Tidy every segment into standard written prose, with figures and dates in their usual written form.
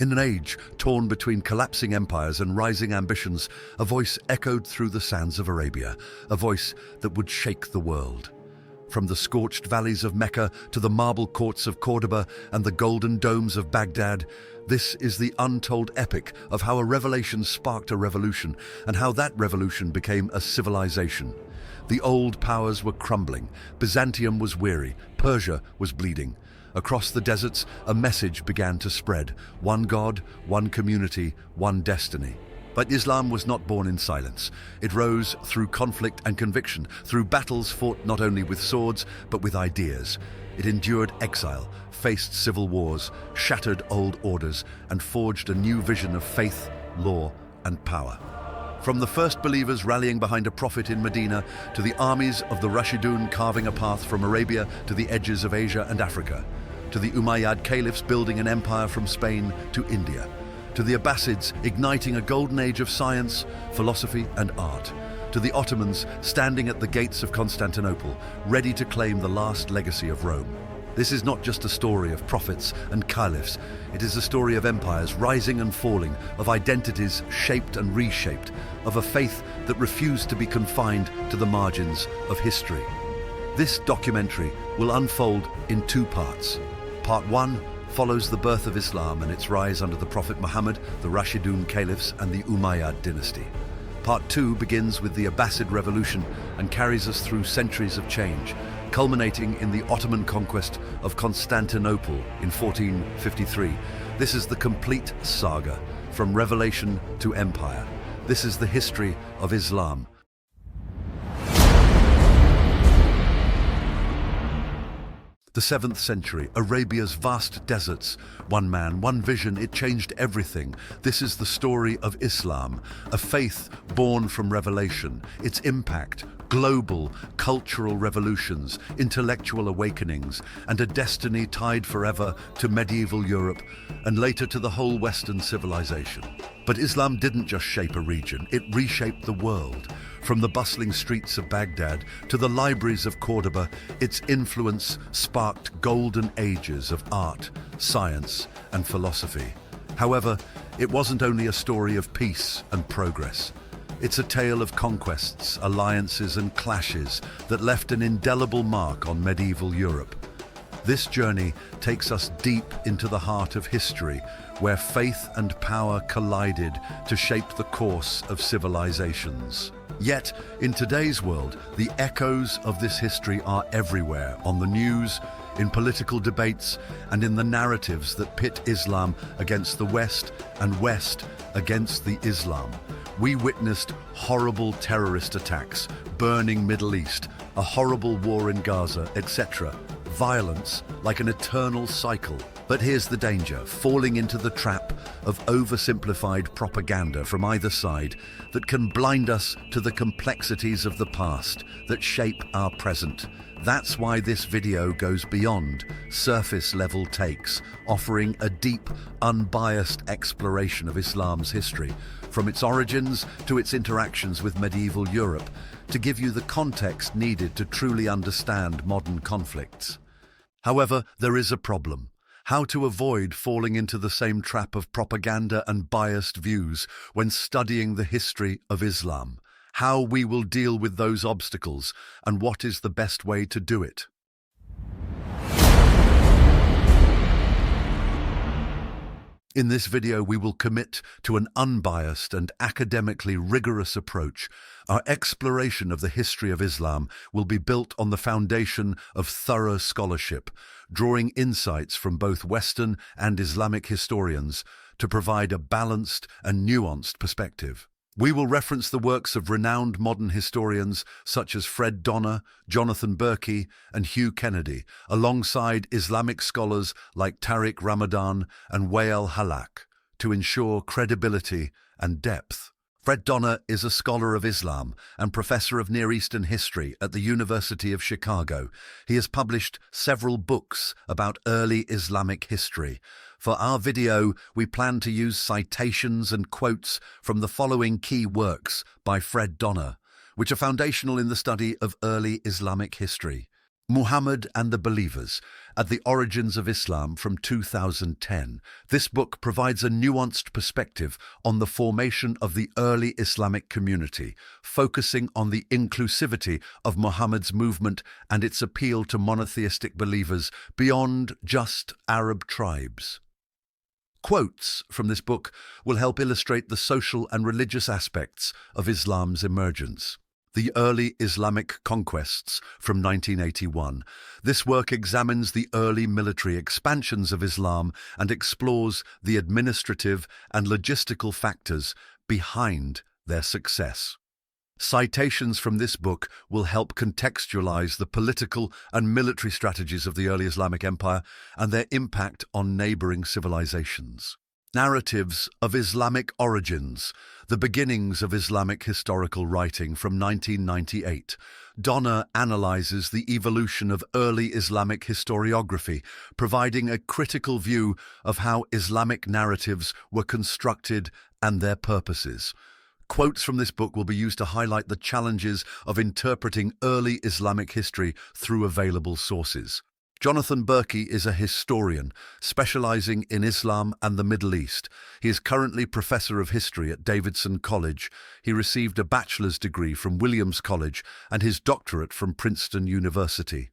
In an age torn between collapsing empires and rising ambitions, a voice echoed through the sands of Arabia, a voice that would shake the world. From the scorched valleys of Mecca to the marble courts of Cordoba and the golden domes of Baghdad, this is the untold epic of how a revelation sparked a revolution and how that revolution became a civilization. The old powers were crumbling, Byzantium was weary, Persia was bleeding. Across the deserts, a message began to spread: one God, one community, one destiny. But Islam was not born in silence. It rose through conflict and conviction, through battles fought not only with swords, but with ideas. It endured exile, faced civil wars, shattered old orders, and forged a new vision of faith, law, and power. From the first believers rallying behind a prophet in Medina, to the armies of the Rashidun carving a path from Arabia to the edges of Asia and Africa, to the Umayyad caliphs building an empire from Spain to India, to the Abbasids igniting a golden age of science, philosophy, and art, to the Ottomans standing at the gates of Constantinople, ready to claim the last legacy of Rome. This is not just a story of prophets and caliphs, it is a story of empires rising and falling, of identities shaped and reshaped, of a faith that refused to be confined to the margins of history. This documentary will unfold in two parts. Part 1 follows the birth of Islam and its rise under the Prophet Muhammad, the Rashidun caliphs, and the Umayyad dynasty. Part 2 begins with the Abbasid revolution and carries us through centuries of change, culminating in the Ottoman conquest of Constantinople in 1453. This is the complete saga, from revelation to empire. This is the history of Islam. The 7th century, Arabia's vast deserts. One man, one vision, it changed everything. This is the story of Islam, a faith born from revelation. Its impact, global, cultural revolutions, intellectual awakenings, and a destiny tied forever to medieval Europe and later to the whole Western civilization. But Islam didn't just shape a region, it reshaped the world. From the bustling streets of Baghdad to the libraries of Cordoba, its influence sparked golden ages of art, science, and philosophy. However, it wasn't only a story of peace and progress. It's a tale of conquests, alliances, and clashes that left an indelible mark on medieval Europe. This journey takes us deep into the heart of history, where faith and power collided to shape the course of civilizations. Yet, in today's world, the echoes of this history are everywhere, on the news, in political debates, and in the narratives that pit Islam against the West and West against the Islam. We witnessed horrible terrorist attacks, burning Middle East, a horrible war in Gaza, etc. Violence like an eternal cycle. But here's the danger: falling into the trap of oversimplified propaganda from either side that can blind us to the complexities of the past that shape our present. That's why this video goes beyond surface-level takes, offering a deep, unbiased exploration of Islam's history, from its origins to its interactions with medieval Europe, to give you the context needed to truly understand modern conflicts. However, there is a problem: how to avoid falling into the same trap of propaganda and biased views when studying the history of Islam. How we will deal with those obstacles, and what is the best way to do it. In this video, we will commit to an unbiased and academically rigorous approach. Our exploration of the history of Islam will be built on the foundation of thorough scholarship, drawing insights from both Western and Islamic historians to provide a balanced and nuanced perspective. We will reference the works of renowned modern historians such as Fred Donner, Jonathan Berkey, and Hugh Kennedy, alongside Islamic scholars like Tariq Ramadan and Wael Halak, to ensure credibility and depth. Fred Donner is a scholar of Islam and professor of Near Eastern history at the University of Chicago. He has published several books about early Islamic history. For our video, we plan to use citations and quotes from the following key works by Fred Donner, which are foundational in the study of early Islamic history. Muhammad and the Believers, at the Origins of Islam from 2010. This book provides a nuanced perspective on the formation of the early Islamic community, focusing on the inclusivity of Muhammad's movement and its appeal to monotheistic believers beyond just Arab tribes. Quotes from this book will help illustrate the social and religious aspects of Islam's emergence. The Early Islamic Conquests from 1981. This work examines the early military expansions of Islam and explores the administrative and logistical factors behind their success. Citations from this book will help contextualize the political and military strategies of the early Islamic Empire and their impact on neighboring civilizations. Narratives of Islamic Origins, the Beginnings of Islamic Historical Writing from 1998. Donner analyzes the evolution of early Islamic historiography, providing a critical view of how Islamic narratives were constructed and their purposes. Quotes from this book will be used to highlight the challenges of interpreting early Islamic history through available sources. Jonathan Berkey is a historian specializing in Islam and the Middle East. He is currently Professor of History at Davidson College. He received a bachelor's degree from Williams College and his doctorate from Princeton University.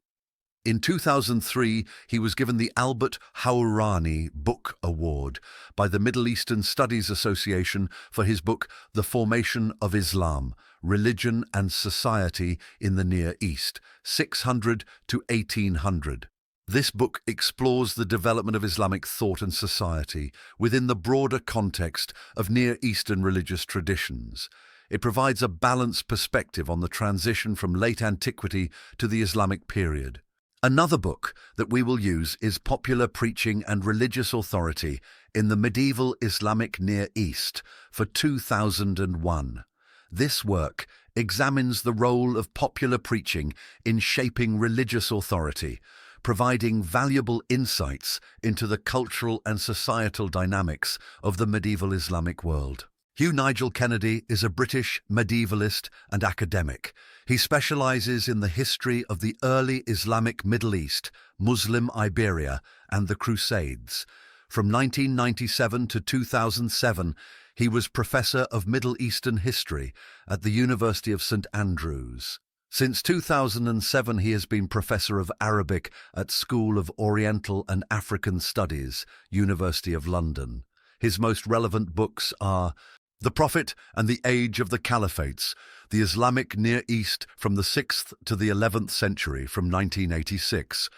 In 2003, he was given the Albert Hourani Book Award by the Middle Eastern Studies Association for his book The Formation of Islam, Religion and Society in the Near East, 600 to 1800. This book explores the development of Islamic thought and society within the broader context of Near Eastern religious traditions. It provides a balanced perspective on the transition from late antiquity to the Islamic period. Another book that we will use is Popular Preaching and Religious Authority in the Medieval Islamic Near East for 2001. This work examines the role of popular preaching in shaping religious authority, providing valuable insights into the cultural and societal dynamics of the medieval Islamic world. Hugh Nigel Kennedy is a British medievalist and academic. He specializes in the history of the early Islamic Middle East, Muslim Iberia, and the Crusades. From 1997 to 2007, he was Professor of Middle Eastern History at the University of St Andrews. Since 2007, he has been Professor of Arabic at School of Oriental and African Studies, University of London. His most relevant books are The Prophet and the Age of the Caliphates, the Islamic Near East from the 6th to the 11th century from 1986.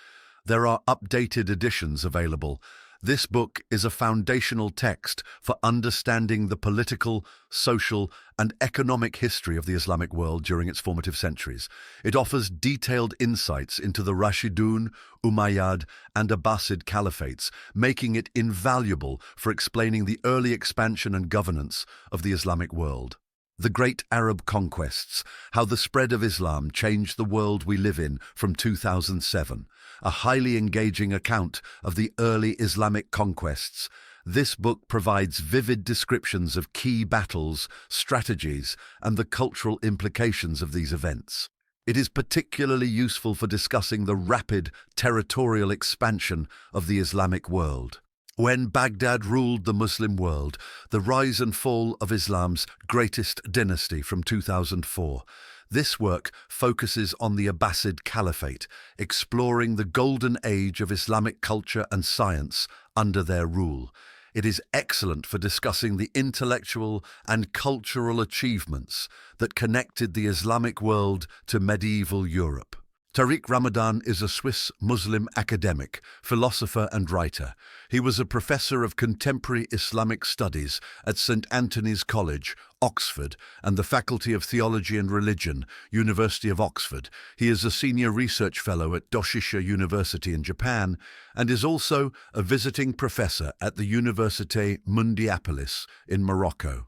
There are updated editions available. This book is a foundational text for understanding the political, social, and economic history of the Islamic world during its formative centuries. It offers detailed insights into the Rashidun, Umayyad, and Abbasid caliphates, making it invaluable for explaining the early expansion and governance of the Islamic world. The Great Arab Conquests, How the Spread of Islam Changed the World We Live in from 2007, a highly engaging account of the early Islamic conquests. This book provides vivid descriptions of key battles, strategies, and the cultural implications of these events. It is particularly useful for discussing the rapid territorial expansion of the Islamic world. When Baghdad ruled the Muslim world, the rise and fall of Islam's greatest dynasty from 2004. This work focuses on the Abbasid Caliphate, exploring the golden age of Islamic culture and science under their rule. It is excellent for discussing the intellectual and cultural achievements that connected the Islamic world to medieval Europe. Tariq Ramadan is a Swiss Muslim academic, philosopher and writer. He was a professor of contemporary Islamic studies at St Antony's College, Oxford, and the Faculty of Theology and Religion, University of Oxford. He is a senior research fellow at Doshisha University in Japan and is also a visiting professor at the Université Mundiapolis in Morocco.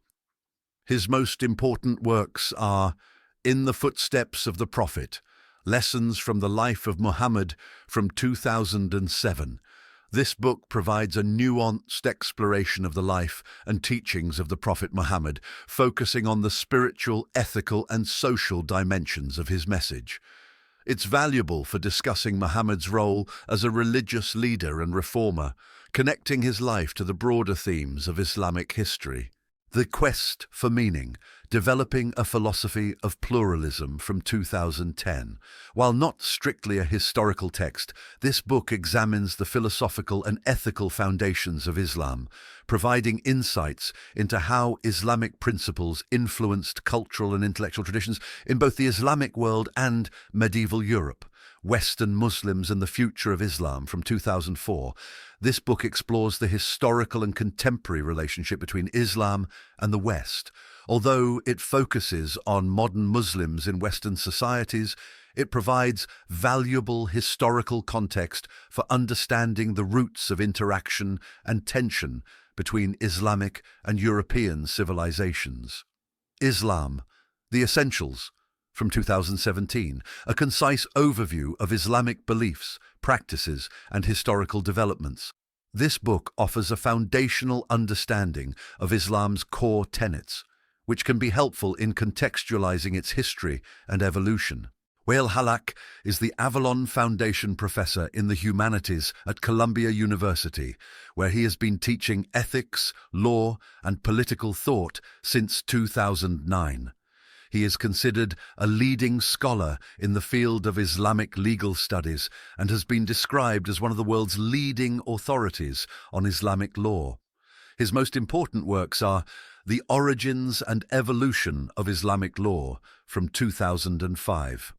His most important works are In the Footsteps of the Prophet, Lessons from the Life of Muhammad from 2007. This book provides a nuanced exploration of the life and teachings of the Prophet Muhammad, focusing on the spiritual, ethical, and social dimensions of his message. It's valuable for discussing Muhammad's role as a religious leader and reformer, connecting his life to the broader themes of Islamic history. The Quest for Meaning, Developing a Philosophy of Pluralism from 2010. While not strictly a historical text, this book examines the philosophical and ethical foundations of Islam, providing insights into how Islamic principles influenced cultural and intellectual traditions in both the Islamic world and medieval Europe. Western Muslims and the Future of Islam from 2004. This book explores the historical and contemporary relationship between Islam and the West. Although it focuses on modern Muslims in Western societies, it provides valuable historical context for understanding the roots of interaction and tension between Islamic and European civilizations. Islam, The Essentials, from 2017, a concise overview of Islamic beliefs, practices, and historical developments. This book offers a foundational understanding of Islam's core tenets, which can be helpful in contextualizing its history and evolution. Wael Halak is the Avalon Foundation Professor in the Humanities at Columbia University, where he has been teaching ethics, law, and political thought since 2009. He is considered a leading scholar in the field of Islamic legal studies and has been described as one of the world's leading authorities on Islamic law. His most important works are The Origins and Evolution of Islamic Law from 2005.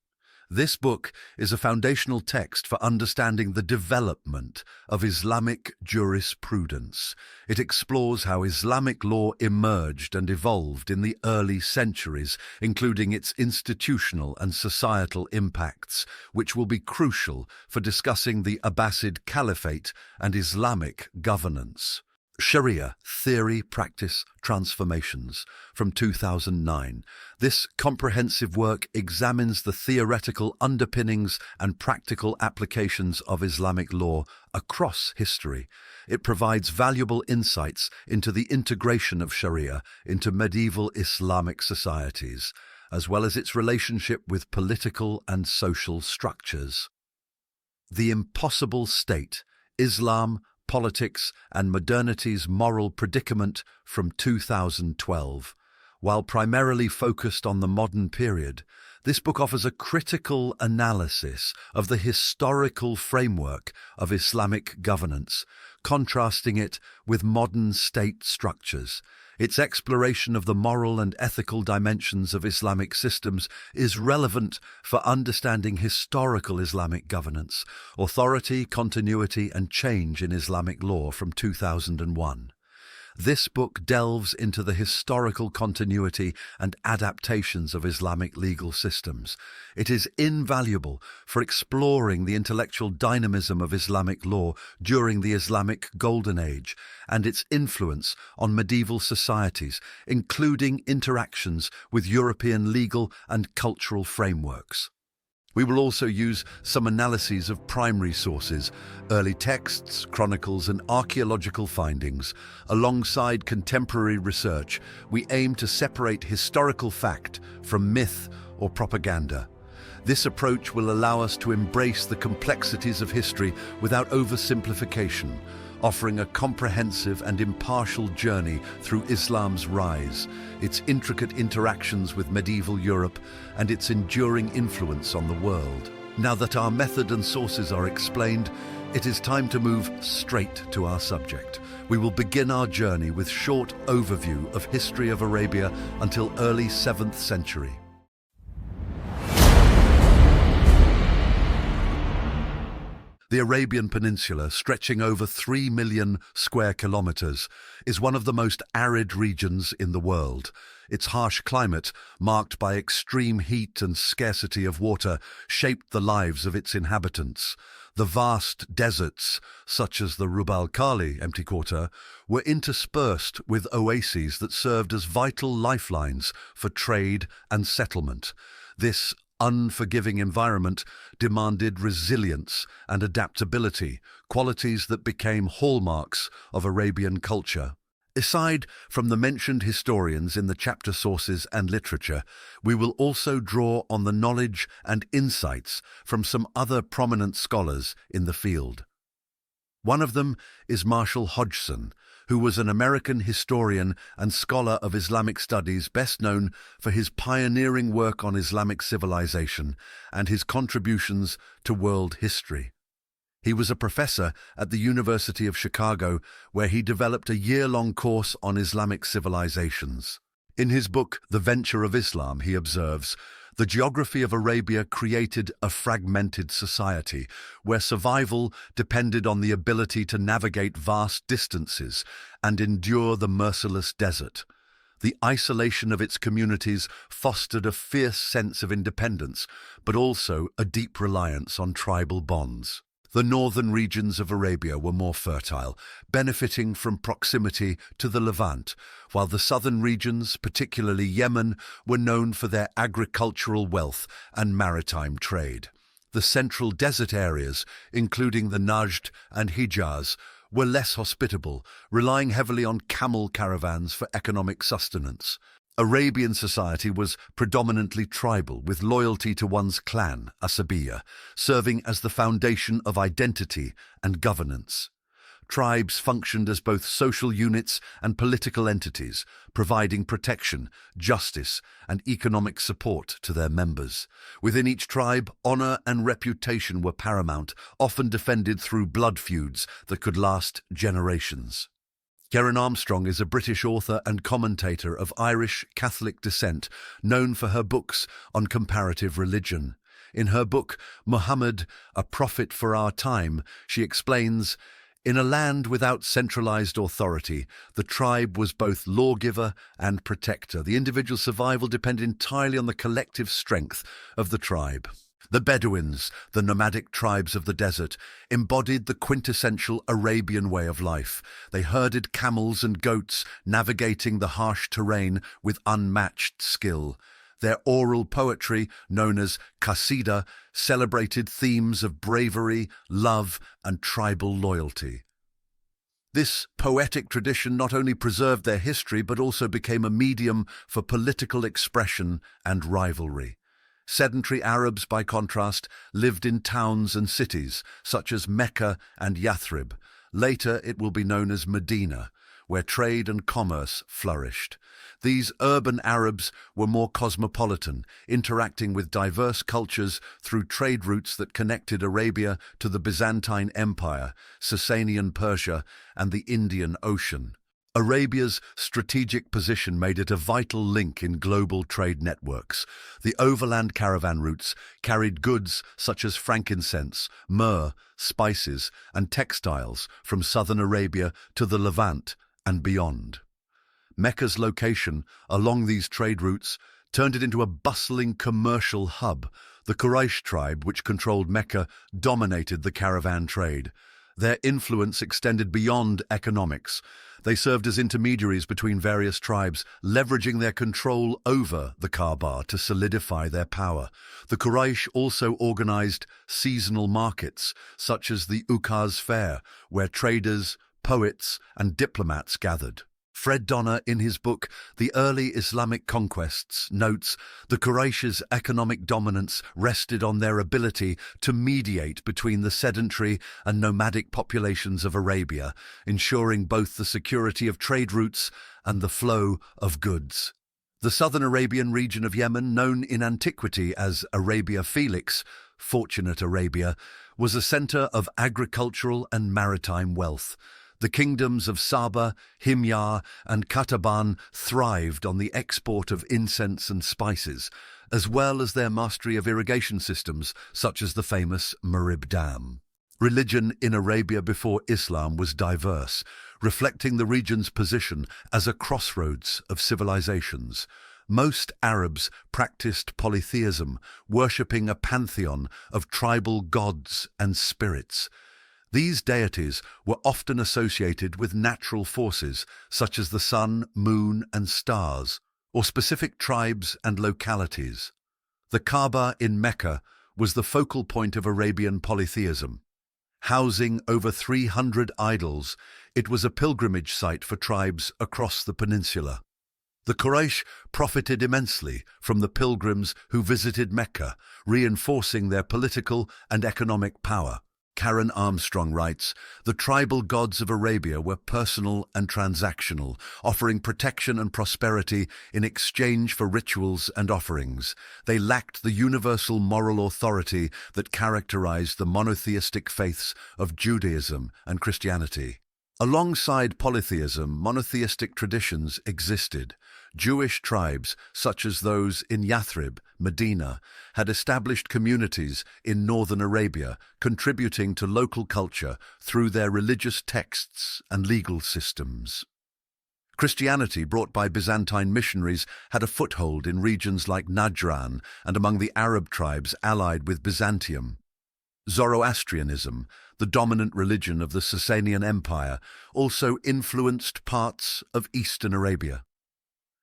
This book is a foundational text for understanding the development of Islamic jurisprudence. It explores how Islamic law emerged and evolved in the early centuries, including its institutional and societal impacts, which will be crucial for discussing the Abbasid Caliphate and Islamic governance. Sharia, Theory, Practice, Transformations, from 2009. This comprehensive work examines the theoretical underpinnings and practical applications of Islamic law across history. It provides valuable insights into the integration of Sharia into medieval Islamic societies, as well as its relationship with political and social structures. The Impossible State, Islam, Politics and Modernity's Moral Predicament, from 2012. While primarily focused on the modern period, this book offers a critical analysis of the historical framework of Islamic governance, contrasting it with modern state structures. Its exploration of the moral and ethical dimensions of Islamic systems is relevant for understanding historical Islamic governance, authority, continuity, and change in Islamic law from 2001. This book delves into the historical continuity and adaptations of Islamic legal systems. It is invaluable for exploring the intellectual dynamism of Islamic law during the Islamic Golden Age and its influence on medieval societies, including interactions with European legal and cultural frameworks. We will also use some analyses of primary sources, early texts, chronicles, and archaeological findings. Alongside contemporary research, we aim to separate historical fact from myth or propaganda. This approach will allow us to embrace the complexities of history without oversimplification, offering a comprehensive and impartial journey through Islam's rise, its intricate interactions with medieval Europe, and its enduring influence on the world. Now that our method and sources are explained, it is time to move straight to our subject. We will begin our journey with short overview of history of Arabia until early 7th century. The Arabian Peninsula, stretching over 3 million square kilometers, is one of the most arid regions in the world. Its harsh climate, marked by extreme heat and scarcity of water, shaped the lives of its inhabitants. The vast deserts, such as the Rub al-Khali empty quarter, were interspersed with oases that served as vital lifelines for trade and settlement. This unforgiving environment demanded resilience and adaptability, qualities that became hallmarks of Arabian culture. Aside from the mentioned historians in the chapter Sources and Literature, we will also draw on the knowledge and insights from some other prominent scholars in the field. One of them is Marshall Hodgson, who was an American historian and scholar of Islamic studies best known for his pioneering work on Islamic civilization and his contributions to world history. He was a professor at the University of Chicago, where he developed a year-long course on Islamic civilizations. In his book, The Venture of Islam, he observes, "The geography of Arabia created a fragmented society, where survival depended on the ability to navigate vast distances and endure the merciless desert. The isolation of its communities fostered a fierce sense of independence, but also a deep reliance on tribal bonds. The northern regions of Arabia were more fertile, benefiting from proximity to the Levant, while the southern regions, particularly Yemen, were known for their agricultural wealth and maritime trade. The central desert areas, including the Najd and Hijaz, were less hospitable, relying heavily on camel caravans for economic sustenance. Arabian society was predominantly tribal, with loyalty to one's clan, Asabiya, serving as the foundation of identity and governance. Tribes functioned as both social units and political entities, providing protection, justice, and economic support to their members. Within each tribe, honor and reputation were paramount, often defended through blood feuds that could last generations. Karen Armstrong is a British author and commentator of Irish Catholic descent, known for her books on comparative religion. In her book, Muhammad, a Prophet for Our Time, she explains, "In a land without centralized authority, the tribe was both lawgiver and protector. The individual survival depended entirely on the collective strength of the tribe." The Bedouins, the nomadic tribes of the desert, embodied the quintessential Arabian way of life. They herded camels and goats, navigating the harsh terrain with unmatched skill. Their oral poetry, known as qasida, celebrated themes of bravery, love, and tribal loyalty. This poetic tradition not only preserved their history but also became a medium for political expression and rivalry. Sedentary Arabs, by contrast, lived in towns and cities, such as Mecca and Yathrib. Later it will be known as Medina, where trade and commerce flourished. These urban Arabs were more cosmopolitan, interacting with diverse cultures through trade routes that connected Arabia to the Byzantine Empire, Sasanian Persia, and the Indian Ocean. Arabia's strategic position made it a vital link in global trade networks. The overland caravan routes carried goods such as frankincense, myrrh, spices, and textiles from southern Arabia to the Levant and beyond. Mecca's location along these trade routes turned it into a bustling commercial hub. The Quraysh tribe, which controlled Mecca, dominated the caravan trade. Their influence extended beyond economics. They served as intermediaries between various tribes, leveraging their control over the Kaaba to solidify their power. The Quraysh also organized seasonal markets, such as the Ukaz Fair, where traders, poets, and diplomats gathered. Fred Donner, in his book The Early Islamic Conquests, notes, "The Quraysh's economic dominance rested on their ability to mediate between the sedentary and nomadic populations of Arabia, ensuring both the security of trade routes and the flow of goods." The southern Arabian region of Yemen, known in antiquity as Arabia Felix, Fortunate Arabia, was a center of agricultural and maritime wealth. The kingdoms of Saba, Himyar, and Qataban thrived on the export of incense and spices, as well as their mastery of irrigation systems, such as the famous Marib Dam. Religion in Arabia before Islam was diverse, reflecting the region's position as a crossroads of civilizations. Most Arabs practiced polytheism, worshipping a pantheon of tribal gods and spirits. These deities were often associated with natural forces such as the sun, moon, and stars, or specific tribes and localities. The Kaaba in Mecca was the focal point of Arabian polytheism. Housing over 300 idols, It was a pilgrimage site for tribes across the peninsula. The Quraysh profited immensely from the pilgrims who visited Mecca, reinforcing their political and economic power. Karen Armstrong writes, "The tribal gods of Arabia were personal and transactional, offering protection and prosperity in exchange for rituals and offerings. They lacked the universal moral authority that characterized the monotheistic faiths of Judaism and Christianity." Alongside polytheism, monotheistic traditions existed. Jewish tribes, such as those in Yathrib, Medina, had established communities in northern Arabia, contributing to local culture through their religious texts and legal systems. Christianity, brought by Byzantine missionaries, had a foothold in regions like Najran and among the Arab tribes allied with Byzantium. Zoroastrianism, the dominant religion of the Sasanian Empire, also influenced parts of eastern Arabia.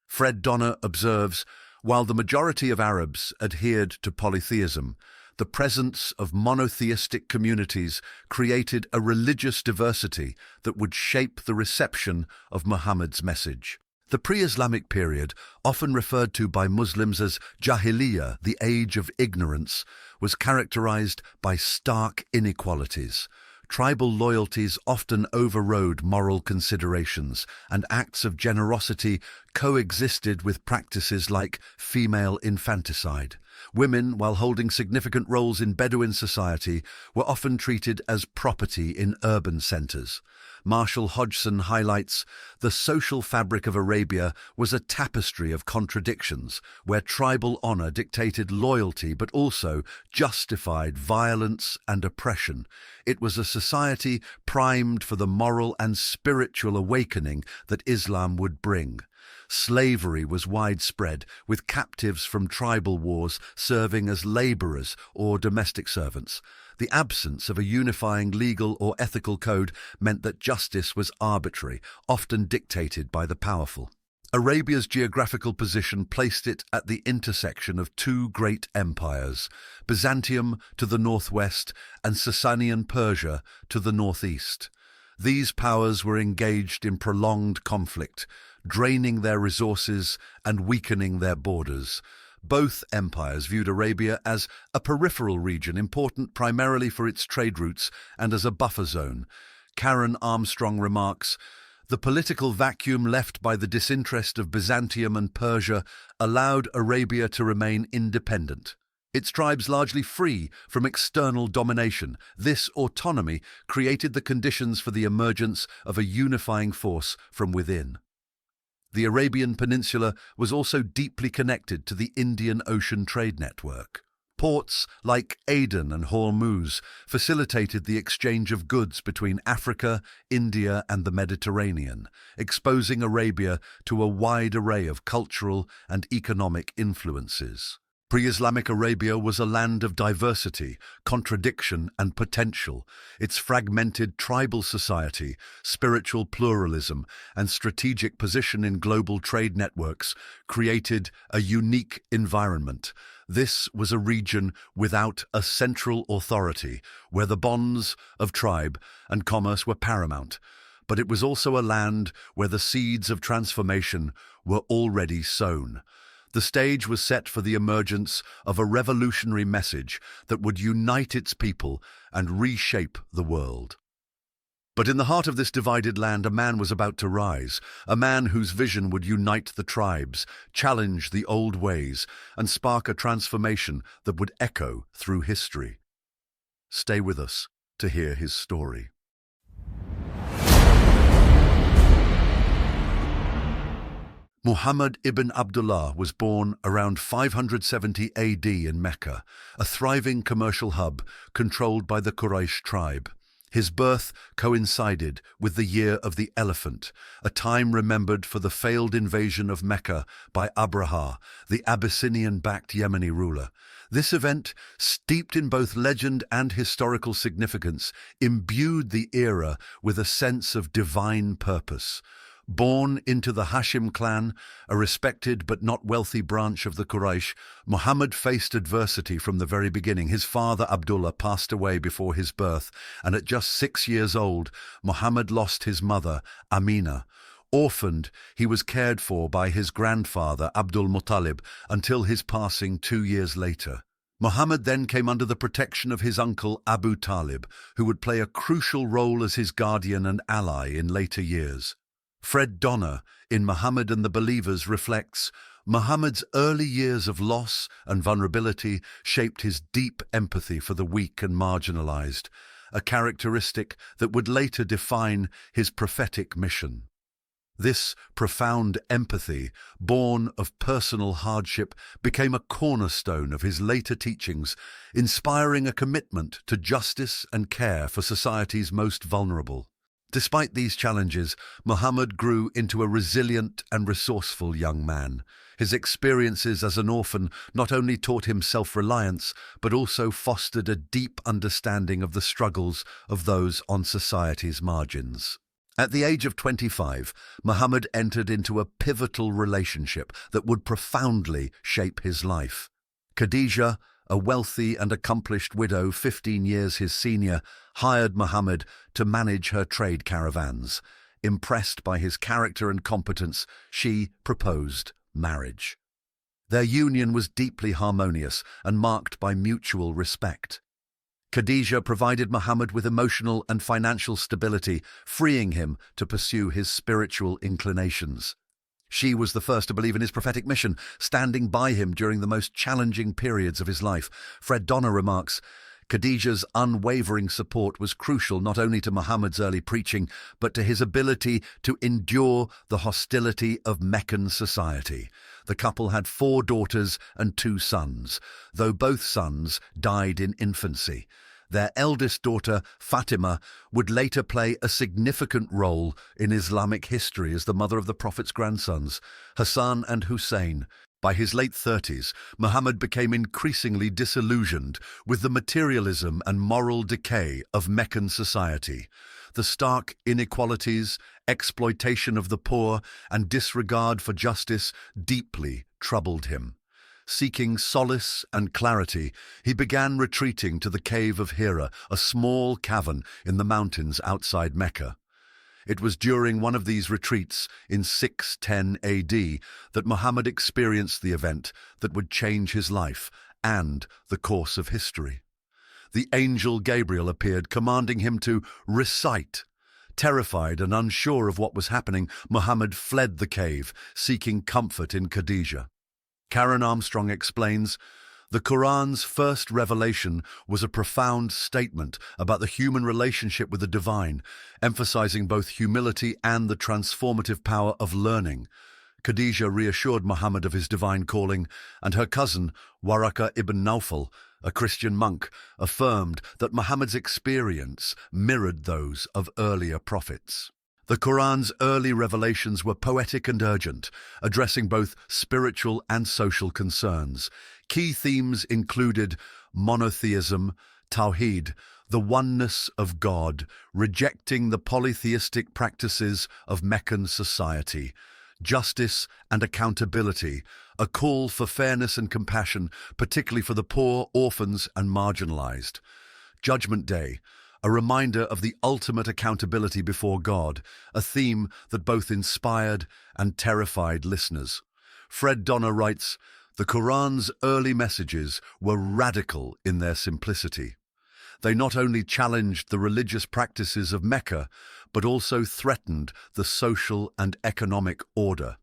Fred Donner observes, while the majority of Arabs adhered to polytheism, the presence of monotheistic communities created a religious diversity that would shape the reception of Muhammad's message. The pre-Islamic period, often referred to by Muslims as Jahiliyyah, the age of ignorance, was characterized by stark inequalities. Tribal loyalties often overrode moral considerations, and acts of generosity coexisted with practices like female infanticide. Women, while holding significant roles in Bedouin society, were often treated as property in urban centers. Marshall Hodgson highlights, "The social fabric of Arabia was a tapestry of contradictions, where tribal honor dictated loyalty but also justified violence and oppression. It was a society primed for the moral and spiritual awakening that Islam would bring." Slavery was widespread, with captives from tribal wars serving as laborers or domestic servants. The absence of a unifying legal or ethical code meant that justice was arbitrary, often dictated by the powerful. Arabia's geographical position placed it at the intersection of two great empires, Byzantium to the northwest and Sasanian Persia to the northeast. These powers were engaged in prolonged conflict, draining their resources and weakening their borders. Both empires viewed Arabia as a peripheral region, important primarily for its trade routes and as a buffer zone. Karen Armstrong remarks, "The political vacuum left by the disinterest of Byzantium and Persia allowed Arabia to remain independent, its tribes largely free from external domination. This autonomy created the conditions for the emergence of a unifying force from within." The Arabian Peninsula was also deeply connected to the Indian Ocean trade network. Ports like Aden and Hormuz facilitated the exchange of goods between Africa, India, and the Mediterranean, exposing Arabia to a wide array of cultural and economic influences. Pre-Islamic Arabia was a land of diversity, contradiction, and potential. Its fragmented tribal society, spiritual pluralism, and strategic position in global trade networks created a unique environment. This was a region without a central authority, where the bonds of tribe and commerce were paramount. But it was also a land where the seeds of transformation were already sown. The stage was set for the emergence of a revolutionary message that would unite its people and reshape the world. But in the heart of this divided land, a man was about to rise, a man whose vision would unite the tribes, challenge the old ways, and spark a transformation that would echo through history. Stay with us to hear his story. Muhammad ibn Abdullah was born around 570 AD in Mecca, a thriving commercial hub controlled by the Quraysh tribe. His birth coincided with the Year of the Elephant, a time remembered for the failed invasion of Mecca by Abraha, the Abyssinian-backed Yemeni ruler. This event, steeped in both legend and historical significance, imbued the era with a sense of divine purpose. Born into the Hashim clan, a respected but not wealthy branch of the Quraysh, Muhammad faced adversity from the very beginning. His father Abdullah passed away before his birth, and at just 6 years old, Muhammad lost his mother, Amina. Orphaned, he was cared for by his grandfather, Abdul Muttalib, until his passing 2 years later. Muhammad then came under the protection of his uncle Abu Talib, who would play a crucial role as his guardian and ally in later years. Fred Donner, in Muhammad and the Believers, reflects, Muhammad's early years of loss and vulnerability shaped his deep empathy for the weak and marginalized, a characteristic that would later define his prophetic mission. This profound empathy, born of personal hardship, became a cornerstone of his later teachings, inspiring a commitment to justice and care for society's most vulnerable. Despite these challenges, Muhammad grew into a resilient and resourceful young man. His experiences as an orphan not only taught him self-reliance, but also fostered a deep understanding of the struggles of those on society's margins. At the age of 25, Muhammad entered into a pivotal relationship that would profoundly shape his life. Khadija, a wealthy and accomplished widow 15 years his senior, hired Muhammad to manage her trade caravans. Impressed by his character and competence, she proposed marriage. Their union was deeply harmonious and marked by mutual respect. Khadija provided Muhammad with emotional and financial stability, freeing him to pursue his spiritual inclinations. She was the first to believe in his prophetic mission, standing by him during the most challenging periods of his life. Fred Donner remarks, Khadija's unwavering support was crucial not only to Muhammad's early preaching, but to his ability to endure the hostility of Meccan society. The couple had 4 daughters and 2 sons, though both sons died in infancy. Their eldest daughter, Fatima, would later play a significant role in Islamic history as the mother of the Prophet's grandsons, Hassan and Hussein. By his late 30s, Muhammad became increasingly disillusioned with the materialism and moral decay of Meccan society. The stark inequalities, exploitation of the poor, and disregard for justice deeply troubled him. Seeking solace and clarity, he began retreating to the cave of Hira, a small cavern in the mountains outside Mecca. It was during one of these retreats in 610 AD that Muhammad experienced the event that would change his life and the course of history. The angel Gabriel appeared, commanding him to recite. Terrified and unsure of what was happening, Muhammad fled the cave, seeking comfort in Khadija. Karen Armstrong explains, the Quran's first revelation was a profound statement about the human relationship with the divine, emphasizing both humility and the transformative power of learning. Khadija reassured Muhammad of his divine calling, and her cousin, Waraka ibn Nawfal, a Christian monk, affirmed that Muhammad's experience mirrored those of earlier prophets. The Quran's early revelations were poetic and urgent, addressing both spiritual and social concerns. Key themes included monotheism, Tawheed, the oneness of God, rejecting the polytheistic practices of Meccan society, justice and accountability, a call for fairness and compassion, particularly for the poor, orphans, and marginalized. Judgment Day, a reminder of the ultimate accountability before God, a theme that both inspired and terrified listeners. Fred Donner writes, the Quran's early messages were radical in their simplicity. They not only challenged the religious practices of Mecca, but also threatened the social and economic order.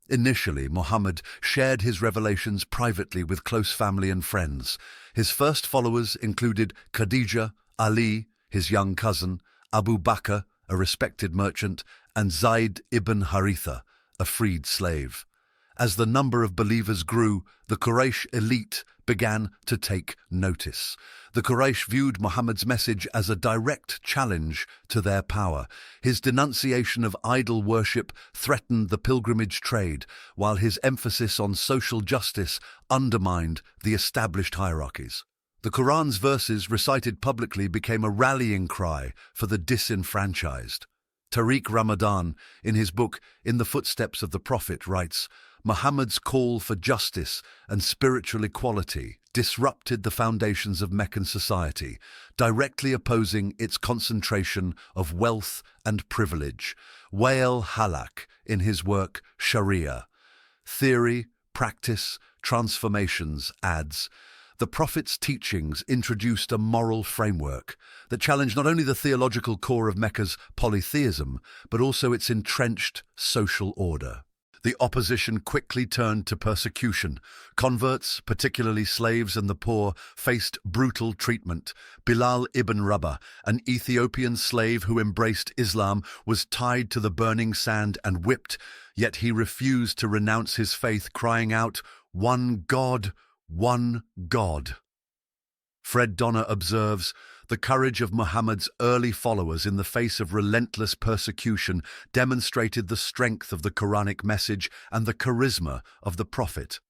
Initially, Muhammad shared his revelations privately with close family and friends. His first followers included Khadija, Ali, his young cousin, Abu Bakr, a respected merchant, and Zayd ibn Haritha, a freed slave. As the number of believers grew, the Quraysh elite began to take notice. The Quraysh viewed Muhammad's message as a direct challenge to their power. His denunciation of idol worship threatened the pilgrimage trade, while his emphasis on social justice undermined the established hierarchies. The Quran's verses recited publicly became a rallying cry for the disenfranchised. Tariq Ramadan, in his book In the Footsteps of the Prophet, writes, Muhammad's call for justice and spiritual equality disrupted the foundations of Meccan society, directly opposing its concentration of wealth and privilege. Wael Halak, in his work Sharia, Theory, Practice, Transformations, adds, the Prophet's teachings introduced a moral framework that challenged not only the theological core of Mecca's polytheism, but also its entrenched social order. The opposition quickly turned to persecution. Converts, particularly slaves and the poor, faced brutal treatment. Bilal ibn Rabah, an Ethiopian slave who embraced Islam, was tied to the burning sand and whipped, yet he refused to renounce his faith, crying out, "One God, one God." Fred Donner observes, the courage of Muhammad's early followers in the face of relentless persecution demonstrated the strength of the Quranic message and the charisma of the Prophet.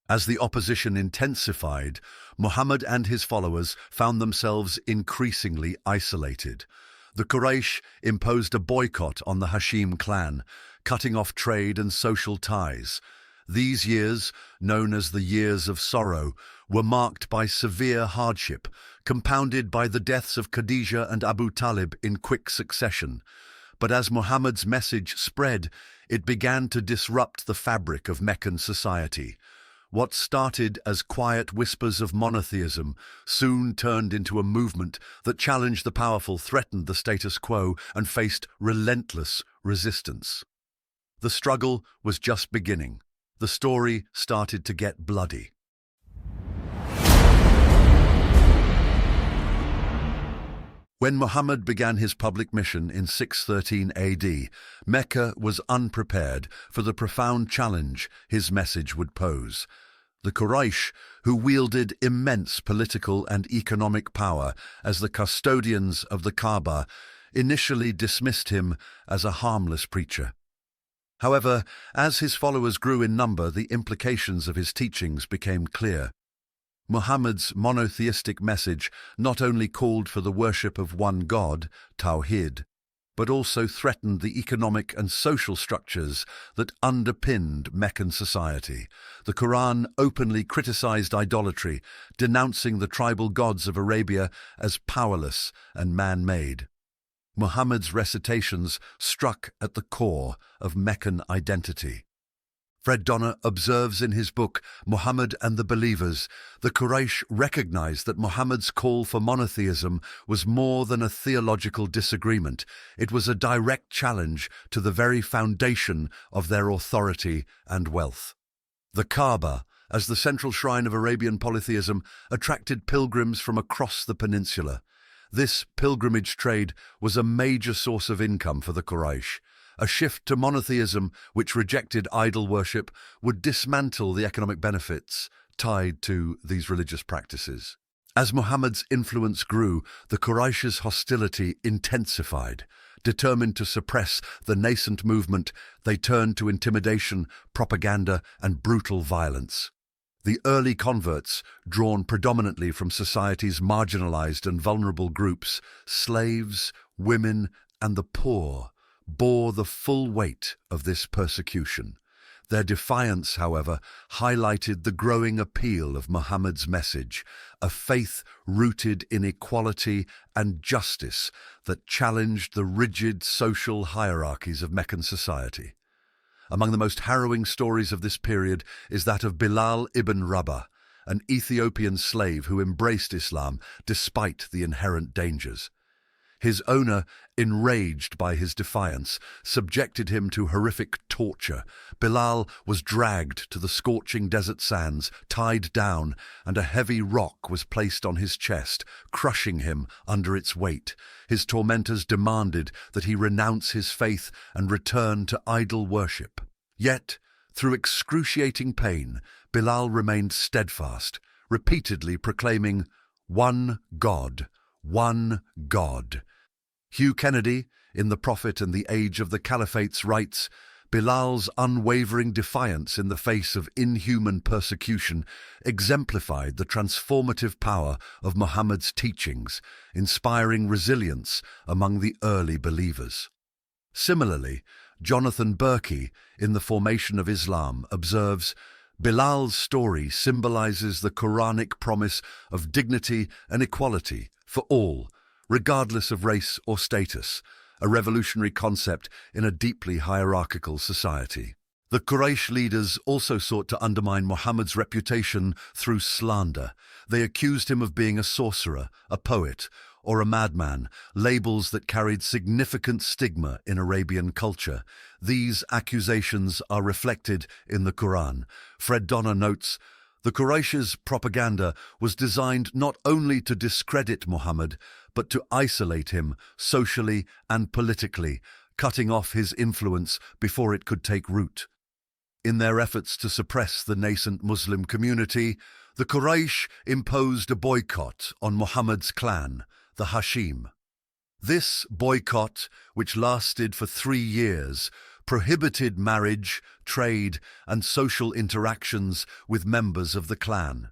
As the opposition intensified, Muhammad and his followers found themselves increasingly isolated. The Quraysh imposed a boycott on the Hashim clan, cutting off trade and social ties. These years, known as the Years of Sorrow, were marked by severe hardship, compounded by the deaths of Khadija and Abu Talib in quick succession. But as Muhammad's message spread, it began to disrupt the fabric of Meccan society. What started as quiet whispers of monotheism soon turned into a movement that challenged the powerful, threatened the status quo, and faced relentless resistance. The struggle was just beginning. The story started to get bloody. When Muhammad began his public mission in 613 AD, Mecca was unprepared for the profound challenge his message would pose. The Quraysh, who wielded immense political and economic power as the custodians of the Kaaba, initially dismissed him as a harmless preacher. However, as his followers grew in number, the implications of his teachings became clear. Muhammad's monotheistic message not only called for the worship of one God, Tawhid, but also threatened the economic and social structures that underpinned Meccan society. The Quran openly criticized idolatry, denouncing the tribal gods of Arabia as powerless and man-made. Muhammad's recitations struck at the core of Meccan identity. Fred Donner observes in his book, Muhammad and the Believers, the Quraysh recognized that Muhammad's call for monotheism was more than a theological disagreement. It was a direct challenge to the very foundation of their authority and wealth. The Kaaba, as the central shrine of Arabian polytheism, attracted pilgrims from across the peninsula. This pilgrimage trade was a major source of income for the Quraysh. A shift to monotheism, which rejected idol worship, would dismantle the economic benefits tied to these religious practices. As Muhammad's influence grew, the Quraysh's hostility intensified. Determined to suppress the nascent movement, they turned to intimidation, propaganda, and brutal violence. The early converts, drawn predominantly from society's marginalized and vulnerable groups, slaves, women, and the poor, bore the full weight of this persecution. Their defiance, however, highlighted the growing appeal of Muhammad's message, a faith rooted in equality and justice that challenged the rigid social hierarchies of Meccan society. Among the most harrowing stories of this period is that of Bilal ibn Rabah, an Ethiopian slave who embraced Islam despite the inherent dangers. His owner, enraged by his defiance, subjected him to horrific torture. Bilal was dragged to the scorching desert sands, tied down, and a heavy rock was placed on his chest, crushing him under its weight. His tormentors demanded that he renounce his faith and return to idol worship. Yet, through excruciating pain, Bilal remained steadfast, repeatedly proclaiming, "One God, one God." Hugh Kennedy, in The Prophet and the Age of the Caliphates, writes, Bilal's unwavering defiance in the face of inhuman persecution exemplified the transformative power of Muhammad's teachings, inspiring resilience among the early believers. Similarly, Jonathan Berkey, in The Formation of Islam, observes, Bilal's story symbolizes the Quranic promise of dignity and equality for all, regardless of race or status, a revolutionary concept in a deeply hierarchical society. The Quraysh leaders also sought to undermine Muhammad's reputation through slander. They accused him of being a sorcerer, a poet, or a madman, labels that carried significant stigma in Arabian culture. These accusations are reflected in the Quran. Fred Donner notes, the Quraysh's propaganda was designed not only to discredit Muhammad, but to isolate him socially and politically, cutting off his influence before it could take root. In their efforts to suppress the nascent Muslim community, the Quraysh imposed a boycott on Muhammad's clan, the Hashim. This boycott, which lasted for 3 years, prohibited marriage, trade, and social interactions with members of the clan.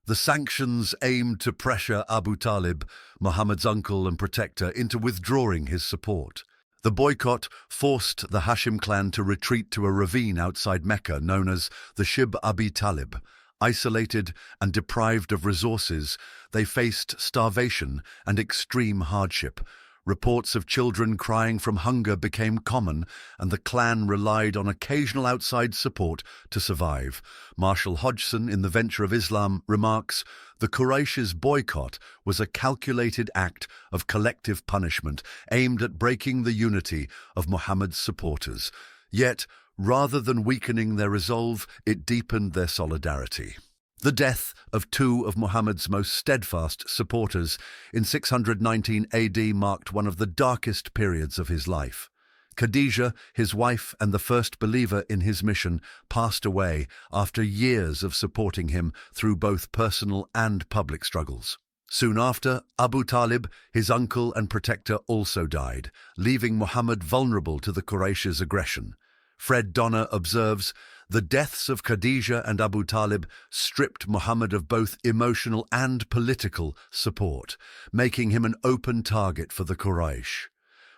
The sanctions aimed to pressure Abu Talib, Muhammad's uncle and protector, into withdrawing his support. The boycott forced the Hashim clan to retreat to a ravine outside Mecca known as the Shib Abi Talib. Isolated and deprived of resources, they faced starvation and extreme hardship. Reports of children crying from hunger became common, and the clan relied on occasional outside support to survive. Marshall Hodgson, in The Venture of Islam, remarks, the Quraysh's boycott was a calculated act of collective punishment aimed at breaking the unity of Muhammad's supporters. Yet, rather than weakening their resolve, it deepened their solidarity. The death of 2 of Muhammad's most steadfast supporters in 619 AD marked one of the darkest periods of his life. Khadija, his wife and the first believer in his mission, passed away after years of supporting him through both personal and public struggles. Soon after, Abu Talib, his uncle and protector, also died, leaving Muhammad vulnerable to the Quraysh's aggression. Fred Donner observes, the deaths of Khadija and Abu Talib stripped Muhammad of both emotional and political support, making him an open target for the Quraysh.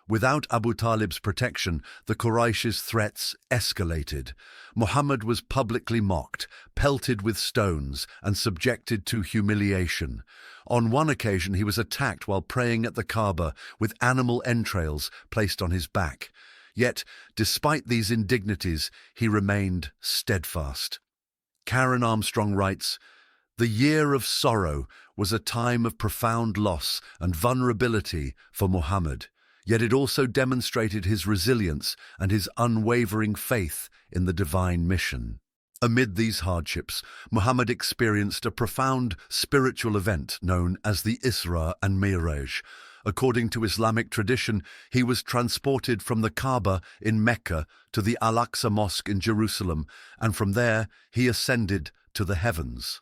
Without Abu Talib's protection, the Quraysh's threats escalated. Muhammad was publicly mocked, pelted with stones, and subjected to humiliation. On one occasion, he was attacked while praying at the Kaaba with animal entrails placed on his back. Yet, despite these indignities, he remained steadfast. Karen Armstrong writes, the year of sorrow was a time of profound loss and vulnerability for Muhammad, yet it also demonstrated his resilience and his unwavering faith in the divine mission. Amid these hardships, Muhammad experienced a profound spiritual event known as the Isra and Mi'raj. According to Islamic tradition, he was transported from the Kaaba in Mecca to the Al-Aqsa Mosque in Jerusalem, and from there he ascended to the heavens.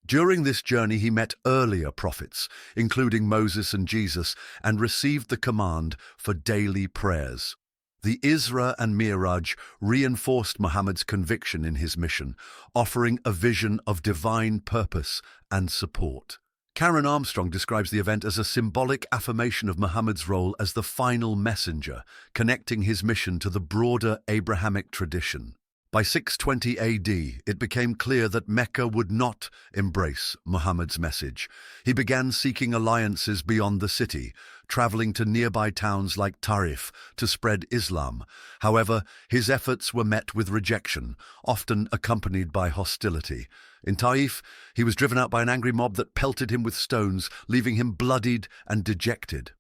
During this journey he met earlier prophets, including Moses and Jesus, and received the command for daily prayers. The Isra and Mi'raj reinforced Muhammad's conviction in his mission, offering a vision of divine purpose and support. Karen Armstrong describes the event as a symbolic affirmation of Muhammad's role as the final messenger, connecting his mission to the broader Abrahamic tradition. By 620 AD, it became clear that Mecca would not embrace Muhammad's message. He began seeking alliances beyond the city, traveling to nearby towns like Taif to spread Islam. However, his efforts were met with rejection, often accompanied by hostility. In Taif, he was driven out by an angry mob that pelted him with stones, leaving him bloodied and dejected.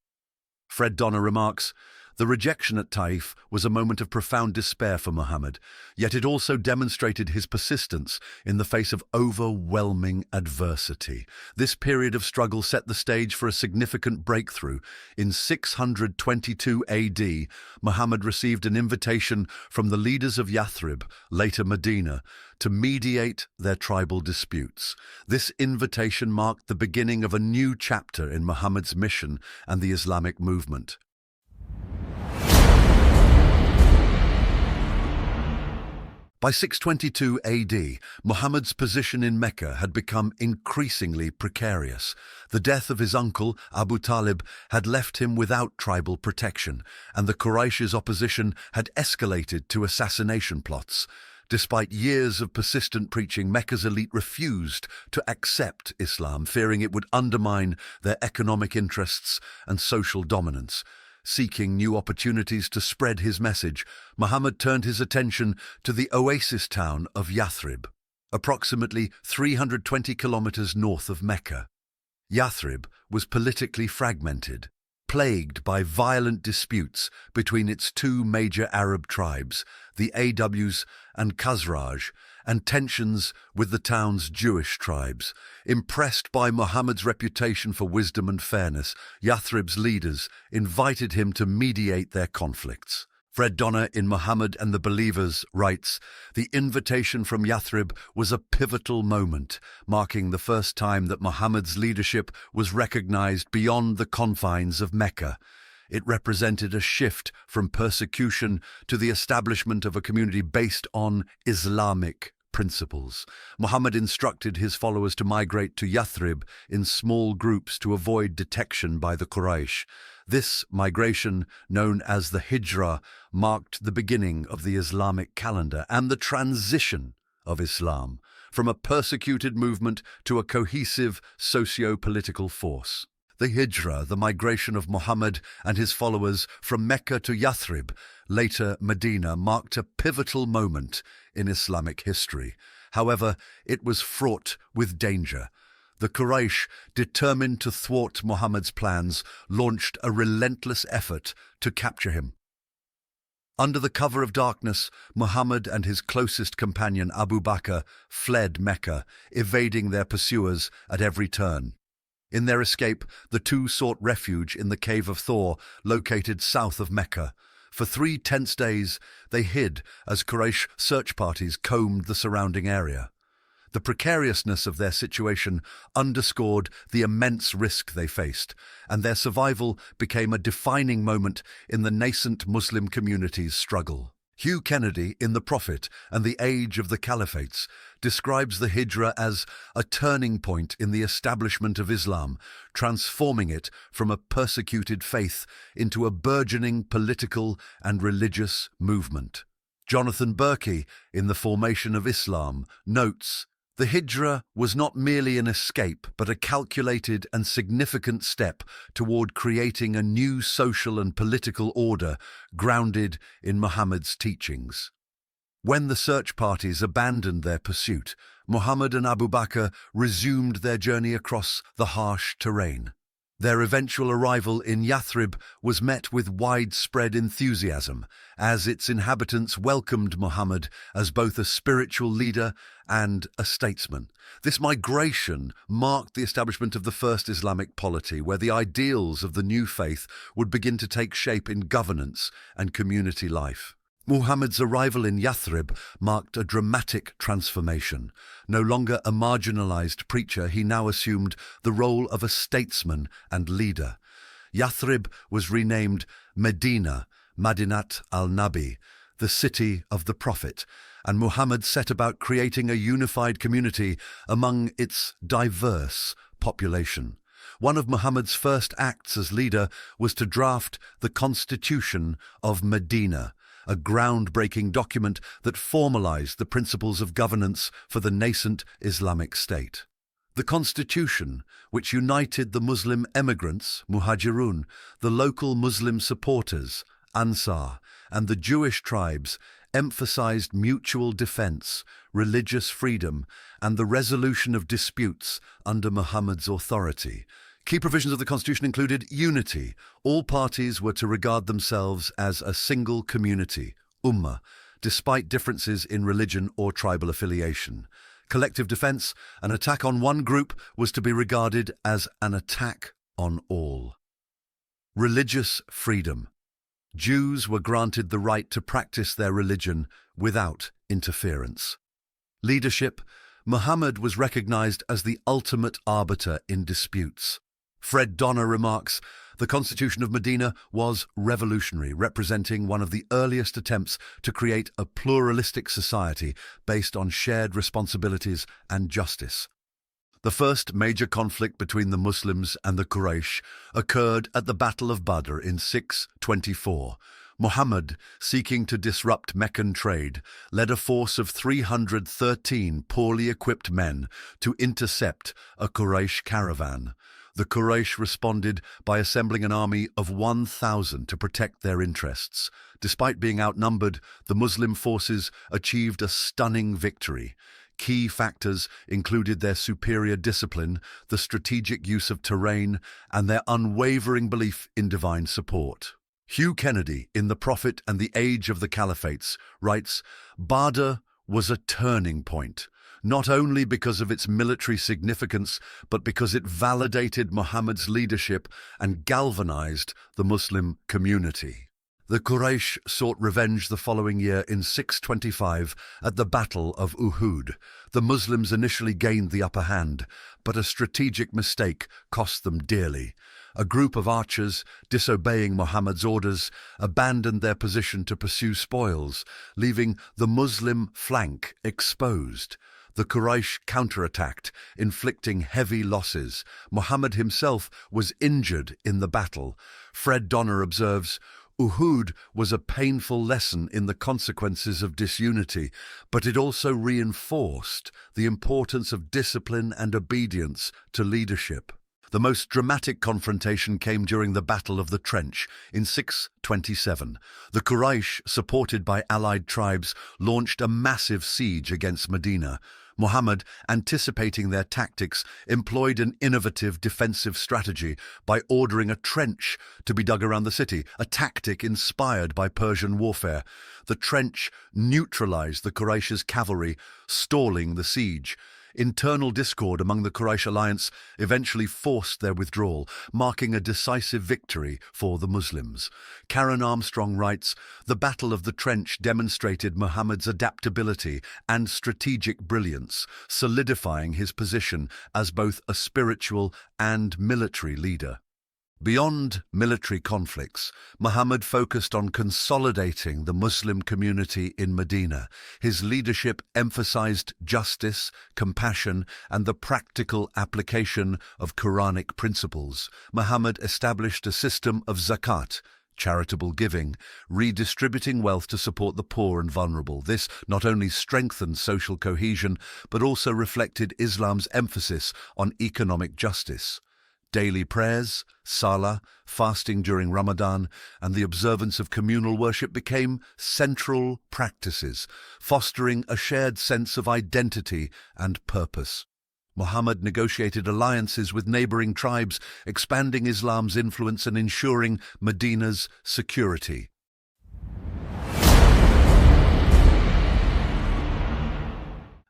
Fred Donner remarks, the rejection at Taif was a moment of profound despair for Muhammad, yet it also demonstrated his persistence in the face of overwhelming adversity. This period of struggle set the stage for a significant breakthrough. In 622 AD, Muhammad received an invitation from the leaders of Yathrib, later Medina, to mediate their tribal disputes. This invitation marked the beginning of a new chapter in Muhammad's mission and the Islamic movement. By 622 AD, Muhammad's position in Mecca had become increasingly precarious. The death of his uncle, Abu Talib, had left him without tribal protection, and the Quraysh's opposition had escalated to assassination plots. Despite years of persistent preaching, Mecca's elite refused to accept Islam, fearing it would undermine their economic interests and social dominance. Seeking new opportunities to spread his message, Muhammad turned his attention to the oasis town of Yathrib, approximately 320 kilometers north of Mecca. Yathrib was politically fragmented, plagued by violent disputes between its two major Arab tribes, the Aws and Khazraj, and tensions with the town's Jewish tribes. Impressed by Muhammad's reputation for wisdom and fairness, Yathrib's leaders invited him to mediate their conflicts. Fred Donner in Muhammad and the Believers writes, "The invitation from Yathrib was a pivotal moment, marking the first time that Muhammad's leadership was recognized beyond the confines of Mecca. It represented a shift from persecution to the establishment of a community based on Islamic principles. Muhammad instructed his followers to migrate to Yathrib in small groups to avoid detection by the Quraysh. This migration, known as the Hijra, marked the beginning of the Islamic calendar and the transition of Islam from a persecuted movement to a cohesive socio-political force. The Hijra, the migration of Muhammad and his followers from Mecca to Yathrib, later Medina, marked a pivotal moment in Islamic history. However, it was fraught with danger. The Quraysh, determined to thwart Muhammad's plans, launched a relentless effort to capture him. Under the cover of darkness, Muhammad and his closest companion Abu Bakr fled Mecca, evading their pursuers at every turn. In their escape, the two sought refuge in the Cave of Thor, located south of Mecca. For 3 tense days, they hid as Quraysh search parties combed the surrounding area. The precariousness of their situation underscored the immense risk they faced, and their survival became a defining moment in the nascent Muslim community's struggle. Hugh Kennedy, in The Prophet and the Age of the Caliphates, describes the Hijra as a turning point in the establishment of Islam, transforming it from a persecuted faith into a burgeoning political and religious movement. Jonathan Berkey, in The Formation of Islam, notes, "The Hijra was not merely an escape, but a calculated and significant step toward creating a new social and political order grounded in Muhammad's teachings." When the search parties abandoned their pursuit, Muhammad and Abu Bakr resumed their journey across the harsh terrain. Their eventual arrival in Yathrib was met with widespread enthusiasm, as its inhabitants welcomed Muhammad as both a spiritual leader and a statesman. This migration marked the establishment of the first Islamic polity, where the ideals of the new faith would begin to take shape in governance and community life. Muhammad's arrival in Yathrib marked a dramatic transformation. No longer a marginalized preacher, he now assumed the role of a statesman and leader. Yathrib was renamed Medina, Madinat al-Nabi, the city of the Prophet, and Muhammad set about creating a unified community among its diverse population. One of Muhammad's first acts as leader was to draft the Constitution of Medina, a groundbreaking document that formalized the principles of governance for the nascent Islamic State. The Constitution, which united the Muslim emigrants, Muhajirun, the local Muslim supporters, Ansar, and the Jewish tribes, emphasized mutual defense, religious freedom, and the resolution of disputes under Muhammad's authority. Key provisions of the Constitution included unity. All parties were to regard themselves as a single community, Ummah, despite differences in religion or tribal affiliation. Collective defense, an attack on one group was to be regarded as an attack on all. Religious freedom. Jews were granted the right to practice their religion without interference. Leadership. Muhammad was recognized as the ultimate arbiter in disputes. Fred Donner remarks, The Constitution of Medina was revolutionary, representing one of the earliest attempts to create a pluralistic society based on shared responsibilities and justice. The first major conflict between the Muslims and the Quraysh occurred at the Battle of Badr in 624. Muhammad, seeking to disrupt Meccan trade, led a force of 313 poorly equipped men to intercept a Quraysh caravan. The Quraysh responded by assembling an army of 1,000 to protect their interests. Despite being outnumbered, the Muslim forces achieved a stunning victory. Key factors included their superior discipline, the strategic use of terrain, and their unwavering belief in divine support. Hugh Kennedy, in The Prophet and the Age of the Caliphates, writes, "Badr was a turning point, not only because of its military significance, but because it validated Muhammad's leadership and galvanized the Muslim community." The Quraysh sought revenge the following year in 625 at the Battle of Uhud. The Muslims initially gained the upper hand, but a strategic mistake cost them dearly. A group of archers, disobeying Muhammad's orders, abandoned their position to pursue spoils, leaving the Muslim flank exposed. The Quraysh counterattacked, inflicting heavy losses. Muhammad himself was injured in the battle. Fred Donner observes, "Uhud was a painful lesson in the consequences of disunity, but it also reinforced the importance of discipline and obedience to leadership." The most dramatic confrontation came during the Battle of the Trench in 627. The Quraysh, supported by allied tribes, launched a massive siege against Medina. Muhammad, anticipating their tactics, employed an innovative defensive strategy by ordering a trench to be dug around the city, a tactic inspired by Persian warfare. The trench neutralized the Quraysh's cavalry, stalling the siege. Internal discord among the Quraysh alliance eventually forced their withdrawal, marking a decisive victory for the Muslims. Karen Armstrong writes, "The Battle of the Trench demonstrated Muhammad's adaptability and strategic brilliance, solidifying his position as both a spiritual and military leader." Beyond military conflicts, Muhammad focused on consolidating the Muslim community in Medina. His leadership emphasized justice, compassion, and the practical application of Quranic principles. Muhammad established a system of zakat, charitable giving, redistributing wealth to support the poor and vulnerable. This not only strengthened social cohesion, but also reflected Islam's emphasis on economic justice. Daily prayers, salah, fasting during Ramadan, and the observance of communal worship became central practices, fostering a shared sense of identity and purpose. Muhammad negotiated alliances with neighboring tribes, expanding Islam's influence and ensuring Medina's security.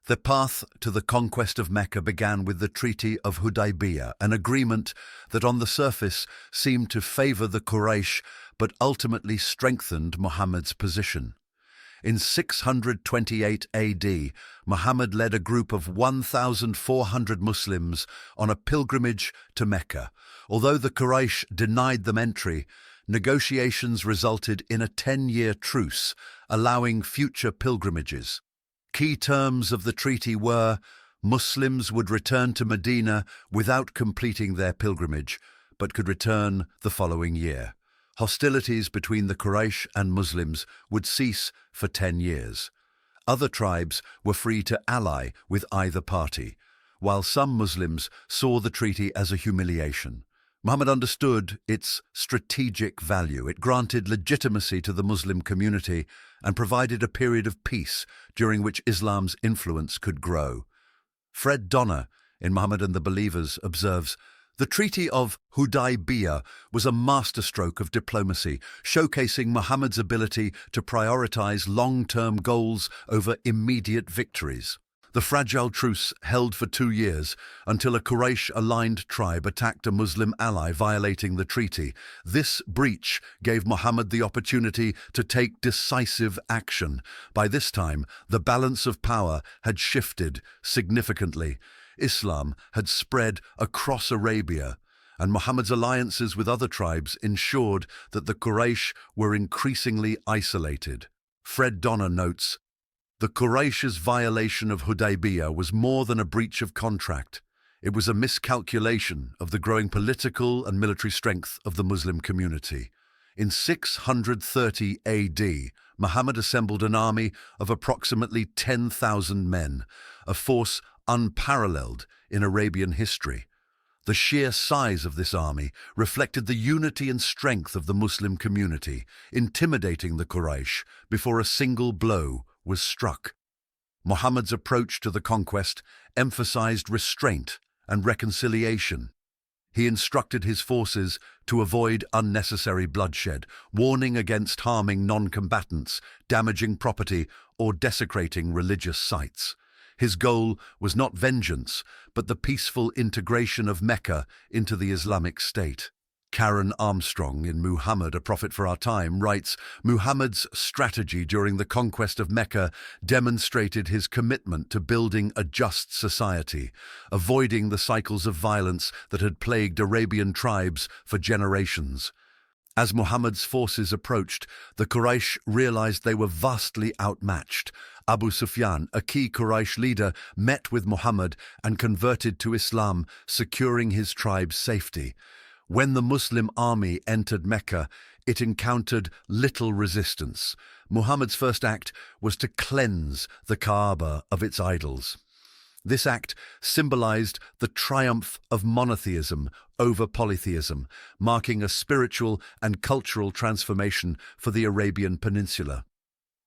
The path to the conquest of Mecca began with the Treaty of Hudaybiyah, an agreement that on the surface seemed to favor the Quraysh but ultimately strengthened Muhammad's position. In 628 AD, Muhammad led a group of 1,400 Muslims on a pilgrimage to Mecca. Although the Quraysh denied them entry, negotiations resulted in a 10-year truce, allowing future pilgrimages. Key terms of the treaty were Muslims would return to Medina without completing their pilgrimage, but could return the following year. Hostilities between the Quraysh and Muslims would cease for 10 years. Other tribes were free to ally with either party, while some Muslims saw the treaty as a humiliation. Muhammad understood its strategic value. It granted legitimacy to the Muslim community and provided a period of peace during which Islam's influence could grow. Fred Donner, in Muhammad and the Believers, observes, "The Treaty of Hudaybiyah was a masterstroke of diplomacy, showcasing Muhammad's ability to prioritize long-term goals over immediate victories." The fragile truce held for 2 years until a Quraysh-aligned tribe attacked a Muslim ally, violating the treaty. This breach gave Muhammad the opportunity to take decisive action. By this time, the balance of power had shifted significantly. Islam had spread across Arabia, and Muhammad's alliances with other tribes ensured that the Quraysh were increasingly isolated. Fred Donner notes, "The Quraysh's violation of Hudaybiyah was more than a breach of contract. It was a miscalculation of the growing political and military strength of the Muslim community." In 630 AD, Muhammad assembled an army of approximately 10,000 men, a force unparalleled in Arabian history. The sheer size of this army reflected the unity and strength of the Muslim community, intimidating the Quraysh before a single blow was struck. Muhammad's approach to the conquest emphasized restraint and reconciliation. He instructed his forces to avoid unnecessary bloodshed, warning against harming non-combatants, damaging property, or desecrating religious sites. His goal was not vengeance, but the peaceful integration of Mecca into the Islamic State. Karen Armstrong, in Muhammad, A Prophet for Our Time, writes, "Muhammad's strategy during the conquest of Mecca demonstrated his commitment to building a just society, avoiding the cycles of violence that had plagued Arabian tribes for generations." As Muhammad's forces approached, the Quraysh realized they were vastly outmatched. Abu Sufyan, a key Quraysh leader, met with Muhammad and converted to Islam, securing his tribe's safety. When the Muslim army entered Mecca, it encountered little resistance. Muhammad's first act was to cleanse the Kaaba of its idols. This act symbolized the triumph of monotheism over polytheism, marking a spiritual and cultural transformation for the Arabian Peninsula.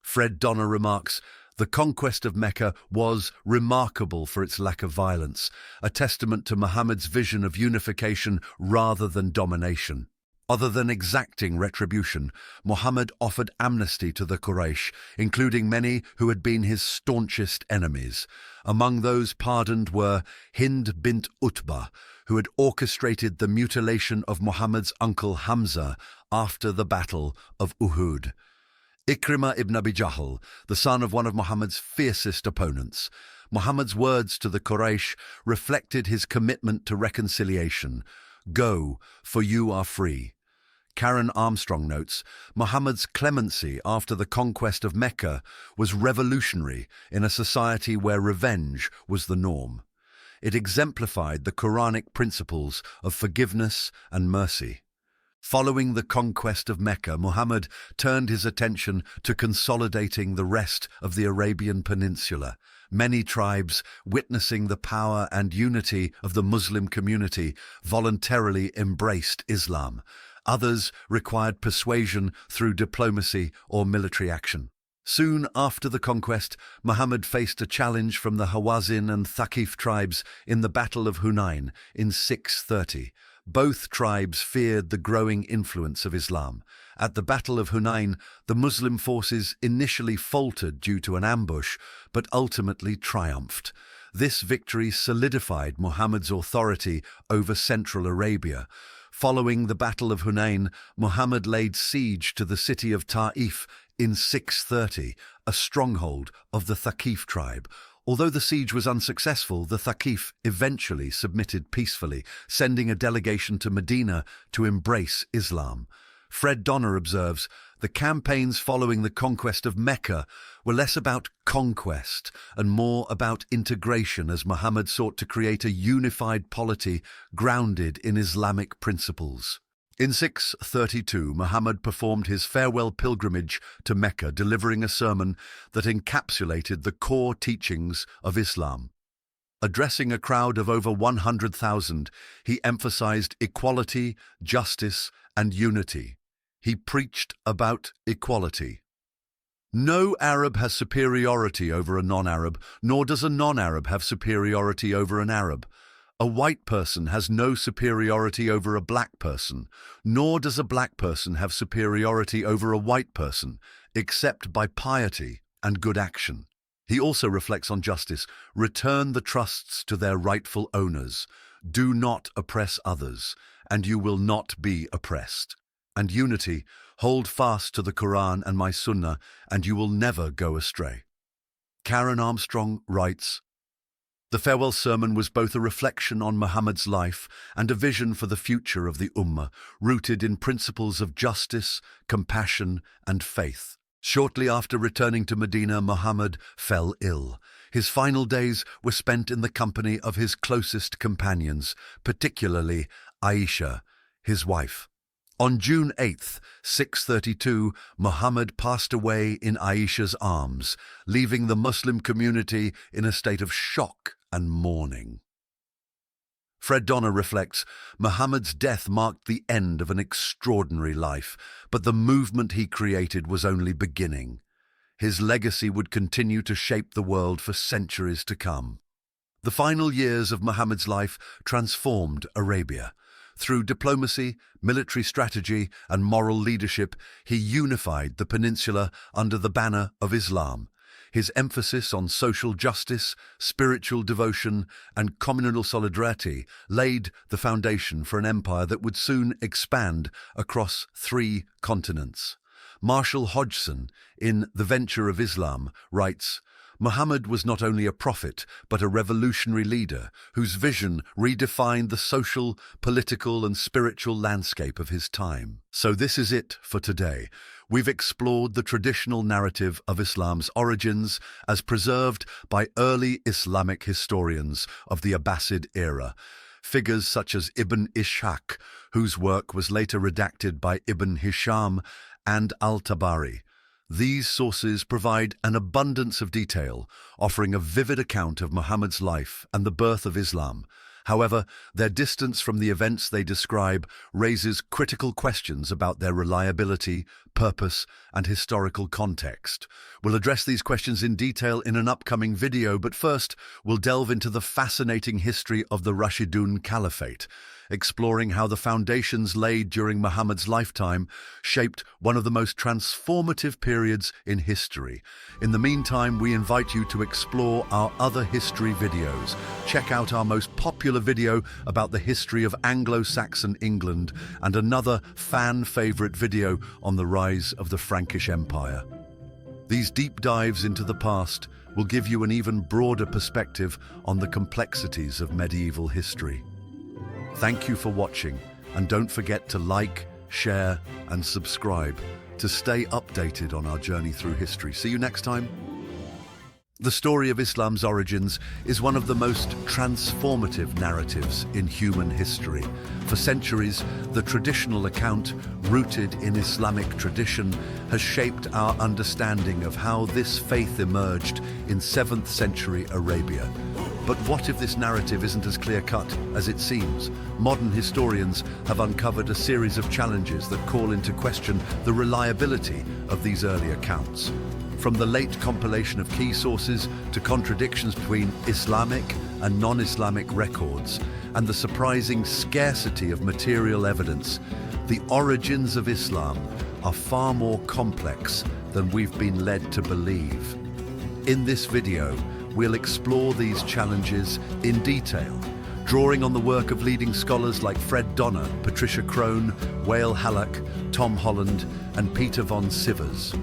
Fred Donner remarks, "The conquest of Mecca was remarkable for its lack of violence, a testament to Muhammad's vision of unification rather than domination." Other than exacting retribution, Muhammad offered amnesty to the Quraysh, including many who had been his staunchest enemies. Among those pardoned were Hind bint Utbah, who had orchestrated the mutilation of Muhammad's uncle Hamza after the Battle of Uhud. Ikrimah ibn Abi Jahl, the son of one of Muhammad's fiercest opponents. Muhammad's words to the Quraysh reflected his commitment to reconciliation. "Go, for you are free." Karen Armstrong notes, Muhammad's clemency after the conquest of Mecca was revolutionary in a society where revenge was the norm. It exemplified the Quranic principles of forgiveness and mercy. Following the conquest of Mecca, Muhammad turned his attention to consolidating the rest of the Arabian Peninsula. Many tribes, witnessing the power and unity of the Muslim community, voluntarily embraced Islam. Others required persuasion through diplomacy or military action. Soon after the conquest, Muhammad faced a challenge from the Hawazin and Thaqif tribes in the Battle of Hunain in 630. Both tribes feared the growing influence of Islam. At the Battle of Hunain, the Muslim forces initially faltered due to an ambush, but ultimately triumphed. This victory solidified Muhammad's authority over Central Arabia. Following the Battle of Hunain, Muhammad laid siege to the city of Ta'if in 630, a stronghold of the Thaqif tribe. Although the siege was unsuccessful, the Thaqif eventually submitted peacefully, sending a delegation to Medina to embrace Islam. Fred Donner observes, the campaigns following the conquest of Mecca were less about conquest and more about integration as Muhammad sought to create a unified polity grounded in Islamic principles. In 632, Muhammad performed his farewell pilgrimage to Mecca, delivering a sermon that encapsulated the core teachings of Islam. Addressing a crowd of over 100,000, he emphasized equality, justice, and unity. He preached about equality. No Arab has superiority over a non-Arab, nor does a non-Arab have superiority over an Arab. A white person has no superiority over a black person, nor does a black person have superiority over a white person, except by piety and good action. He also reflects on justice. Return the trusts to their rightful owners. Do not oppress others, and you will not be oppressed. And unity, hold fast to the Quran and my Sunnah, and you will never go astray. Karen Armstrong writes, The farewell sermon was both a reflection on Muhammad's life and a vision for the future of the Ummah, rooted in principles of justice, compassion, and faith. Shortly after returning to Medina, Muhammad fell ill. His final days were spent in the company of his closest companions, particularly Aisha, his wife. On June 8th, 632, Muhammad passed away in Aisha's arms, leaving the Muslim community in a state of shock and mourning. Fred Donner reflects, Muhammad's death marked the end of an extraordinary life, but the movement he created was only beginning. His legacy would continue to shape the world for centuries to come. The final years of Muhammad's life transformed Arabia. Through diplomacy, military strategy, and moral leadership, he unified the peninsula under the banner of Islam. His emphasis on social justice, spiritual devotion, and communal solidarity laid the foundation for an empire that would soon expand across 3 continents. Marshall Hodgson, in The Venture of Islam, writes, Muhammad was not only a prophet, but a revolutionary leader whose vision redefined the social, political, and spiritual landscape of his time. So this is it for today. We've explored the traditional narrative of Islam's origins as preserved by early Islamic historians of the Abbasid era. Figures such as Ibn Ishaq, whose work was later redacted by Ibn Hisham, and Al-Tabari. These sources provide an abundance of detail, offering a vivid account of Muhammad's life and the birth of Islam. However, their distance from the events they describe raises critical questions about their reliability, purpose, and historical context. We'll address these questions in detail in an upcoming video, but first, we'll delve into the fascinating history of the Rashidun Caliphate, exploring how the foundations laid during Muhammad's lifetime shaped one of the most transformative periods in history. In the meantime, we invite you to explore our other history videos. Check out our most popular video about the history of Anglo-Saxon England and another fan-favorite video on the rise of the Frankish Empire. These deep dives into the past will give you an even broader perspective on the complexities of medieval history. Thank you for watching, and don't forget to like, share, and subscribe to stay updated on our journey through history. See you next time. The story of Islam's origins is one of the most transformative narratives in human history. For centuries, the traditional account, rooted in Islamic tradition, has shaped our understanding of how this faith emerged in 7th century Arabia. But what if this narrative isn't as clear-cut as it seems? Modern historians have uncovered a series of challenges that call into question the reliability of these early accounts. From the late compilation of key sources to contradictions between Islamic and non-Islamic records, and the surprising scarcity of material evidence, the origins of Islam are far more complex than we've been led to believe. In this video, we'll explore these challenges in detail, drawing on the work of leading scholars like Fred Donner, Patricia Crone, Wael Halleck, Tom Holland, and Peter von Sivers.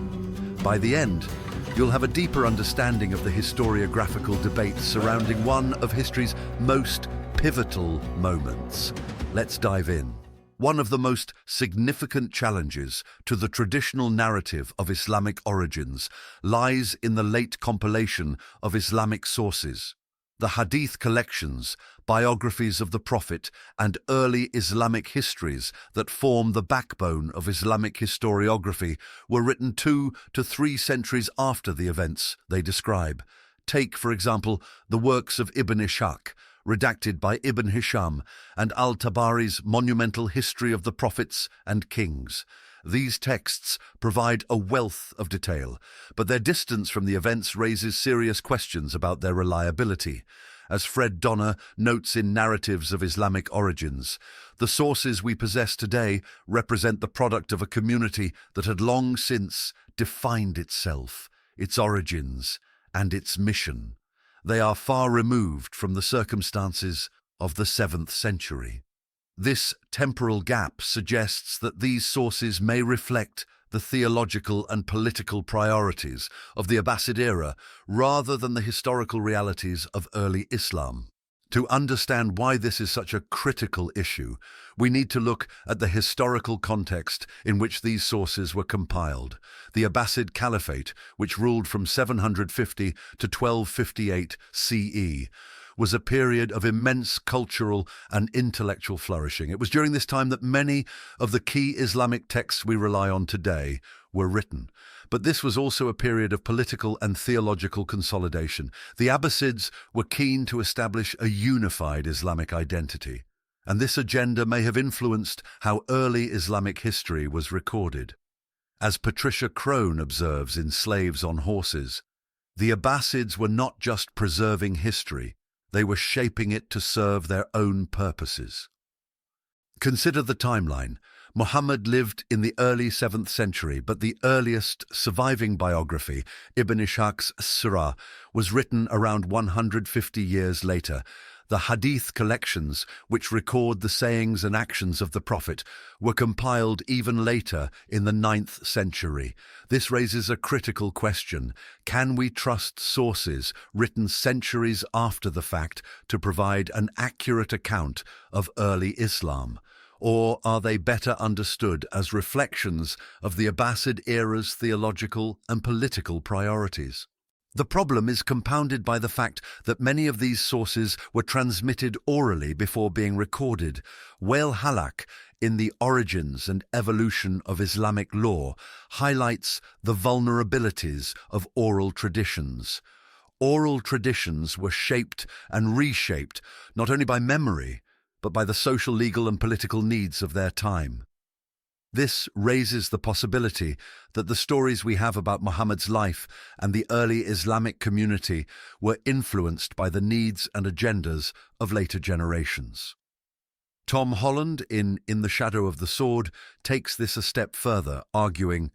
By the end, you'll have a deeper understanding of the historiographical debates surrounding one of history's most pivotal moments. Let's dive in. One of the most significant challenges to the traditional narrative of Islamic origins lies in the late compilation of Islamic sources. The Hadith collections, biographies of the Prophet, and early Islamic histories that form the backbone of Islamic historiography were written 2 to 3 centuries after the events they describe. Take, for example, the works of Ibn Ishaq, redacted by Ibn Hisham, and Al-Tabari's monumental History of the Prophets and Kings. These texts provide a wealth of detail, but their distance from the events raises serious questions about their reliability. As Fred Donner notes in Narratives of Islamic Origins, the sources we possess today represent the product of a community that had long since defined itself, its origins, and its mission. They are far removed from the circumstances of the 7th century. This temporal gap suggests that these sources may reflect the theological and political priorities of the Abbasid era rather than the historical realities of early Islam. To understand why this is such a critical issue, we need to look at the historical context in which these sources were compiled. The Abbasid Caliphate, which ruled from 750 to 1258 CE, was a period of immense cultural and intellectual flourishing. It was during this time that many of the key Islamic texts we rely on today were written. But this was also a period of political and theological consolidation. The Abbasids were keen to establish a unified Islamic identity, and this agenda may have influenced how early Islamic history was recorded. As Patricia Crone observes in Slaves on Horses, the Abbasids were not just preserving history, they were shaping it to serve their own purposes. Consider the timeline. Muhammad lived in the early 7th century, but the earliest surviving biography, Ibn Ishaq's Sirah, was written around 150 years later. The Hadith collections, which record the sayings and actions of the Prophet, were compiled even later in the 9th century. This raises a critical question. Can we trust sources written centuries after the fact to provide an accurate account of early Islam? Or are they better understood as reflections of the Abbasid era's theological and political priorities? The problem is compounded by the fact that many of these sources were transmitted orally before being recorded. Wael Halak, in The Origins and Evolution of Islamic Law, highlights the vulnerabilities of oral traditions. Oral traditions were shaped and reshaped not only by memory, but by the social, legal, and political needs of their time. This raises the possibility that the stories we have about Muhammad's life and the early Islamic community were influenced by the needs and agendas of later generations. Tom Holland, in the Shadow of the Sword, takes this a step further, arguing,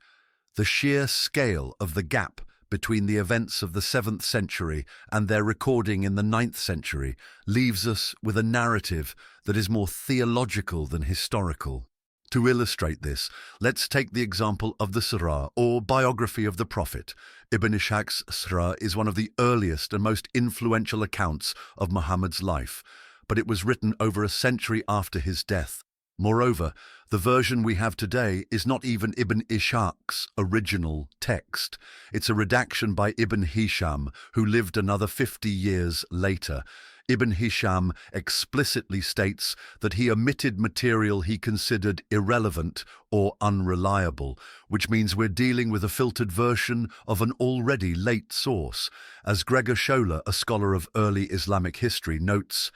"The sheer scale of the gap between the events of the 7th century and their recording in the 9th century leaves us with a narrative that is more theological than historical." To illustrate this, let's take the example of the Sirah, or biography of the Prophet. Ibn Ishaq's Sirah is one of the earliest and most influential accounts of Muhammad's life, but it was written over a century after his death. Moreover, the version we have today is not even Ibn Ishaq's original text. It's a redaction by Ibn Hisham, who lived another 50 years later. Ibn Hisham explicitly states that he omitted material he considered irrelevant or unreliable, which means we're dealing with a filtered version of an already late source. As Gregor Scholer, a scholar of early Islamic history, notes,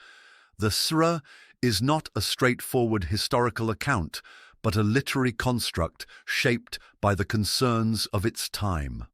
the Sirah is not a straightforward historical account, but a literary construct shaped by the concerns of its time.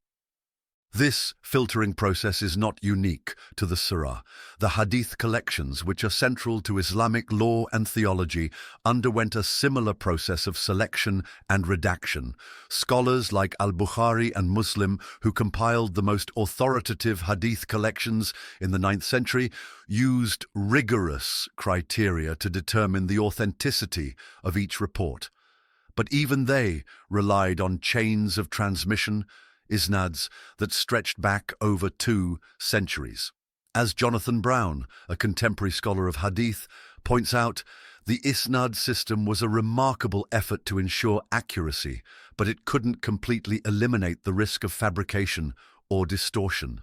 This filtering process is not unique to the Sirah. The Hadith collections, which are central to Islamic law and theology, underwent a similar process of selection and redaction. Scholars like Al-Bukhari and Muslim, who compiled the most authoritative Hadith collections in the 9th century, used rigorous criteria to determine the authenticity of each report. But even they relied on chains of transmission, isnads, that stretched back over 2 centuries. As Jonathan Brown, a contemporary scholar of Hadith, points out, the isnad system was a remarkable effort to ensure accuracy, but it couldn't completely eliminate the risk of fabrication or distortion.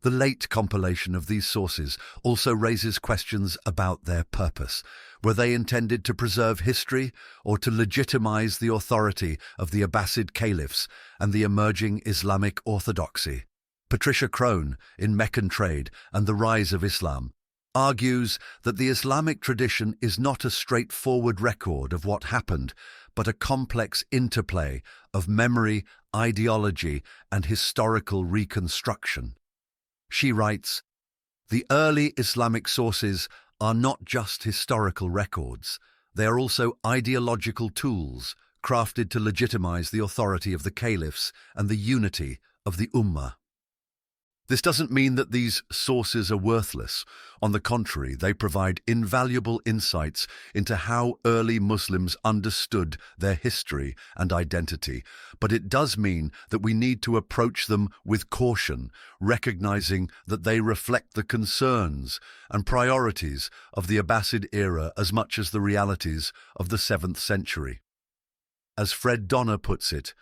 The late compilation of these sources also raises questions about their purpose. Were they intended to preserve history or to legitimize the authority of the Abbasid caliphs and the emerging Islamic orthodoxy? Patricia Crone, in Meccan Trade and the Rise of Islam, argues that the Islamic tradition is not a straightforward record of what happened, but a complex interplay of memory, ideology, and historical reconstruction. She writes, "The early Islamic sources are not just historical records. They are also ideological tools crafted to legitimize the authority of the caliphs and the unity of the Ummah." This doesn't mean that these sources are worthless. On the contrary, they provide invaluable insights into how early Muslims understood their history and identity. But it does mean that we need to approach them with caution, recognizing that they reflect the concerns and priorities of the Abbasid era as much as the realities of the 7th century. As Fred Donner puts it,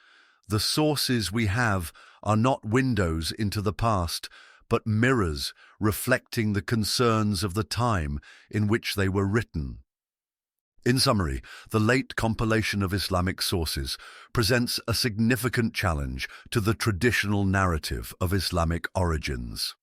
the sources we have are not windows into the past, but mirrors reflecting the concerns of the time in which they were written. In summary, the late compilation of Islamic sources presents a significant challenge to the traditional narrative of Islamic origins.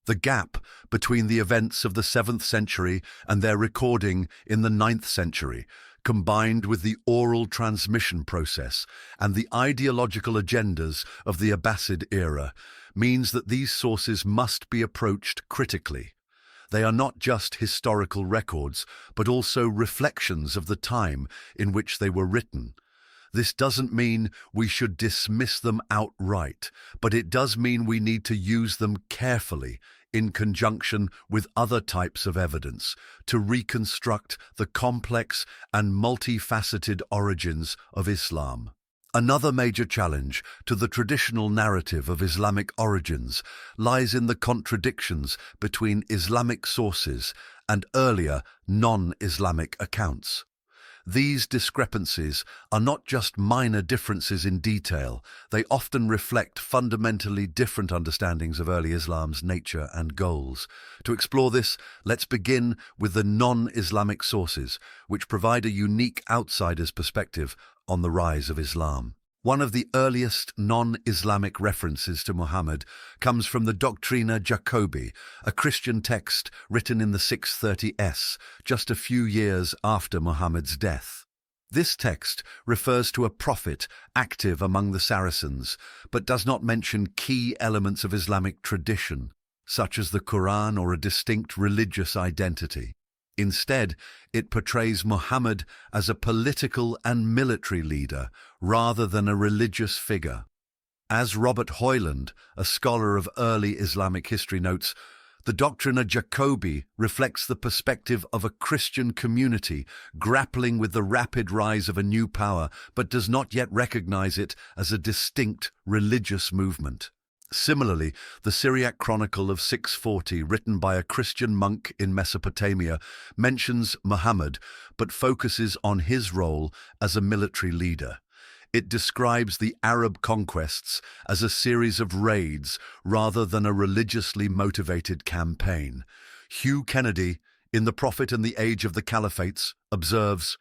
The gap between the events of the 7th century and their recording in the 9th century, combined with the oral transmission process and the ideological agendas of the Abbasid era, means that these sources must be approached critically. They are not just historical records, but also reflections of the time in which they were written. This doesn't mean we should dismiss them outright, but it does mean we need to use them carefully in conjunction with other types of evidence to reconstruct the complex and multifaceted origins of Islam. Another major challenge to the traditional narrative of Islamic origins lies in the contradictions between Islamic sources and earlier non-Islamic accounts. These discrepancies are not just minor differences in detail, they often reflect fundamentally different understandings of early Islam's nature and goals. To explore this, let's begin with the non-Islamic sources, which provide a unique outsider's perspective on the rise of Islam. One of the earliest non-Islamic references to Muhammad comes from the Doctrina Jacobi, a Christian text written in the 630 s, just a few years after Muhammad's death. This text refers to a prophet active among the Saracens, but does not mention key elements of Islamic tradition, such as the Quran or a distinct religious identity. Instead, it portrays Muhammad as a political and military leader rather than a religious figure. As Robert Hoyland, a scholar of early Islamic history, notes, the Doctrina Jacobi reflects the perspective of a Christian community grappling with the rapid rise of a new power, but does not yet recognize it as a distinct religious movement. Similarly, the Syriac Chronicle of 640, written by a Christian monk in Mesopotamia, mentions Muhammad but focuses on his role as a military leader. It describes the Arab conquests as a series of raids rather than a religiously motivated campaign. Hugh Kennedy, in The Prophet and the Age of the Caliphates, observes,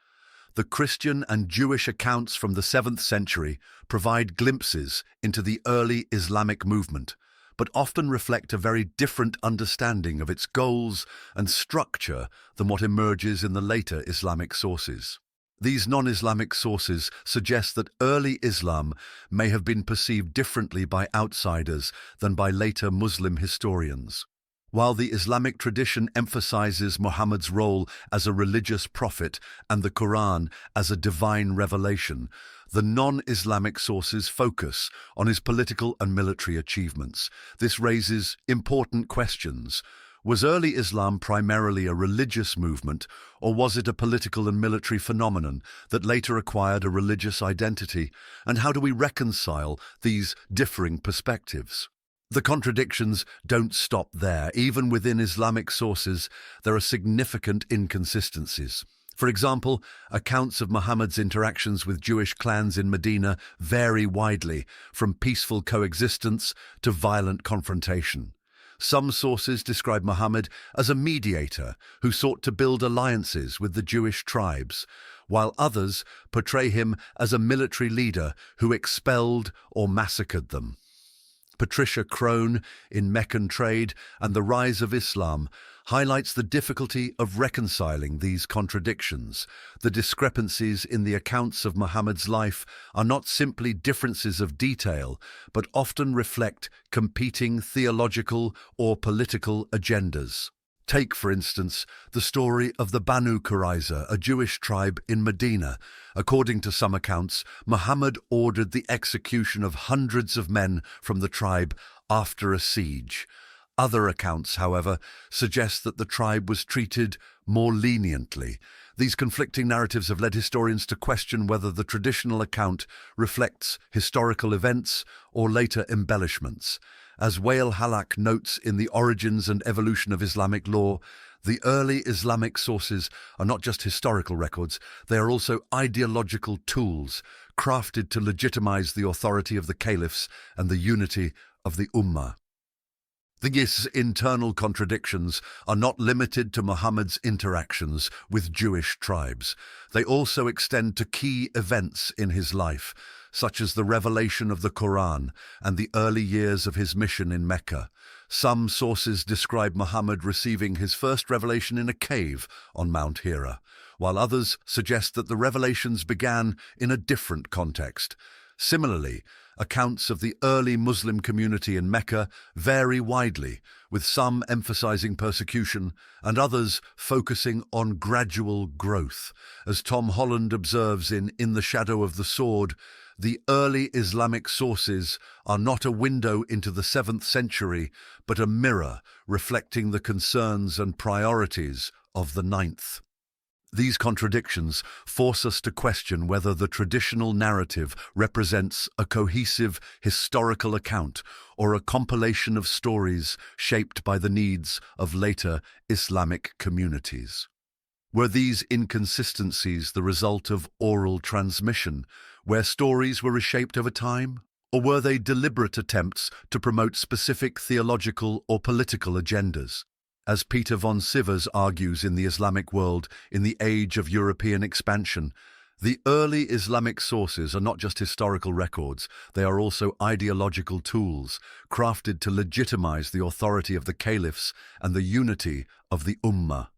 the Christian and Jewish accounts from the 7th century provide glimpses into the early Islamic movement, but often reflect a very different understanding of its goals and structure than what emerges in the later Islamic sources. These non-Islamic sources suggest that early Islam may have been perceived differently by outsiders than by later Muslim historians. While the Islamic tradition emphasizes Muhammad's role as a religious prophet and the Quran as a divine revelation, the non-Islamic sources focus on his political and military achievements. This raises important questions. Was early Islam primarily a religious movement, or was it a political and military phenomenon that later acquired a religious identity? And how do we reconcile these differing perspectives? The contradictions don't stop there. Even within Islamic sources, there are significant inconsistencies. For example, accounts of Muhammad's interactions with Jewish clans in Medina vary widely, from peaceful coexistence to violent confrontation. Some sources describe Muhammad as a mediator who sought to build alliances with the Jewish tribes, while others portray him as a military leader who expelled or massacred them. Patricia Crone in Meccan Trade and the Rise of Islam highlights the difficulty of reconciling these contradictions. The discrepancies in the accounts of Muhammad's life are not simply differences of detail, but often reflect competing theological or political agendas. Take, for instance, the story of the Banu Qurayza, a Jewish tribe in Medina. According to some accounts, Muhammad ordered the execution of hundreds of men from the tribe after a siege. Other accounts, however, suggest that the tribe was treated more leniently. These conflicting narratives have led historians to question whether the traditional account reflects historical events or later embellishments. As Wael Halak notes in The Origins and Evolution of Islamic Law, the early Islamic sources are not just historical records, they are also ideological tools crafted to legitimize the authority of the caliphs and the unity of the Ummah. These internal contradictions are not limited to Muhammad's interactions with Jewish tribes. They also extend to key events in his life, such as the revelation of the Quran and the early years of his mission in Mecca. Some sources describe Muhammad receiving his first revelation in a cave on Mount Hira, while others suggest that the revelations began in a different context. Similarly, accounts of the early Muslim community in Mecca vary widely, with some emphasizing persecution and others focusing on gradual growth. As Tom Holland observes in the Shadow of the Sword, the early Islamic sources are not a window into the 7th century, but a mirror reflecting the concerns and priorities of the 9th. These contradictions force us to question whether the traditional narrative represents a cohesive historical account or a compilation of stories shaped by the needs of later Islamic communities. Were these inconsistencies the result of oral transmission, where stories were reshaped over time? Or were they deliberate attempts to promote specific theological or political agendas? As Peter von Sivers argues in The Islamic World in the Age of European Expansion, the early Islamic sources are not just historical records, they are also ideological tools, crafted to legitimize the authority of the caliphs and the unity of the Ummah.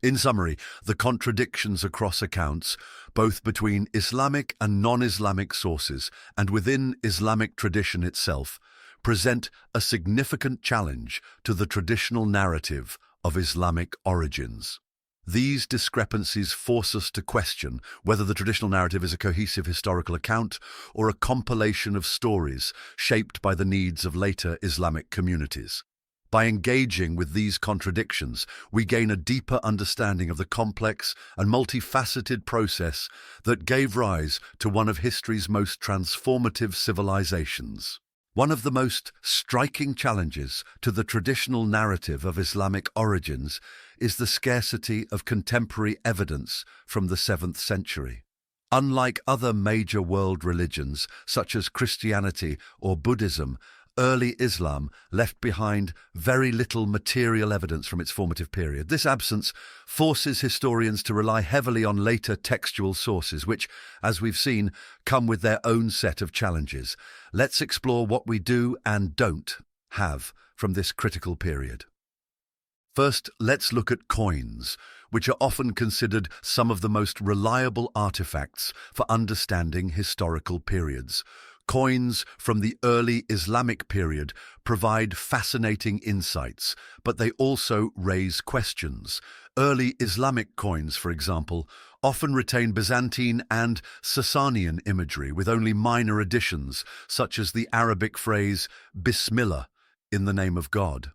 In summary, the contradictions across accounts, both between Islamic and non-Islamic sources and within Islamic tradition itself, present a significant challenge to the traditional narrative of Islamic origins. These discrepancies force us to question whether the traditional narrative is a cohesive historical account or a compilation of stories shaped by the needs of later Islamic communities. By engaging with these contradictions, we gain a deeper understanding of the complex and multifaceted process that gave rise to one of history's most transformative civilizations. One of the most striking challenges to the traditional narrative of Islamic origins is the scarcity of contemporary evidence from the 7th century. Unlike other major world religions, such as Christianity or Buddhism, early Islam left behind very little material evidence from its formative period. This absence forces historians to rely heavily on later textual sources, which, as we've seen, come with their own set of challenges. Let's explore what we do and don't have from this critical period. First, let's look at coins, which are often considered some of the most reliable artifacts for understanding historical periods. Coins from the early Islamic period provide fascinating insights, but they also raise questions. Early Islamic coins, for example, often retain Byzantine and Sasanian imagery with only minor additions, such as the Arabic phrase Bismillah, in the name of God.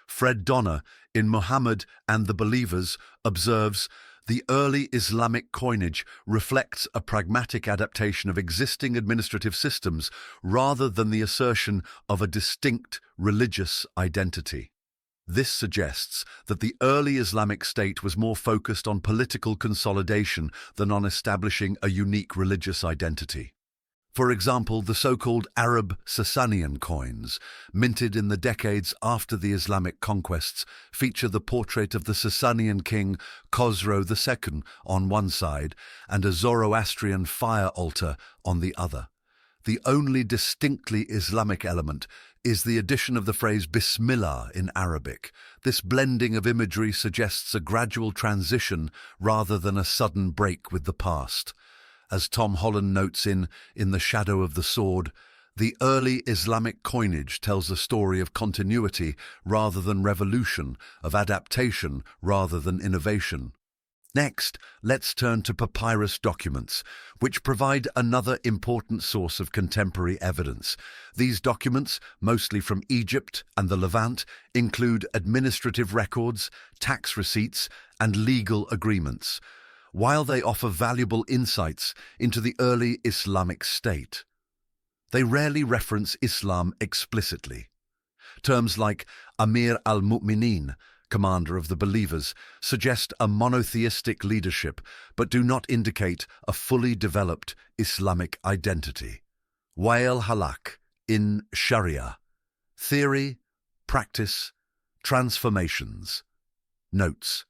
Fred Donner, in Muhammad and the Believers, observes, the early Islamic coinage reflects a pragmatic adaptation of existing administrative systems rather than the assertion of a distinct religious identity. This suggests that the early Islamic state was more focused on political consolidation than on establishing a unique religious identity. For example, the so-called Arab Sasanian coins, minted in the decades after the Islamic conquests, feature the portrait of the Sasanian king Khosrow II on one side and a Zoroastrian fire altar on the other. The only distinctly Islamic element is the addition of the phrase Bismillah in Arabic. This blending of imagery suggests a gradual transition rather than a sudden break with the past. As Tom Holland notes in The Shadow of the Sword, The early Islamic coinage tells a story of continuity rather than revolution, of adaptation rather than innovation. Next, let's turn to papyrus documents, which provide another important source of contemporary evidence. These documents, mostly from Egypt and the Levant, include administrative records, tax receipts, and legal agreements, while they offer valuable insights into the early Islamic state. They rarely reference Islam explicitly. Terms like Amir al-Mu'minin, commander of the believers, suggest a monotheistic leadership, but do not indicate a fully developed Islamic identity. Wael Halak, in Sharia. Theory, practice, transformations. Notes.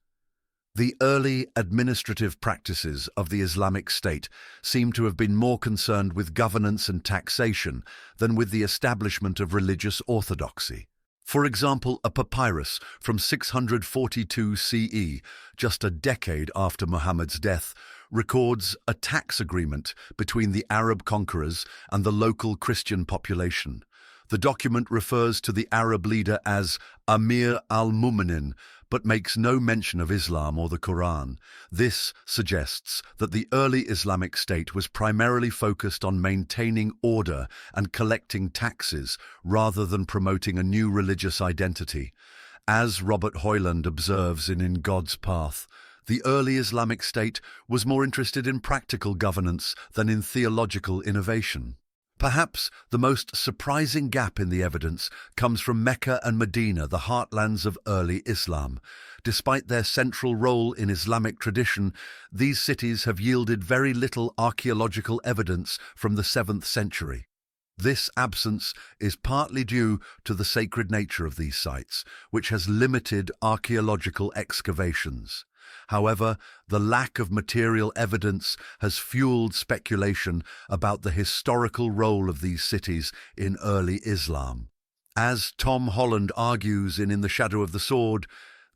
The early administrative practices of the Islamic State seem to have been more concerned with governance and taxation than with the establishment of religious orthodoxy. For example, a papyrus from 642 CE, just a decade after Muhammad's death, records a tax agreement between the Arab conquerors and the local Christian population. The document refers to the Arab leader as Amir al-Mu'minin, but makes no mention of Islam or the Quran. This suggests that the early Islamic State was primarily focused on maintaining order and collecting taxes rather than promoting a new religious identity. As Robert Hoyland observes in God's Path, the early Islamic State was more interested in practical governance than in theological innovation. Perhaps the most surprising gap in the evidence comes from Mecca and Medina, the heartlands of early Islam. Despite their central role in Islamic tradition, these cities have yielded very little archaeological evidence from the 7th century. This absence is partly due to the sacred nature of these sites, which has limited archaeological excavations. However, the lack of material evidence has fueled speculation about the historical role of these cities in early Islam. As Tom Holland argues in the Shadow of the Sword,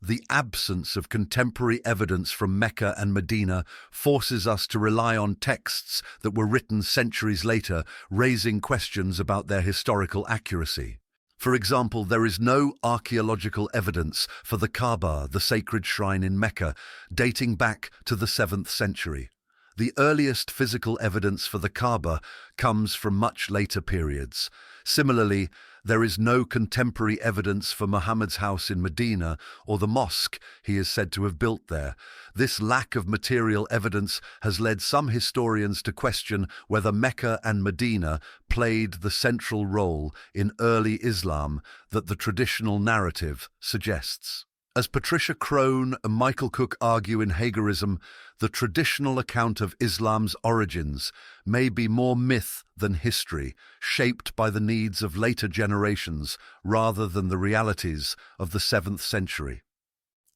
the absence of contemporary evidence from Mecca and Medina forces us to rely on texts that were written centuries later, raising questions about their historical accuracy. For example, there is no archaeological evidence for the Kaaba, the sacred shrine in Mecca, dating back to the 7th century. The earliest physical evidence for the Kaaba comes from much later periods. Similarly, there is no contemporary evidence for Muhammad's house in Medina or the mosque he is said to have built there. This lack of material evidence has led some historians to question whether Mecca and Medina played the central role in early Islam that the traditional narrative suggests. As Patricia Crone and Michael Cook argue in Hagerism, the traditional account of Islam's origins may be more myth than history, shaped by the needs of later generations rather than the realities of the 7th century.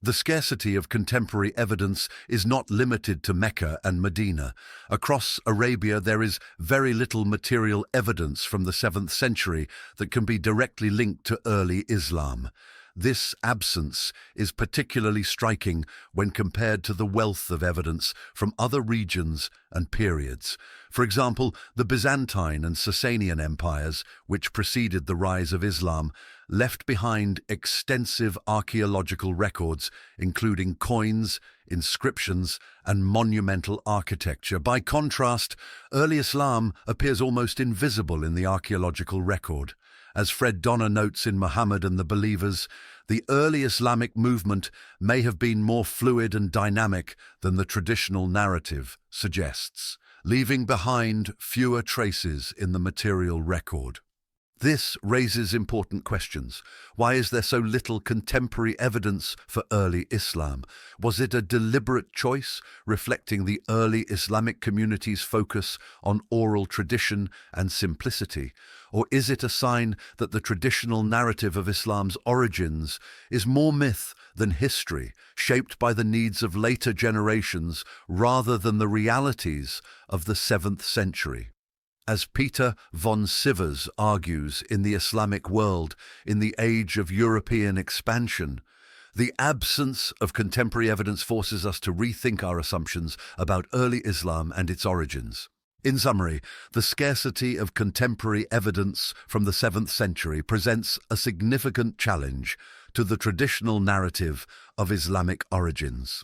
The scarcity of contemporary evidence is not limited to Mecca and Medina. Across Arabia, there is very little material evidence from the 7th century that can be directly linked to early Islam. This absence is particularly striking when compared to the wealth of evidence from other regions and periods. For example, the Byzantine and Sasanian empires, which preceded the rise of Islam, left behind extensive archaeological records, including coins, inscriptions, and monumental architecture. By contrast, early Islam appears almost invisible in the archaeological record. As Fred Donner notes in Muhammad and the Believers, the early Islamic movement may have been more fluid and dynamic than the traditional narrative suggests, leaving behind fewer traces in the material record. This raises important questions. Why is there so little contemporary evidence for early Islam? Was it a deliberate choice, reflecting the early Islamic community's focus on oral tradition and simplicity? Or is it a sign that the traditional narrative of Islam's origins is more myth than history, shaped by the needs of later generations rather than the realities of the 7th century? As Peter von Sivers argues in The Islamic World in the Age of European Expansion, the absence of contemporary evidence forces us to rethink our assumptions about early Islam and its origins. In summary, the scarcity of contemporary evidence from the 7th century presents a significant challenge to the traditional narrative of Islamic origins.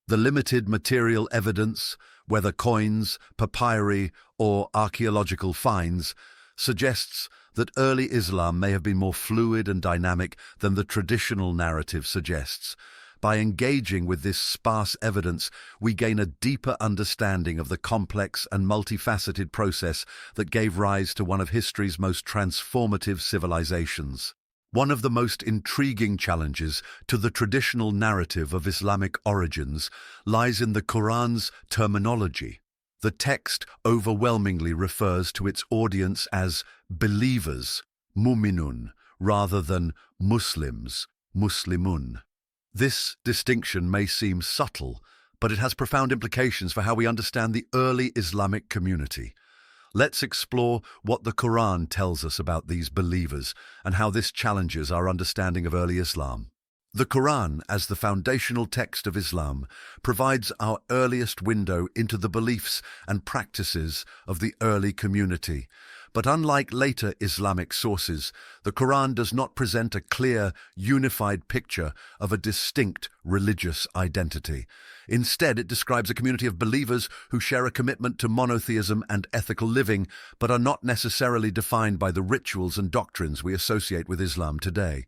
The limited material evidence, whether coins, papyri, or archaeological finds, suggests that early Islam may have been more fluid and dynamic than the traditional narrative suggests. By engaging with this sparse evidence, we gain a deeper understanding of the complex and multifaceted process that gave rise to one of history's most transformative civilizations. One of the most intriguing challenges to the traditional narrative of Islamic origins lies in the Quran's terminology. The text overwhelmingly refers to its audience as believers, mu'minun, rather than Muslims, muslimun. This distinction may seem subtle, but it has profound implications for how we understand the early Islamic community. Let's explore what the Quran tells us about these believers and how this challenges our understanding of early Islam. The Quran, as the foundational text of Islam, provides our earliest window into the beliefs and practices of the early community. But unlike later Islamic sources, the Quran does not present a clear, unified picture of a distinct religious identity. Instead, it describes a community of believers who share a commitment to monotheism and ethical living, but are not necessarily defined by the rituals and doctrines we associate with Islam today.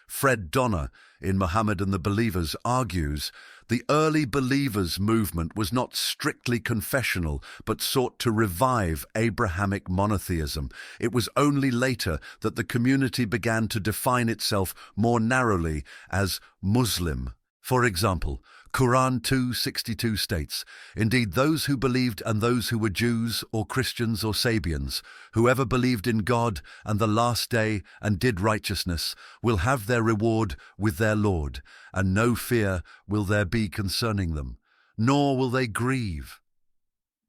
Fred Donner, in Muhammad and the Believers, argues the early believers movement was not strictly confessional, but sought to revive Abrahamic monotheism. It was only later that the community began to define itself more narrowly as Muslim. For example, Quran 2:62 states, "Indeed, those who believed and those who were Jews or Christians or Sabians, whoever believed in God and the last day and did righteousness, will have their reward with their Lord, and no fear will there be concerning them, nor will they grieve."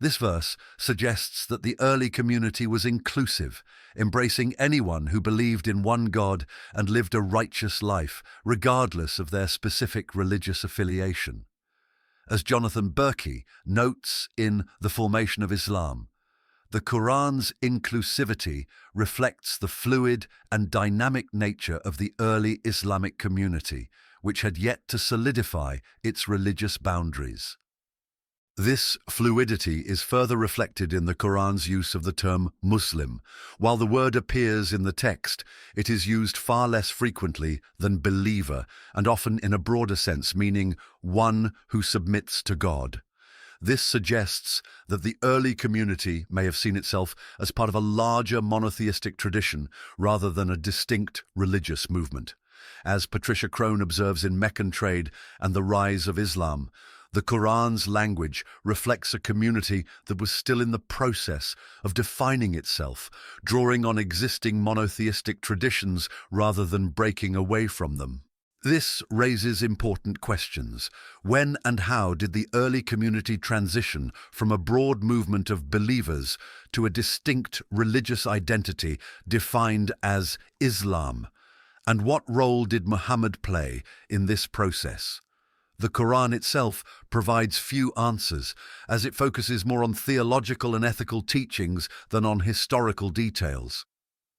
This verse suggests that the early community was inclusive, embracing anyone who believed in one God and lived a righteous life, regardless of their specific religious affiliation. As Jonathan Berkey notes in The Formation of Islam, the Quran's inclusivity reflects the fluid and dynamic nature of the early Islamic community, which had yet to solidify its religious boundaries. This fluidity is further reflected in the Quran's use of the term Muslim. While the word appears in the text, it is used far less frequently than believer, and often in a broader sense, meaning one who submits to God. This suggests that the early community may have seen itself as part of a larger monotheistic tradition rather than a distinct religious movement. As Patricia Crone observes in Meccan Trade and the Rise of Islam, the Quran's language reflects a community that was still in the process of defining itself, drawing on existing monotheistic traditions rather than breaking away from them. This raises important questions. When and how did the early community transition from a broad movement of believers to a distinct religious identity defined as Islam? And what role did Muhammad play in this process? The Quran itself provides few answers, as it focuses more on theological and ethical teachings than on historical details.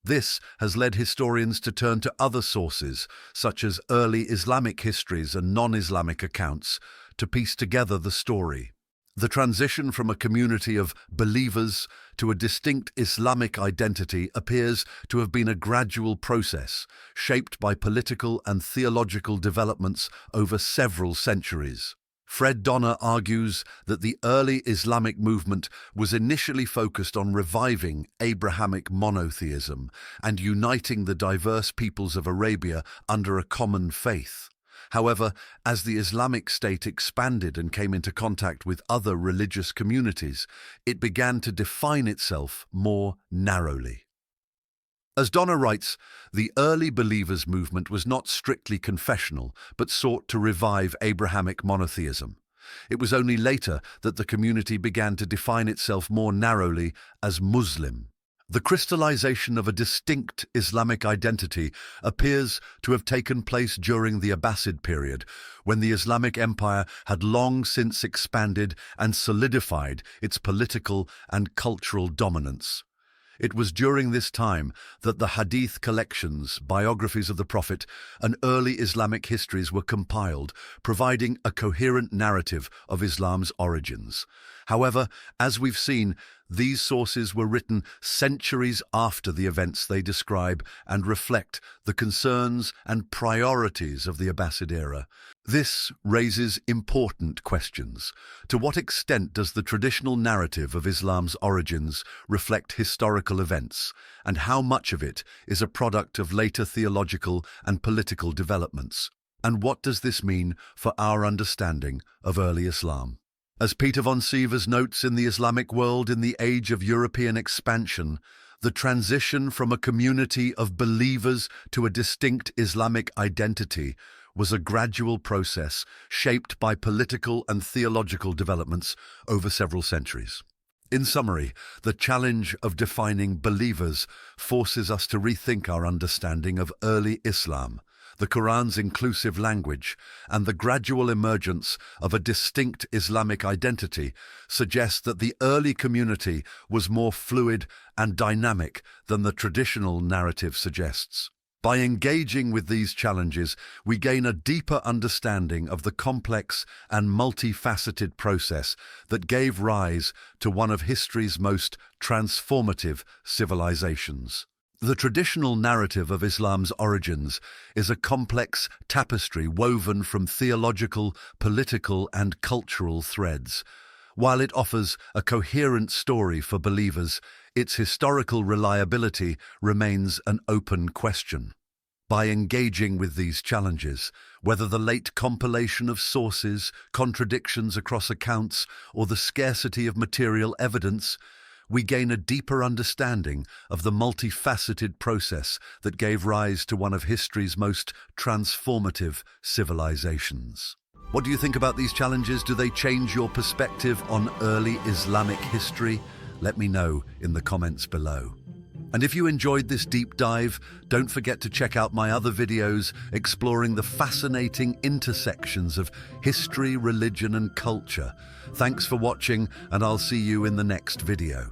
This has led historians to turn to other sources, such as early Islamic histories and non-Islamic accounts, to piece together the story. The transition from a community of believers to a distinct Islamic identity appears to have been a gradual process, shaped by political and theological developments over several centuries. Fred Donner argues that the early Islamic movement was initially focused on reviving Abrahamic monotheism and uniting the diverse peoples of Arabia under a common faith. However, as the Islamic State expanded and came into contact with other religious communities, it began to define itself more narrowly. As Donner writes, the early believers' movement was not strictly confessional, but sought to revive Abrahamic monotheism. It was only later that the community began to define itself more narrowly as Muslim. The crystallization of a distinct Islamic identity appears to have taken place during the Abbasid period, when the Islamic Empire had long since expanded and solidified its political and cultural dominance. It was during this time that the Hadith collections, biographies of the Prophet, and early Islamic histories were compiled, providing a coherent narrative of Islam's origins. However, as we've seen, these sources were written centuries after the events they describe and reflect the concerns and priorities of the Abbasid era. This raises important questions. To what extent does the traditional narrative of Islam's origins reflect historical events, and how much of it is a product of later theological and political developments? And what does this mean for our understanding of early Islam? As Peter von Sievers notes, in the Islamic world in the age of European expansion, the transition from a community of believers to a distinct Islamic identity was a gradual process shaped by political and theological developments over several centuries. In summary, the challenge of defining believers forces us to rethink our understanding of early Islam, the Quran's inclusive language, and the gradual emergence of a distinct Islamic identity suggest that the early community was more fluid and dynamic than the traditional narrative suggests. By engaging with these challenges, we gain a deeper understanding of the complex and multifaceted process that gave rise to one of history's most transformative civilizations. The traditional narrative of Islam's origins is a complex tapestry woven from theological, political, and cultural threads. While it offers a coherent story for believers, its historical reliability remains an open question. By engaging with these challenges, whether the late compilation of sources, contradictions across accounts, or the scarcity of material evidence, we gain a deeper understanding of the multifaceted process that gave rise to one of history's most transformative civilizations. What do you think about these challenges? Do they change your perspective on early Islamic history? Let me know in the comments below. And if you enjoyed this deep dive, don't forget to check out my other videos exploring the fascinating intersections of history, religion, and culture. Thanks for watching, and I'll see you in the next video.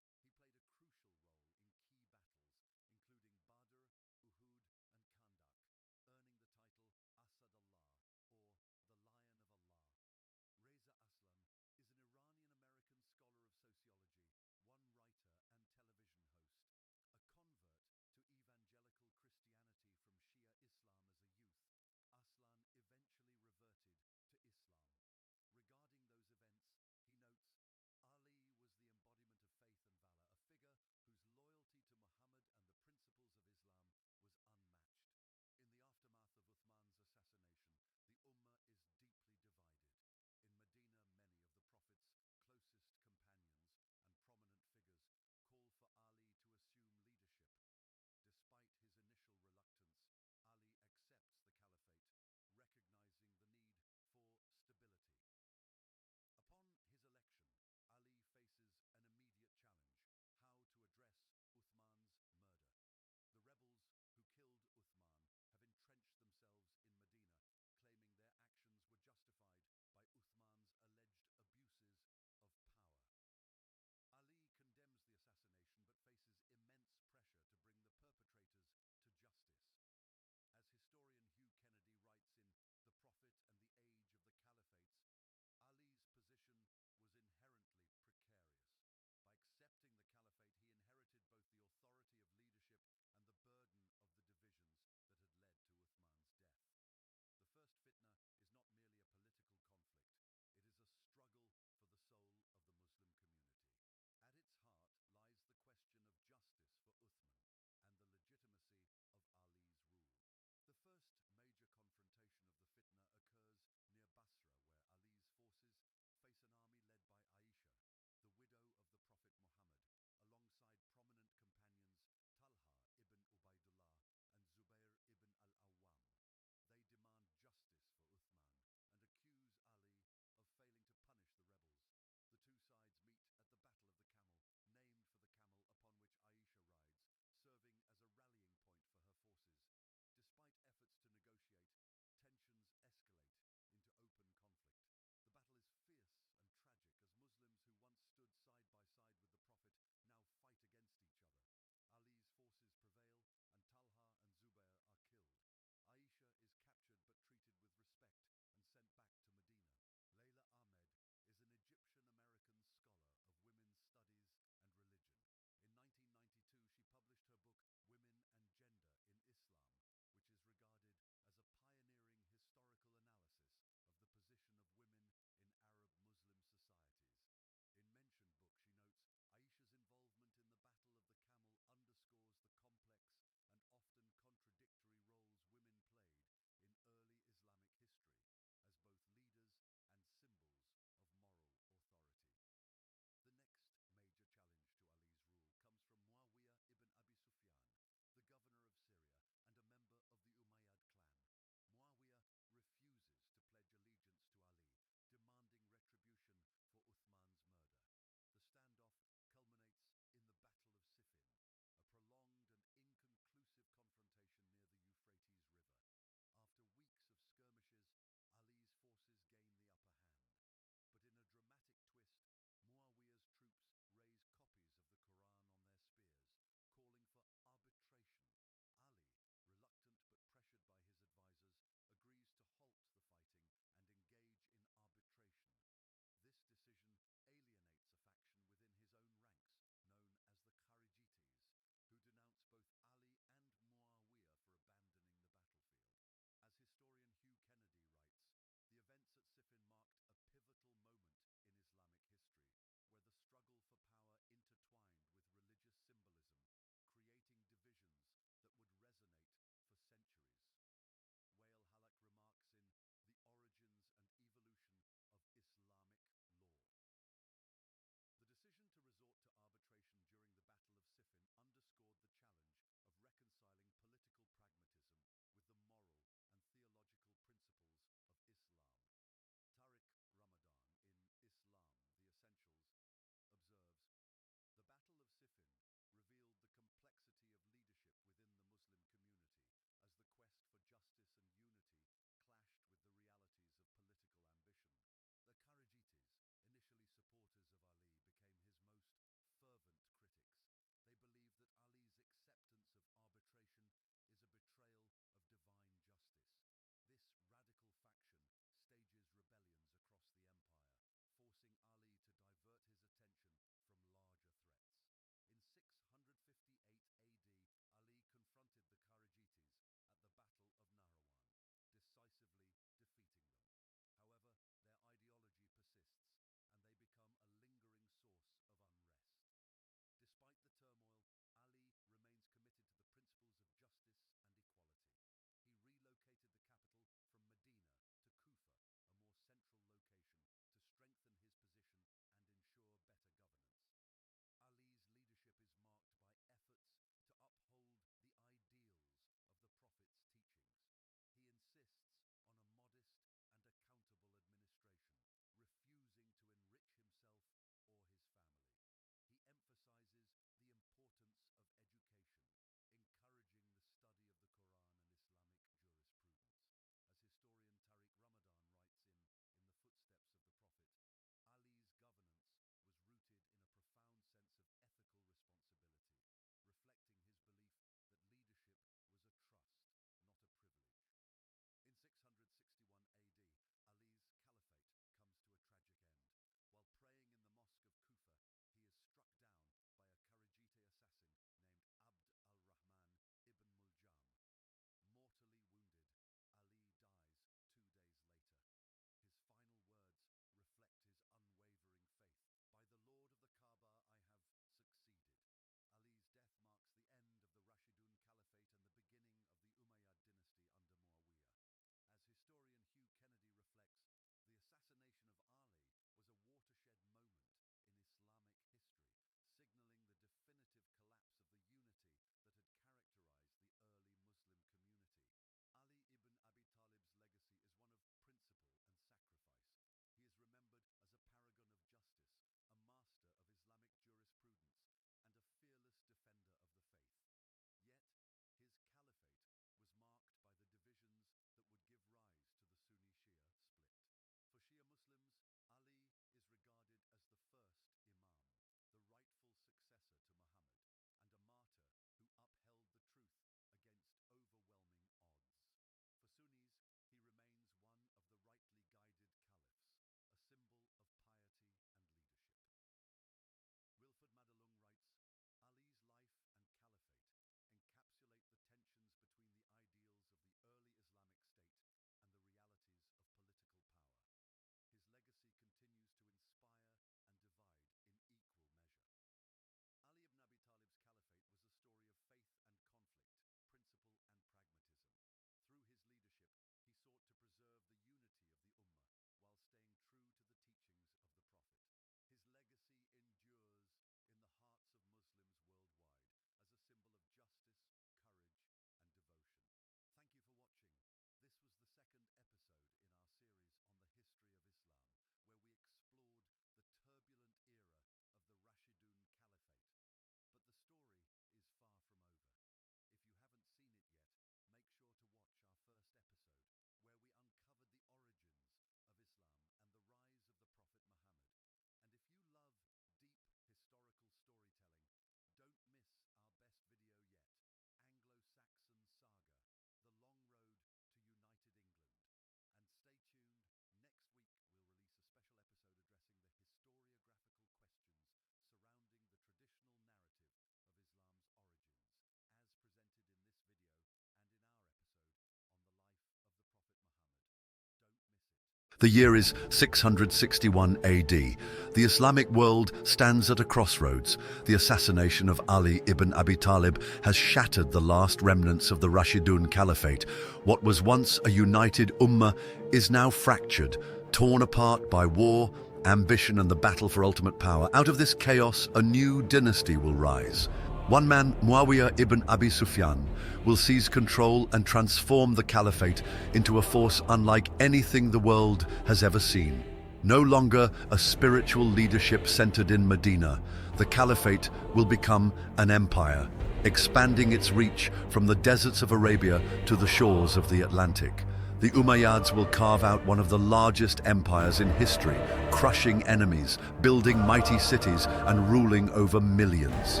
The year is 661 AD. The Islamic world stands at a crossroads. The assassination of Ali ibn Abi Talib has shattered the last remnants of the Rashidun Caliphate. What was once a united ummah is now fractured, torn apart by war, ambition, and the battle for ultimate power. Out of this chaos, a new dynasty will rise. One man, Muawiyah ibn Abi Sufyan, will seize control and transform the Caliphate into a force unlike anything the world has ever seen. No longer a spiritual leadership centered in Medina, the Caliphate will become an empire, expanding its reach from the deserts of Arabia to the shores of the Atlantic. The Umayyads will carve out one of the largest empires in history, crushing enemies, building mighty cities, and ruling over millions.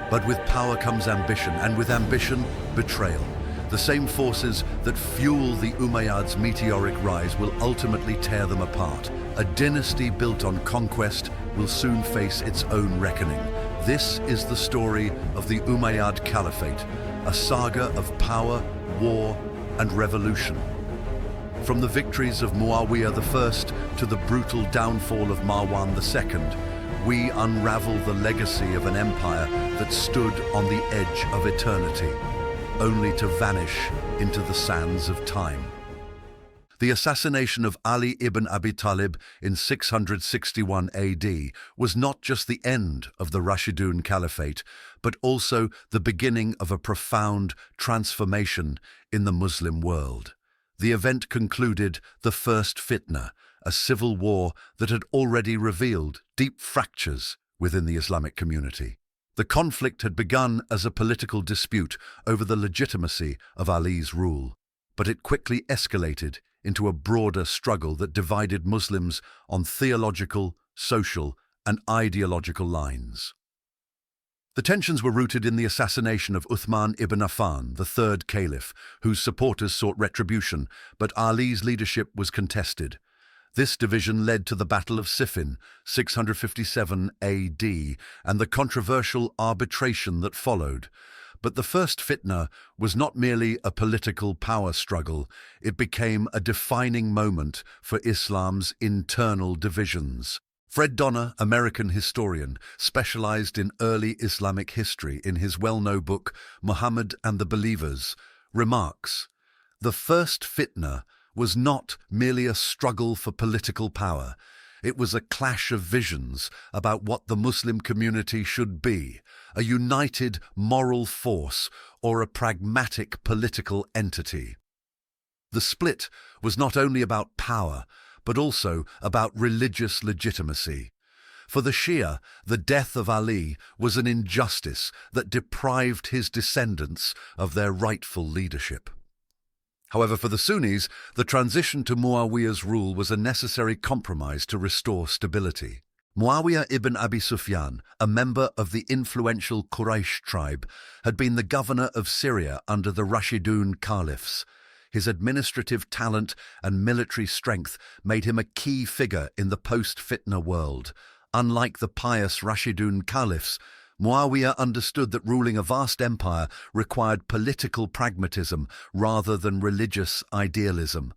But with power comes ambition, and with ambition, betrayal. The same forces that fuel the Umayyads' meteoric rise will ultimately tear them apart. A dynasty built on conquest will soon face its own reckoning. This is the story of the Umayyad Caliphate, a saga of power, war, and revolution. From the victories of Muawiyah I to the brutal downfall of Marwan II, we unravel the legacy of an empire that stood on the edge of eternity, only to vanish into the sands of time. The assassination of Ali ibn Abi Talib in 661 AD was not just the end of the Rashidun Caliphate, but also the beginning of a profound transformation in the Muslim world. The event concluded the First Fitna, a civil war that had already revealed deep fractures within the Islamic community. The conflict had begun as a political dispute over the legitimacy of Ali's rule, but it quickly escalated into a broader struggle that divided Muslims on theological, social, and ideological lines. The tensions were rooted in the assassination of Uthman ibn Affan, the third caliph, whose supporters sought retribution, but Ali's leadership was contested. This division led to the Battle of Siffin, 657 AD, and the controversial arbitration that followed. But the First Fitna was not merely a political power struggle, it became a defining moment for Islam's internal divisions. Fred Donner, American historian, specialized in early Islamic history in his well-known book, Muhammad and the Believers, remarks, "The First Fitna was not merely a struggle for political power. It was a clash of visions about what the Muslim community should be, a united moral force or a pragmatic political entity." The split was not only about power, but also about religious legitimacy. For the Shia, the death of Ali was an injustice that deprived his descendants of their rightful leadership. However, for the Sunnis, the transition to Muawiyah's rule was a necessary compromise to restore stability. Muawiyah ibn Abi Sufyan, a member of the influential Quraysh tribe, had been the governor of Syria under the Rashidun caliphs. His administrative talent and military strength made him a key figure in the post-Fitna world. Unlike the pious Rashidun caliphs, Muawiyah understood that ruling a vast empire required political pragmatism rather than religious idealism.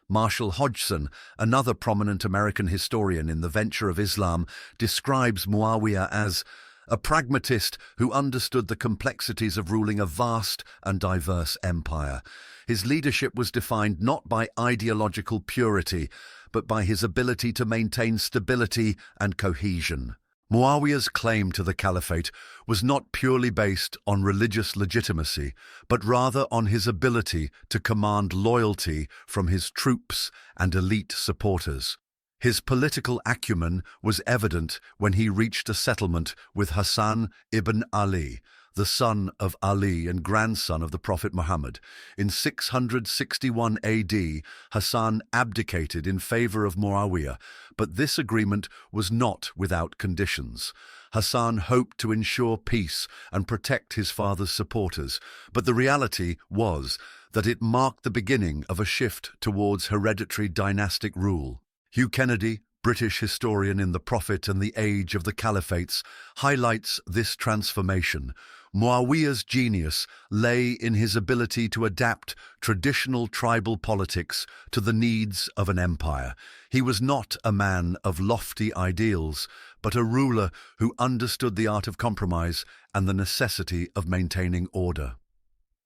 Marshall Hodgson, another prominent American historian in the venture of Islam, describes Muawiyah as a pragmatist who understood the complexities of ruling a vast and diverse empire. His leadership was defined not by ideological purity, but by his ability to maintain stability and cohesion. Muawiyah's claim to the caliphate was not purely based on religious legitimacy, but rather on his ability to command loyalty from his troops and elite supporters. His political acumen was evident when he reached a settlement with Hassan ibn Ali, the son of Ali and grandson of the Prophet Muhammad. In 661 AD, Hassan abdicated in favor of Muawiyah, but this agreement was not without conditions. Hassan hoped to ensure peace and protect his father's supporters, but the reality was that it marked the beginning of a shift towards hereditary dynastic rule. Hugh Kennedy, British historian in The Prophet and the Age of the Caliphates, highlights this transformation. Muawiyah's genius lay in his ability to adapt traditional tribal politics to the needs of an empire. He was not a man of lofty ideals, but a ruler who understood the art of compromise and the necessity of maintaining order.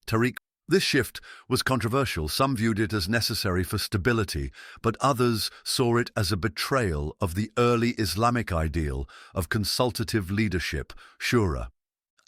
Tariq. This shift was controversial. Some viewed it as necessary for stability, but others saw it as a betrayal of the early Islamic ideal of consultative leadership, shura.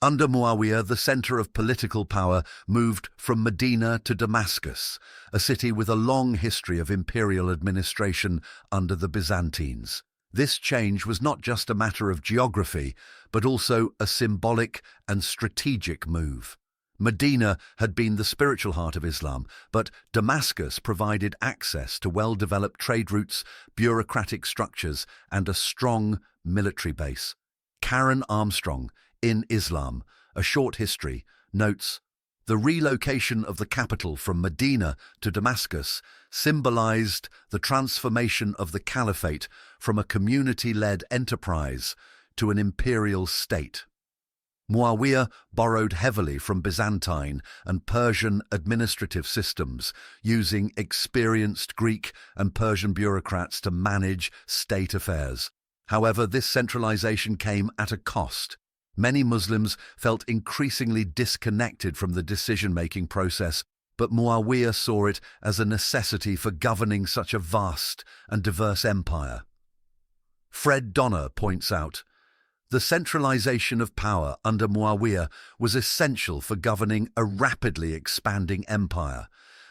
Under Muawiyah, the center of political power moved from Medina to Damascus, a city with a long history of imperial administration under the Byzantines. This change was not just a matter of geography, but also a symbolic and strategic move. Medina had been the spiritual heart of Islam, but Damascus provided access to well-developed trade routes, bureaucratic structures, and a strong military base. Karen Armstrong, in Islam, A Short History, notes, the relocation of the capital from Medina to Damascus symbolized the transformation of the Caliphate from a community-led enterprise to an imperial state. Muawiyah borrowed heavily from Byzantine and Persian administrative systems, using experienced Greek and Persian bureaucrats to manage state affairs. However, this centralization came at a cost. Many Muslims felt increasingly disconnected from the decision-making process, but Muawiyah saw it as a necessity for governing such a vast and diverse empire. Fred Donner points out, the centralization of power under Muawiyah was essential for governing a rapidly expanding empire,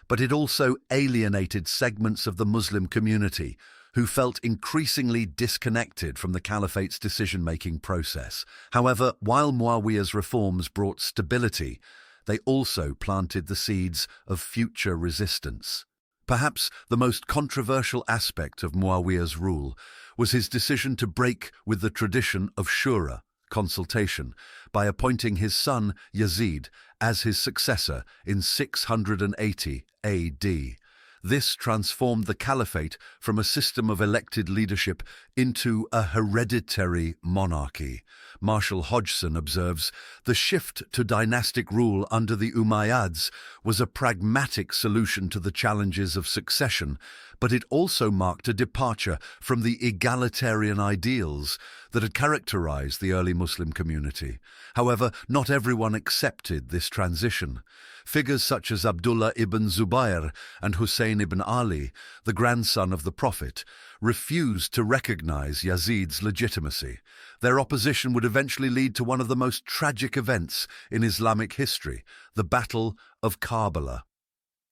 but it also alienated segments of the Muslim community who felt increasingly disconnected from the Caliphate's decision-making process. However, while Muawiyah's reforms brought stability, they also planted the seeds of future resistance. Perhaps the most controversial aspect of Muawiyah's rule was his decision to break with the tradition of shura, consultation, by appointing his son Yazid as his successor in 680 AD. This transformed the Caliphate from a system of elected leadership into a hereditary monarchy. Marshall Hodgson observes, the shift to dynastic rule under the Umayyads was a pragmatic solution to the challenges of succession, but it also marked a departure from the egalitarian ideals that had characterized the early Muslim community. However, not everyone accepted this transition. Figures such as Abdullah ibn Zubayr and Hussein ibn Ali, the grandson of the Prophet, refused to recognize Yazid's legitimacy. Their opposition would eventually lead to one of the most tragic events in Islamic history, the Battle of Karbala.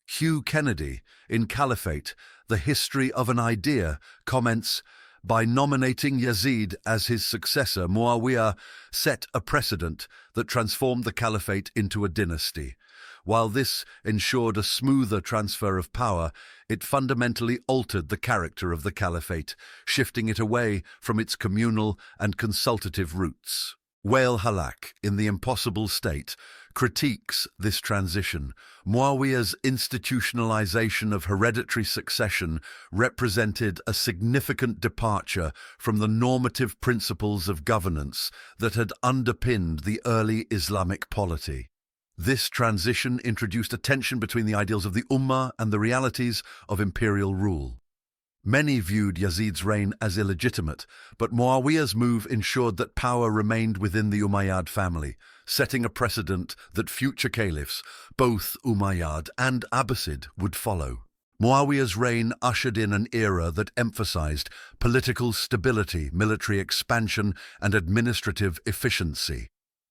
Hugh Kennedy, in Caliphate, The History of an Idea, comments, by nominating Yazid as his successor, Muawiyah set a precedent that transformed the Caliphate into a dynasty. While this ensured a smoother transfer of power, it fundamentally altered the character of the Caliphate, shifting it away from its communal and consultative roots. Wael Halak, in The Impossible State, critiques this transition. Muawiyah's institutionalization of hereditary succession represented a significant departure from the normative principles of governance that had underpinned the early Islamic polity. This transition introduced a tension between the ideals of the Ummah and the realities of imperial rule. Many viewed Yazid's reign as illegitimate, but Muawiyah's move ensured that power remained within the Umayyad family, setting a precedent that future caliphs, both Umayyad and Abbasid, would follow. Muawiyah's reign ushered in an era that emphasized political stability, military expansion, and administrative efficiency.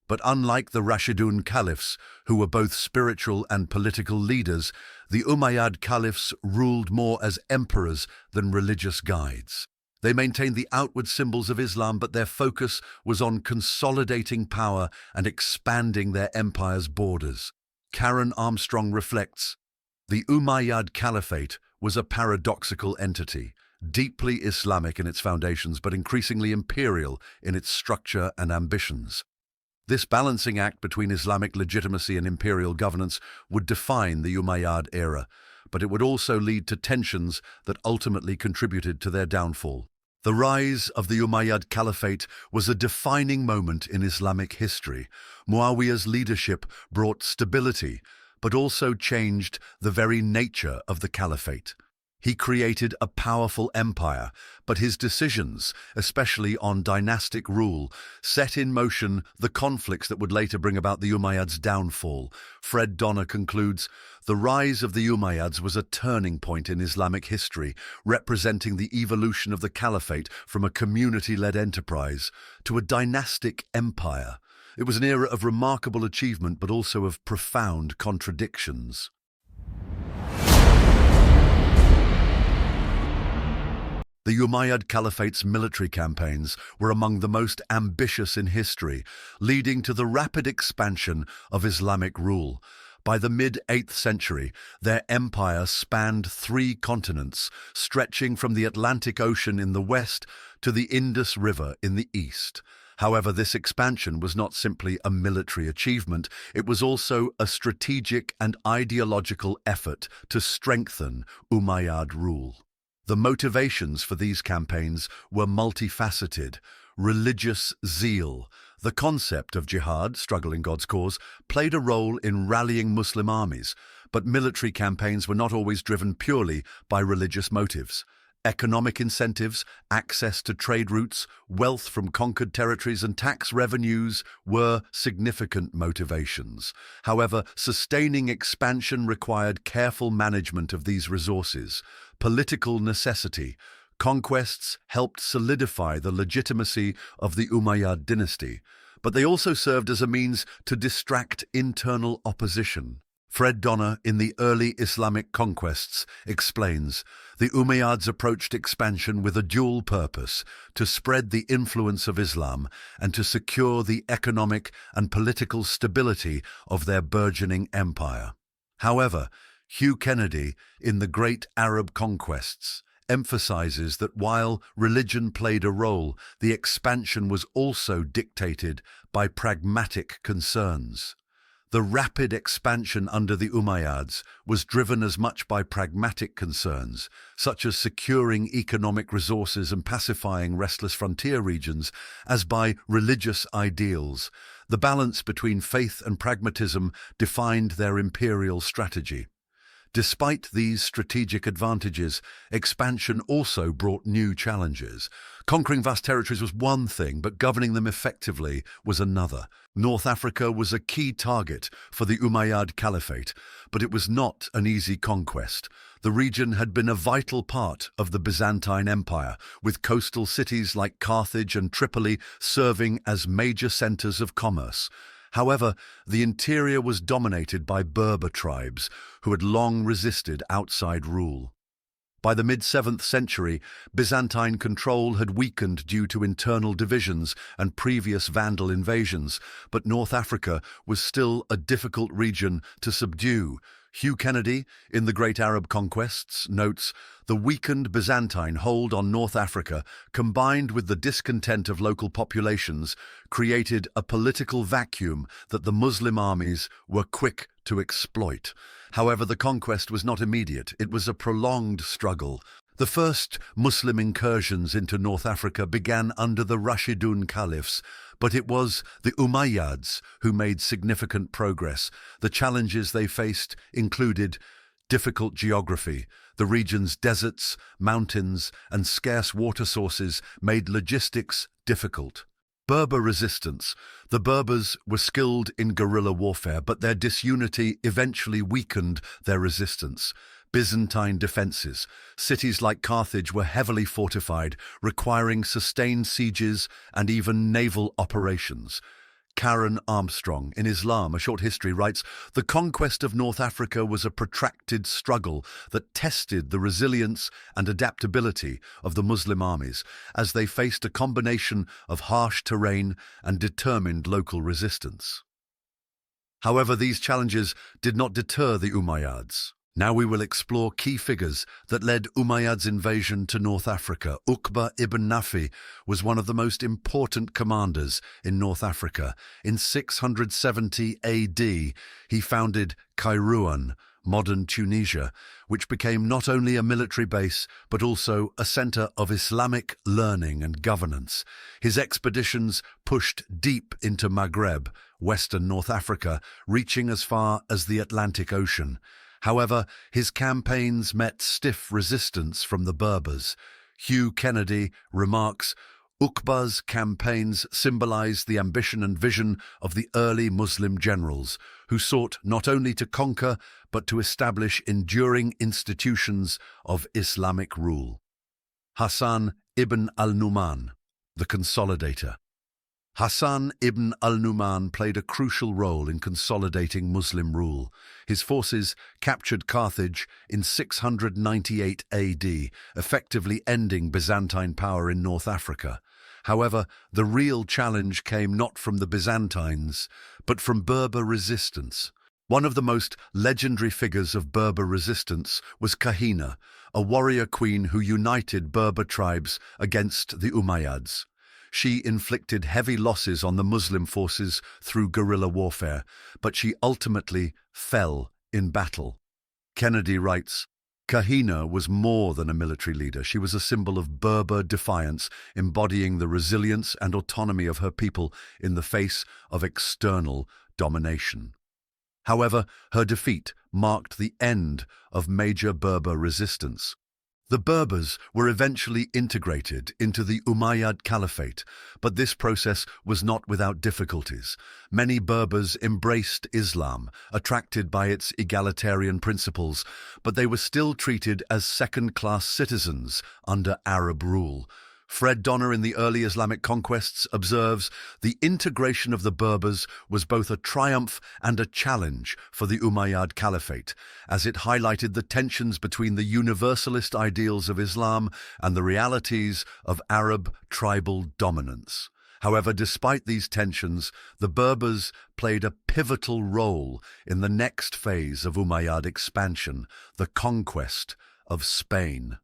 But unlike the Rashidun caliphs, who were both spiritual and political leaders, the Umayyad caliphs ruled more as emperors than religious guides. They maintained the outward symbols of Islam, but their focus was on consolidating power and expanding their empire's borders. Karen Armstrong reflects, the Umayyad Caliphate was a paradoxical entity, deeply Islamic in its foundations, but increasingly imperial in its structure and ambitions. This balancing act between Islamic legitimacy and imperial governance would define the Umayyad era, but it would also lead to tensions that ultimately contributed to their downfall. The rise of the Umayyad Caliphate was a defining moment in Islamic history. Muawiyah's leadership brought stability, but also changed the very nature of the Caliphate. He created a powerful empire, but his decisions, especially on dynastic rule, set in motion the conflicts that would later bring about the Umayyads' downfall. Fred Donner concludes, "The rise of the Umayyads was a turning point in Islamic history, representing the evolution of the Caliphate from a community-led enterprise to a dynastic empire. It was an era of remarkable achievement, but also of profound contradictions." The Umayyad Caliphate's military campaigns were among the most ambitious in history, leading to the rapid expansion of Islamic rule. By the mid-8th century, their empire spanned 3 continents, stretching from the Atlantic Ocean in the west to the Indus River in the east. However, this expansion was not simply a military achievement, it was also a strategic and ideological effort to strengthen Umayyad rule. The motivations for these campaigns were multifaceted. Religious zeal, the concept of jihad, struggle in God's cause, played a role in rallying Muslim armies, but military campaigns were not always driven purely by religious motives. Economic incentives, access to trade routes, wealth from conquered territories, and tax revenues were significant motivations. However, sustaining expansion required careful management of these resources. Political necessity, conquests helped solidify the legitimacy of the Umayyad dynasty, but they also served as a means to distract internal opposition. Fred Donner, in The Early Islamic Conquests, explains, "The Umayyads approached expansion with a dual purpose, to spread the influence of Islam and to secure the economic and political stability of their burgeoning empire." However, Hugh Kennedy, in The Great Arab Conquests, emphasizes that while religion played a role, the expansion was also dictated by pragmatic concerns. The rapid expansion under the Umayyads was driven as much by pragmatic concerns, such as securing economic resources and pacifying restless frontier regions, as by religious ideals. The balance between faith and pragmatism defined their imperial strategy. Despite these strategic advantages, expansion also brought new challenges. Conquering vast territories was one thing, but governing them effectively was another. North Africa was a key target for the Umayyad Caliphate, but it was not an easy conquest. The region had been a vital part of the Byzantine Empire, with coastal cities like Carthage and Tripoli serving as major centers of commerce. However, the interior was dominated by Berber tribes, who had long resisted outside rule. By the mid-7th century, Byzantine control had weakened due to internal divisions and previous Vandal invasions, but North Africa was still a difficult region to subdue. Hugh Kennedy, in The Great Arab Conquests, notes, "The weakened Byzantine hold on North Africa, combined with the discontent of local populations, created a political vacuum that the Muslim armies were quick to exploit." However, the conquest was not immediate. It was a prolonged struggle. The first Muslim incursions into North Africa began under the Rashidun caliphs, but it was the Umayyads who made significant progress. The challenges they faced included difficult geography. The region's deserts, mountains, and scarce water sources made logistics difficult. Berber resistance. The Berbers were skilled in guerrilla warfare, but their disunity eventually weakened their resistance. Byzantine defences. Cities like Carthage were heavily fortified, requiring sustained sieges and even naval operations. Karen Armstrong, in Islam, A Short History, writes, "The conquest of North Africa was a protracted struggle that tested the resilience and adaptability of the Muslim armies, as they faced a combination of harsh terrain and determined local resistance." However, these challenges did not deter the Umayyads. Now we will explore key figures that led Umayyad's invasion to North Africa. Uqba ibn Nafi was one of the most important commanders in North Africa. In 670 AD, he founded Kairouan, modern Tunisia, which became not only a military base but also a center of Islamic learning and governance. His expeditions pushed deep into Maghreb, western North Africa, reaching as far as the Atlantic Ocean. However, his campaigns met stiff resistance from the Berbers. Hugh Kennedy remarks, Uqba's campaigns symbolize the ambition and vision of the early Muslim generals, who sought not only to conquer but to establish enduring institutions of Islamic rule. Hassan ibn al-Nu'man, the consolidator. Hassan ibn al-Nu'man played a crucial role in consolidating Muslim rule. His forces captured Carthage in 698 AD, effectively ending Byzantine power in North Africa. However, the real challenge came not from the Byzantines, but from Berber resistance. One of the most legendary figures of Berber resistance was Kahina, a warrior queen who united Berber tribes against the Umayyads. She inflicted heavy losses on the Muslim forces through guerrilla warfare, but she ultimately fell in battle. Kennedy writes, Kahina was more than a military leader. She was a symbol of Berber defiance, embodying the resilience and autonomy of her people in the face of external domination. However, her defeat marked the end of major Berber resistance. The Berbers were eventually integrated into the Umayyad Caliphate, but this process was not without difficulties. Many Berbers embraced Islam, attracted by its egalitarian principles, but they were still treated as second-class citizens under Arab rule. Fred Donner in the early Islamic conquests observes, the integration of the Berbers was both a triumph and a challenge for the Umayyad Caliphate, as it highlighted the tensions between the universalist ideals of Islam and the realities of Arab tribal dominance. However, despite these tensions, the Berbers played a pivotal role in the next phase of Umayyad expansion, the conquest of Spain.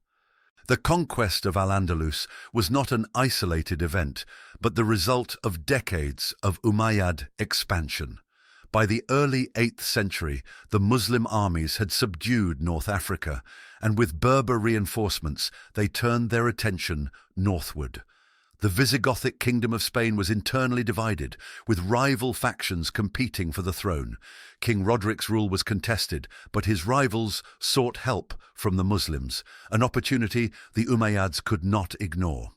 The conquest of Al-Andalus was not an isolated event, but the result of decades of Umayyad expansion. By the early 8th century, the Muslim armies had subdued North Africa, and with Berber reinforcements, they turned their attention northward. The Visigothic kingdom of Spain was internally divided, with rival factions competing for the throne. King Rodric's rule was contested, but his rivals sought help from the Muslims, an opportunity the Umayyads could not ignore.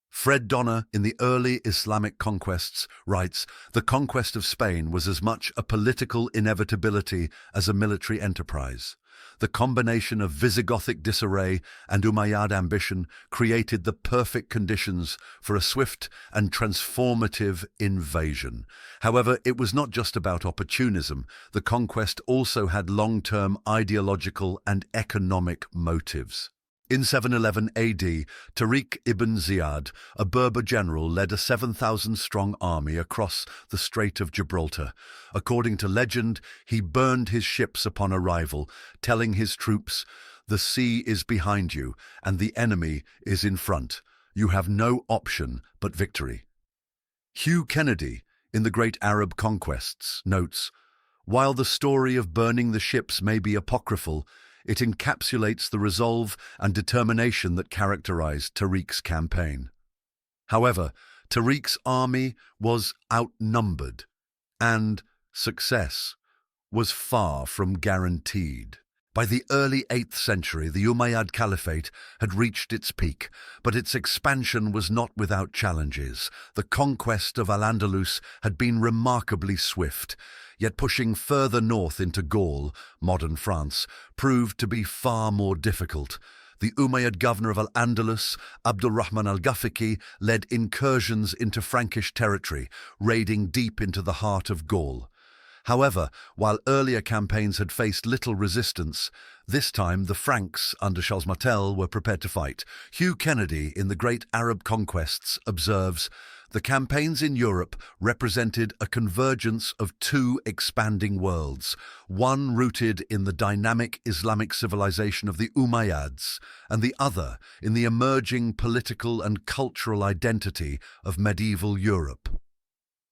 Fred Donner, in the early Islamic conquests, writes, the conquest of Spain was as much a political inevitability as a military enterprise. The combination of Visigothic disarray and Umayyad ambition created the perfect conditions for a swift and transformative invasion. However, it was not just about opportunism. The conquest also had long-term ideological and economic motives. In 711 AD, Tariq ibn Ziyad, a Berber general, led a 7,000-strong army across the Strait of Gibraltar. According to legend, he burned his ships upon arrival, telling his troops, "The sea is behind you, and the enemy is in front. You have no option but victory." Hugh Kennedy, in The Great Arab Conquests, notes, while the story of burning the ships may be apocryphal, it encapsulates the resolve and determination that characterized Tariq's campaign. However, Tariq's army was outnumbered, and success was far from guaranteed. By the early 8th century, the Umayyad Caliphate had reached its peak, but its expansion was not without challenges. The conquest of Al-Andalus had been remarkably swift, yet pushing further north into Gaul, modern France, proved to be far more difficult. The Umayyad governor of Al-Andalus, Abdurrahman al-Ghafiqi, led incursions into Frankish territory, raiding deep into the heart of Gaul. However, while earlier campaigns had faced little resistance, this time the Franks under Charles Martel were prepared to fight. Hugh Kennedy, in The Great Arab Conquests, observes, the campaigns in Europe represented a convergence of two expanding worlds, one rooted in the dynamic Islamic civilization of the Umayyads, and the other in the emerging political and cultural identity of medieval Europe.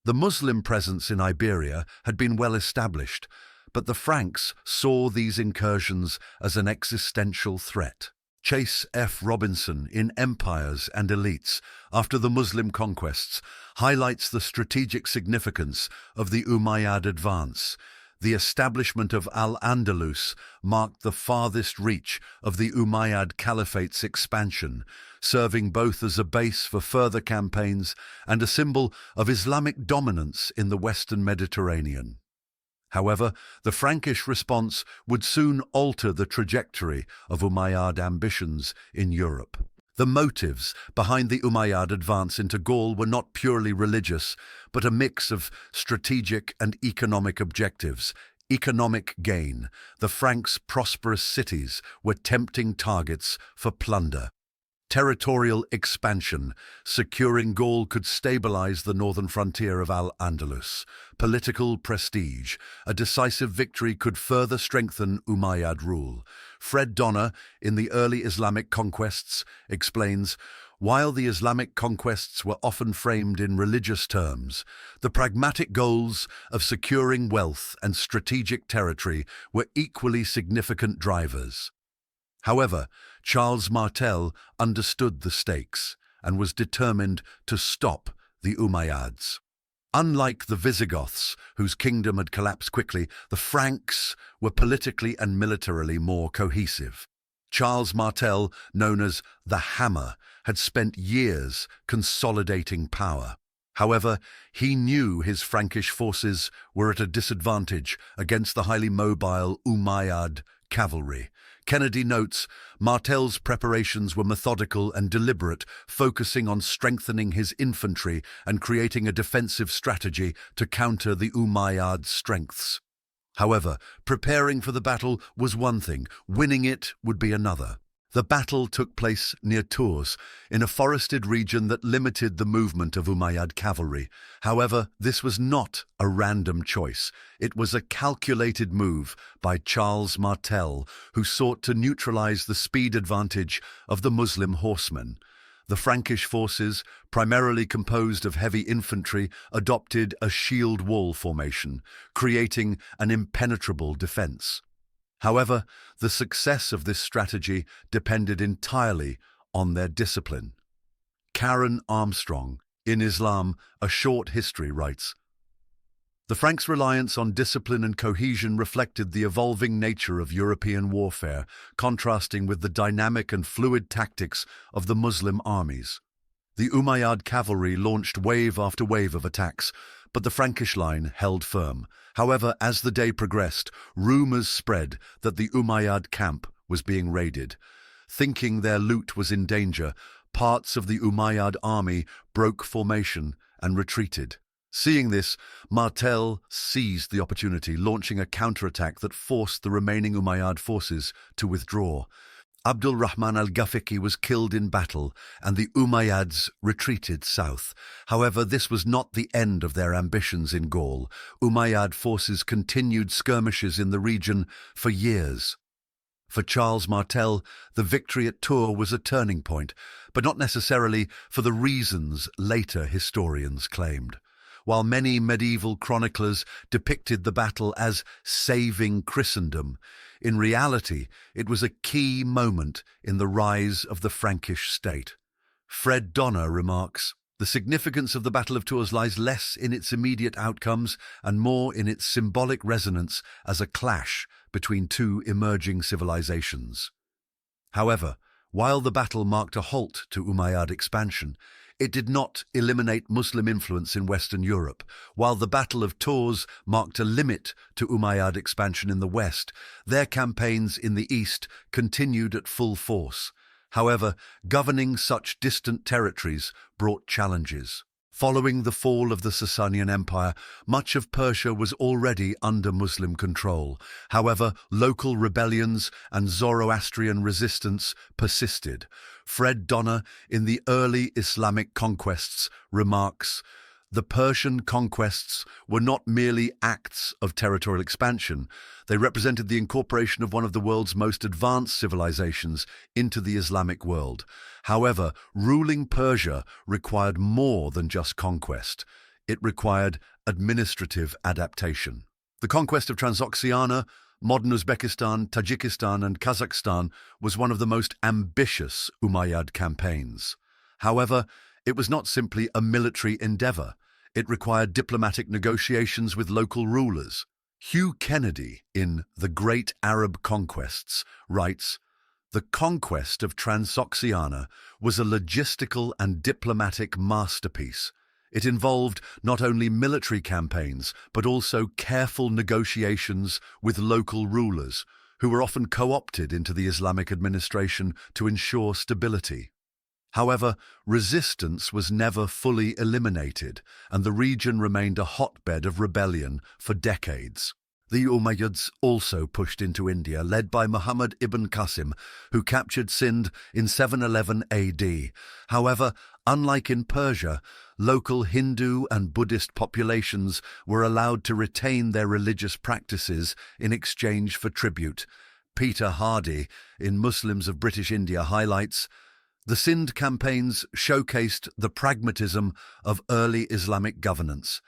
The Muslim presence in Iberia had been well established, But the Franks saw these incursions as an existential threat. Chase F. Robinson in Empires and Elites after the Muslim conquests highlights the strategic significance of the Umayyad advance. The establishment of Al-Andalus marked the farthest reach of the Umayyad Caliphate's expansion, serving both as a base for further campaigns and a symbol of Islamic dominance in the Western Mediterranean. However, the Frankish response would soon alter the trajectory of Umayyad ambitions in Europe. The motives behind the Umayyad advance into Gaul were not purely religious, but a mix of strategic and economic objectives. Economic gain. The Franks' prosperous cities were tempting targets for plunder. Territorial expansion. Securing Gaul could stabilize the northern frontier of Al-Andalus. Political prestige. A decisive victory could further strengthen Umayyad rule. Fred Donner, in the early Islamic conquests, explains, while the Islamic conquests were often framed in religious terms, the pragmatic goals of securing wealth and strategic territory were equally significant drivers. However, Charles Martel understood the stakes and was determined to stop the Umayyads. Unlike the Visigoths, whose kingdom had collapsed quickly, the Franks were politically and militarily more cohesive. Charles Martel, known as the Hammer, had spent years consolidating power. However, he knew his Frankish forces were at a disadvantage against the highly mobile Umayyad cavalry. Kennedy notes, Martel's preparations were methodical and deliberate, focusing on strengthening his infantry and creating a defensive strategy to counter the Umayyad strengths. However, preparing for the battle was one thing, winning it would be another. The battle took place near Tours, in a forested region that limited the movement of Umayyad cavalry. However, this was not a random choice. It was a calculated move by Charles Martel, who sought to neutralize the speed advantage of the Muslim horsemen. The Frankish forces, primarily composed of heavy infantry, adopted a shield wall formation, creating an impenetrable defense. However, the success of this strategy depended entirely on their discipline. Karen Armstrong, in Islam, A Short History, writes, the Franks' reliance on discipline and cohesion reflected the evolving nature of European warfare, contrasting with the dynamic and fluid tactics of the Muslim armies. The Umayyad cavalry launched wave after wave of attacks, but the Frankish line held firm. However, as the day progressed, rumors spread that the Umayyad camp was being raided. Thinking their loot was in danger, parts of the Umayyad army broke formation and retreated. Seeing this, Martel seized the opportunity, launching a counterattack that forced the remaining Umayyad forces to withdraw. Abdul Rahman al-Ghafiqi was killed in battle, and the Umayyads retreated south. However, this was not the end of their ambitions in Gaul. Umayyad forces continued skirmishes in the region for years. For Charles Martel, the victory at Tours was a turning point, but not necessarily for the reasons later historians claimed. While many medieval chroniclers depicted the battle as saving Christendom, in reality it was a key moment in the rise of the Frankish state. Fred Donner remarks, the significance of the Battle of Tours lies less in its immediate outcomes and more in its symbolic resonance as a clash between two emerging civilizations. However, while the battle marked a halt to Umayyad expansion, it did not eliminate Muslim influence in Western Europe. While the Battle of Tours marked a limit to Umayyad expansion in the west, their campaigns in the east continued at full force. However, governing such distant territories brought challenges. Following the fall of the Sasanian Empire, much of Persia was already under Muslim control. However, local rebellions and Zoroastrian resistance persisted. Fred Donner, in the early Islamic conquests, remarks, the Persian conquests were not merely acts of territorial expansion. They represented the incorporation of one of the world's most advanced civilizations into the Islamic world. However, ruling Persia required more than just conquest. It required administrative adaptation. The conquest of Transoxiana, modern Uzbekistan, Tajikistan and Kazakhstan was one of the most ambitious Umayyad campaigns. However, it was not simply a military endeavor. It required diplomatic negotiations with local rulers. Hugh Kennedy, in The Great Arab Conquests, writes, "The conquest of Transoxiana was a logistical and diplomatic masterpiece. It involved not only military campaigns, but also careful negotiations with local rulers, who were often co-opted into the Islamic administration to ensure stability. However, resistance was never fully eliminated, and the region remained a hotbed of rebellion for decades. The Umayyads also pushed into India, led by Muhammad ibn Qasim, who captured Sindh in 711 AD. However, unlike in Persia, local Hindu and Buddhist populations were allowed to retain their religious practices in exchange for tribute. Peter Hardy, in Muslims of British India, highlights, "The Sindh campaigns showcased the pragmatism of early Islamic governance.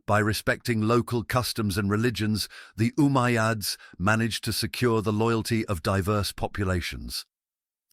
By respecting local customs and religions, the Umayyads managed to secure the loyalty of diverse populations."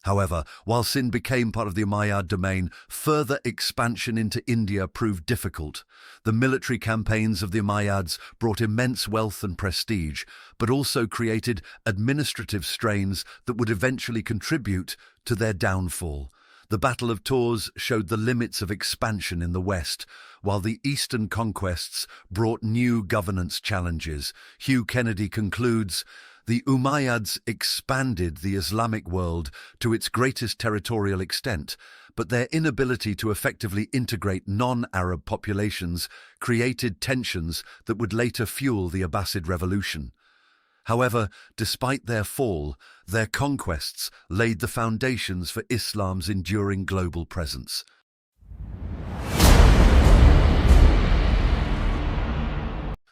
However, while Sindh became part of the Umayyad domain, further expansion into India proved difficult. The military campaigns of the Umayyads brought immense wealth and prestige, but also created administrative strains that would eventually contribute to their downfall. The Battle of Tours showed the limits of expansion in the west, while the eastern conquests brought new governance challenges. Hugh Kennedy concludes, "The Umayyads expanded the Islamic world to its greatest territorial extent, but their inability to effectively integrate non-Arab populations created tensions that would later fuel the Abbasid revolution." However, despite their fall, their conquests laid the foundations for Islam's enduring global presence.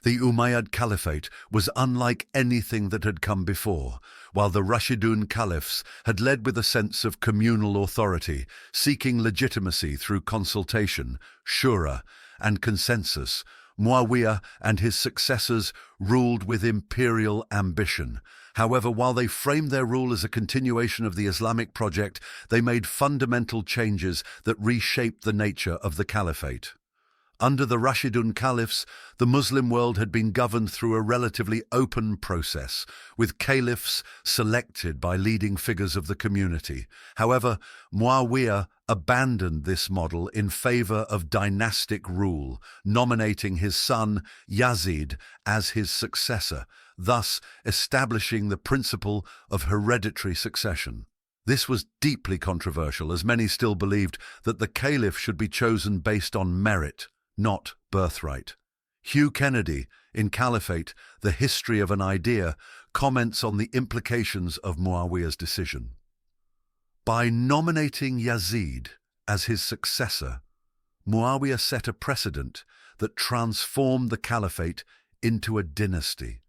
The Umayyad Caliphate was unlike anything that had come before. While the Rashidun caliphs had led with a sense of communal authority, seeking legitimacy through consultation, shura, and consensus, Muawiyah and his successors ruled with imperial ambition. However, while they framed their rule as a continuation of the Islamic project, they made fundamental changes that reshaped the nature of the caliphate. Under the Rashidun caliphs, the Muslim world had been governed through a relatively open process, with caliphs selected by leading figures of the community. However, Muawiyah abandoned this model in favor of dynastic rule, nominating his son Yazid as his successor, thus establishing the principle of hereditary succession. This was deeply controversial, as many still believed that the caliph should be chosen based on merit, not birthright. Hugh Kennedy, in Caliphate, The History of an Idea, comments on the implications of Muawiyah's decision. By nominating Yazid as his successor, Muawiyah set a precedent that transformed the Caliphate into a dynasty.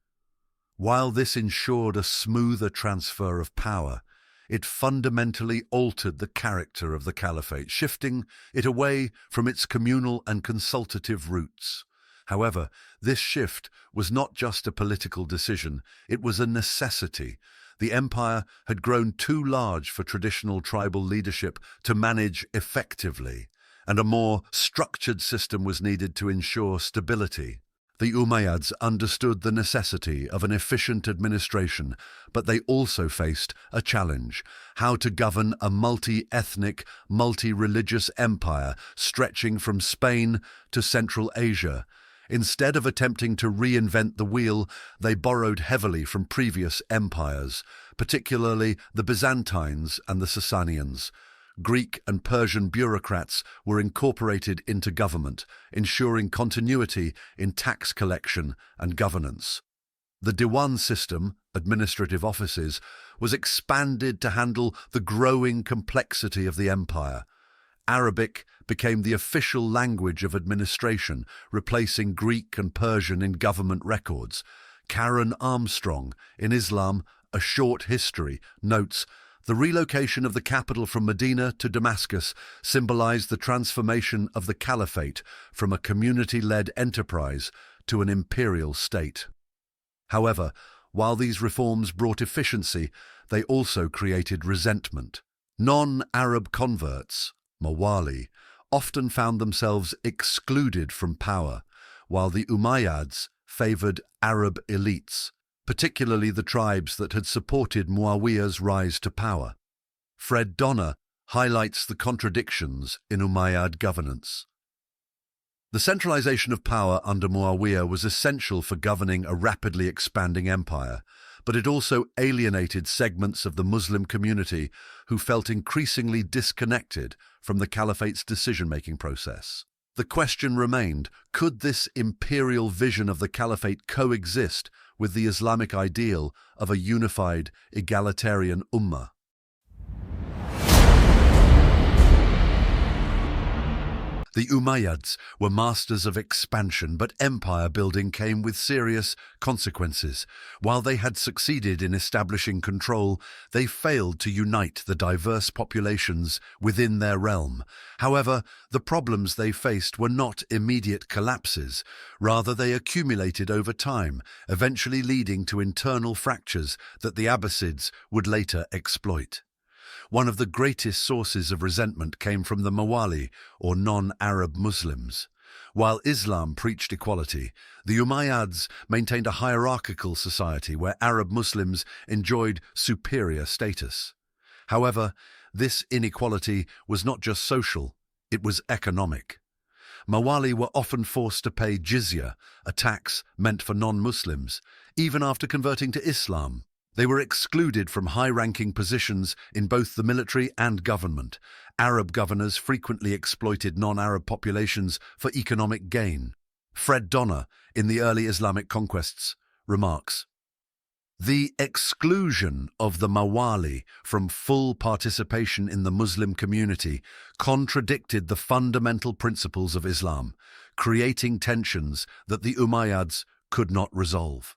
While this ensured a smoother transfer of power, it fundamentally altered the character of the Caliphate, shifting it away from its communal and consultative roots. However, this shift was not just a political decision, it was a necessity. The empire had grown too large for traditional tribal leadership to manage effectively, and a more structured system was needed to ensure stability. The Umayyads understood the necessity of an efficient administration, but they also faced a challenge: how to govern a multi-ethnic, multi-religious empire stretching from Spain to Central Asia. Instead of attempting to reinvent the wheel, they borrowed heavily from previous empires, particularly the Byzantines and the Sasanians. Greek and Persian bureaucrats were incorporated into government, ensuring continuity in tax collection and governance. The Diwan system, administrative offices, was expanded to handle the growing complexity of the empire. Arabic became the official language of administration, replacing Greek and Persian in government records. Karen Armstrong, in Islam, A Short History, notes, "The relocation of the capital from Medina to Damascus symbolized the transformation of the caliphate from a community-led enterprise to an imperial state." However, while these reforms brought efficiency, they also created resentment. Non-Arab converts, Mawali, often found themselves excluded from power, while the Umayyads favored Arab elites, particularly the tribes that had supported Muawiyah's rise to power. Fred Donner highlights the contradictions in Umayyad governance. The centralization of power under Muawiyah was essential for governing a rapidly expanding empire, but it also alienated segments of the Muslim community who felt increasingly disconnected from the Caliphate's decision-making process. The question remained, could this imperial vision of the Caliphate coexist with the Islamic ideal of a unified, egalitarian ummah? The Umayyads were masters of expansion, but empire building came with serious consequences. While they had succeeded in establishing control, they failed to unite the diverse populations within their realm. However, the problems they faced were not immediate collapses. Rather, they accumulated over time, eventually leading to internal fractures that the Abbasids would later exploit. One of the greatest sources of resentment came from the Mawali, or non-Arab Muslims. While Islam preached equality, the Umayyads maintained a hierarchical society where Arab Muslims enjoyed superior status. However, this inequality was not just social, it was economic. Mawali were often forced to pay jizya, a tax meant for non-Muslims, even after converting to Islam. They were excluded from high-ranking positions in both the military and government. Arab governors frequently exploited non-Arab populations for economic gain. Fred Donner, in the early Islamic conquests, remarks, "The exclusion of the Mawali from full participation in the Muslim community contradicted the fundamental principles of Islam, creating tensions that the Umayyads could not resolve."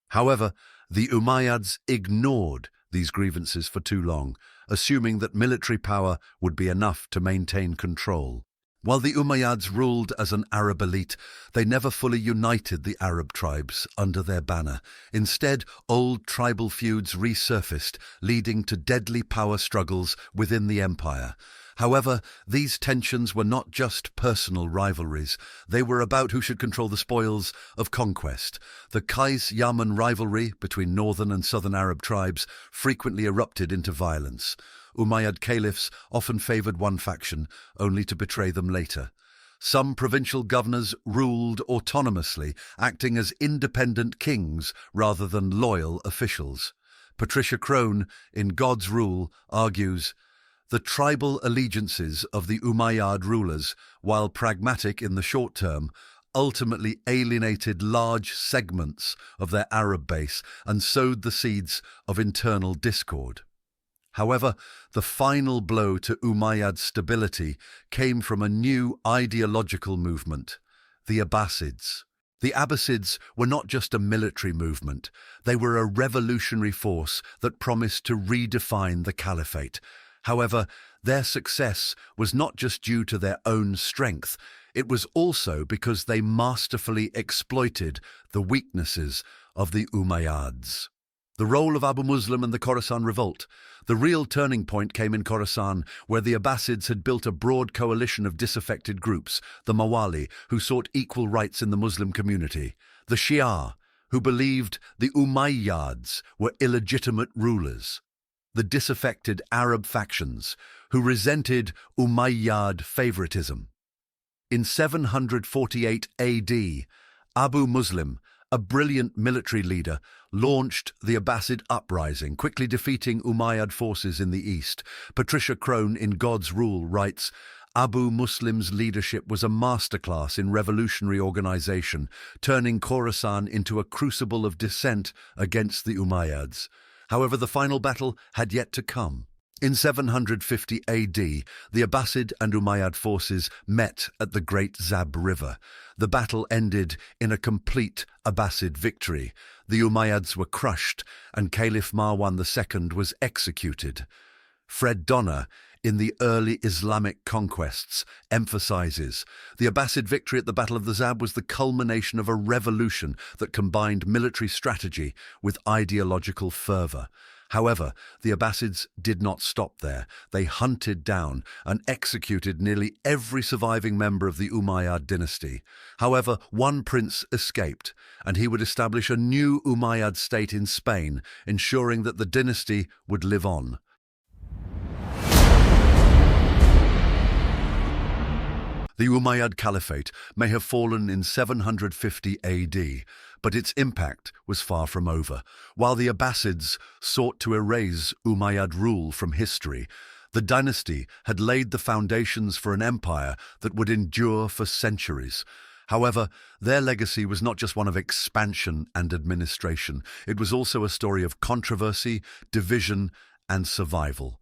However, the Umayyads ignored these grievances for too long, assuming that military power would be enough to maintain control. While the Umayyads ruled as an Arab elite, they never fully united the Arab tribes under their banner. Instead, old tribal feuds resurfaced, leading to deadly power struggles within the empire. However, these tensions were not just personal rivalries. They were about who should control the spoils of conquest. The Qais-Yaman rivalry between northern and southern Arab tribes frequently erupted into violence. Umayyad caliphs often favored one faction, only to betray them later. Some provincial governors ruled autonomously, acting as independent kings rather than loyal officials. Patricia Crone, in God's Rule, argues, "The tribal allegiances of the Umayyad rulers, while pragmatic in the short term, ultimately alienated large segments of their Arab base and sowed the seeds of internal discord." However, the final blow to Umayyad stability came from a new ideological movement, the Abbasids. The Abbasids were not just a military movement, they were a revolutionary force that promised to redefine the Caliphate. However, their success was not just due to their own strength, it was also because they masterfully exploited the weaknesses of the Umayyads. The role of Abu Muslim and the Khorasan revolt. The real turning point came in Khorasan, where the Abbasids had built a broad coalition of disaffected groups, the Mawali, who sought equal rights in the Muslim community, the Shia, who believed the Umayyads were illegitimate rulers, the disaffected Arab factions, who resented Umayyad favoritism. In 748 AD, Abu Muslim, a brilliant military leader, launched the Abbasid uprising, quickly defeating Umayyad forces in the east. Patricia Crone, in God's Rule, writes, "Abu Muslim's leadership was a masterclass in revolutionary organization, turning Khorasan into a crucible of dissent against the Umayyads." However, the final battle had yet to come. In 750 AD, the Abbasid and Umayyad forces met at the Great Zab River. The battle ended in a complete Abbasid victory. The Umayyads were crushed, and Caliph Marwan II was executed. Fred Donner, in the early Islamic conquests emphasizes. The Abbasid victory at the Battle of the Zab was the culmination of a revolution that combined military strategy with ideological fervor. However, the Abbasids did not stop there. They hunted down and executed nearly every surviving member of the Umayyad dynasty. However, one prince escaped, and he would establish a new Umayyad state in Spain, ensuring that the dynasty would live on. The Umayyad Caliphate may have fallen in 750 AD, but its impact was far from over. While the Abbasids sought to erase Umayyad rule from history, the dynasty had laid the foundations for an empire that would endure for centuries. However, their legacy was not just one of expansion and administration. It was also a story of controversy, division, and survival.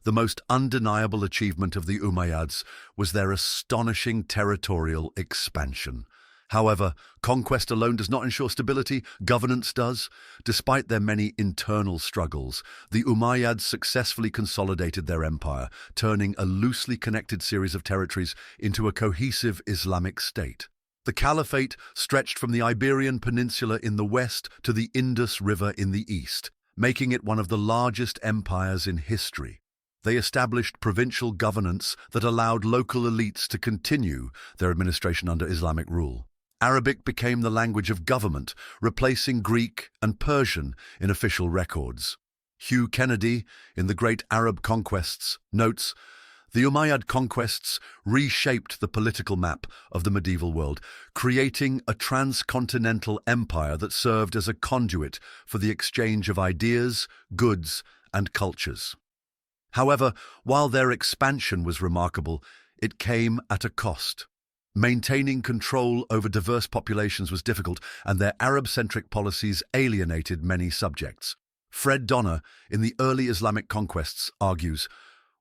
The most undeniable achievement of the Umayyads was their astonishing territorial expansion. However, conquest alone does not ensure stability, governance does. Despite their many internal struggles, the Umayyads successfully consolidated their empire, turning a loosely connected series of territories into a cohesive Islamic state. The Caliphate stretched from the Iberian Peninsula in the west to the Indus River in the east, making it one of the largest empires in history. They established provincial governance that allowed local elites to continue their administration under Islamic rule. Arabic became the language of government, replacing Greek and Persian in official records. Hugh Kennedy, in The Great Arab Conquests, notes, "The Umayyad conquests reshaped the political map of the medieval world, creating a transcontinental empire that served as a conduit for the exchange of ideas, goods, and cultures." However, while their expansion was remarkable, it came at a cost. Maintaining control over diverse populations was difficult, and their Arab-centric policies alienated many subjects. Fred Donner, in the early Islamic conquests, argues,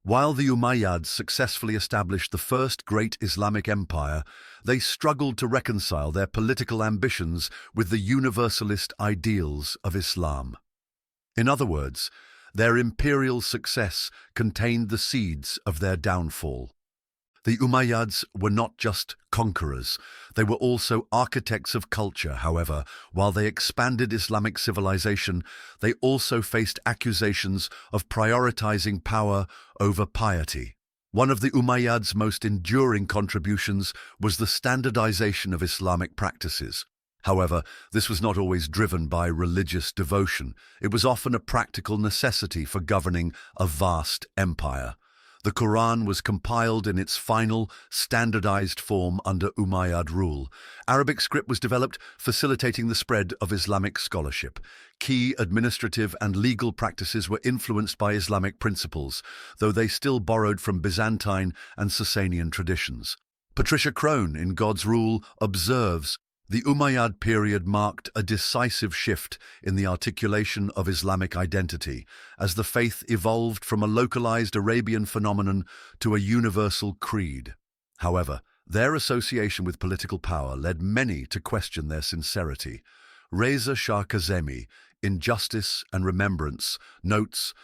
while the Umayyads successfully established the first great Islamic empire, they struggled to reconcile their political ambitions with the universalist ideals of Islam. In other words, their imperial success contained the seeds of their downfall. The Umayyads were not just conquerors, they were also architects of culture. However, while they expanded Islamic civilization, they also faced accusations of prioritizing power over piety. One of the Umayyads' most enduring contributions was the standardization of Islamic practices. However, this was not always driven by religious devotion. It was often a practical necessity for governing a vast empire. The Quran was compiled in its final, standardized form under Umayyad rule. Arabic script was developed, facilitating the spread of Islamic scholarship. Key administrative and legal practices were influenced by Islamic principles, though they still borrowed from Byzantine and Sasanian traditions. Patricia Crone, in God's Rule, observes, the Umayyad period marked a decisive shift in the articulation of Islamic identity, as the faith evolved from a localized Arabian phenomenon to a universal creed. However, their association with political power led many to question their sincerity. Reza Shah Kazemi, in Justice and Remembrance, notes,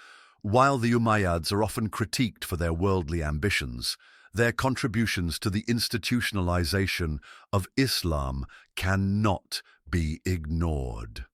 while the Umayyads are often critiqued for their worldly ambitions, their contributions to the institutionalization of Islam cannot be ignored.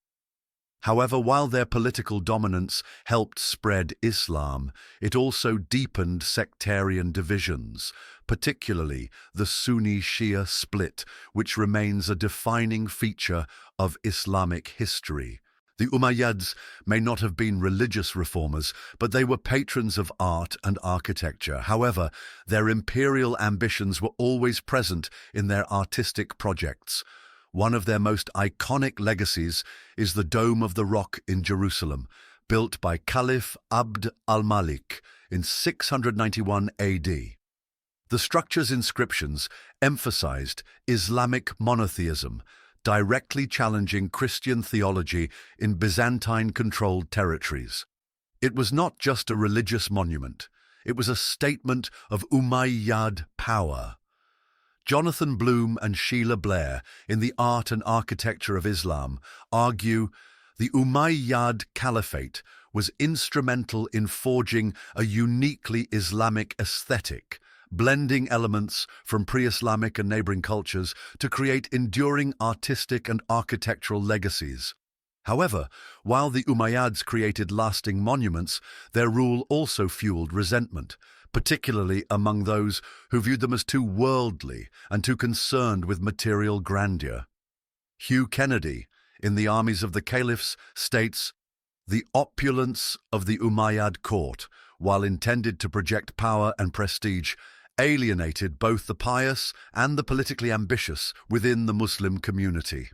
However, while their political dominance helped spread Islam, it also deepened sectarian divisions, particularly the Sunni-Shia split, which remains a defining feature of Islamic history. The Umayyads may not have been religious reformers, but they were patrons of art and architecture. However, their imperial ambitions were always present in their artistic projects. One of their most iconic legacies is the Dome of the Rock in Jerusalem, built by Caliph Abd al-Malik in 691 AD. The structure's inscriptions emphasized Islamic monotheism, directly challenging Christian theology in Byzantine-controlled territories. It was not just a religious monument, it was a statement of Umayyad power. Jonathan Bloom and Sheila Blair, in The Art and Architecture of Islam, argue The Umayyad Caliphate was instrumental in forging a uniquely Islamic aesthetic, blending elements from pre-Islamic and neighboring cultures to create enduring artistic and architectural legacies. However, while the Umayyads created lasting monuments, their rule also fueled resentment, particularly among those who viewed them as too worldly and too concerned with material grandeur. Hugh Kennedy, in The Armies of the Caliphs, states, "The opulence of the Umayyad court, while intended to project power and prestige, alienated both the pious and the politically ambitious within the Muslim community."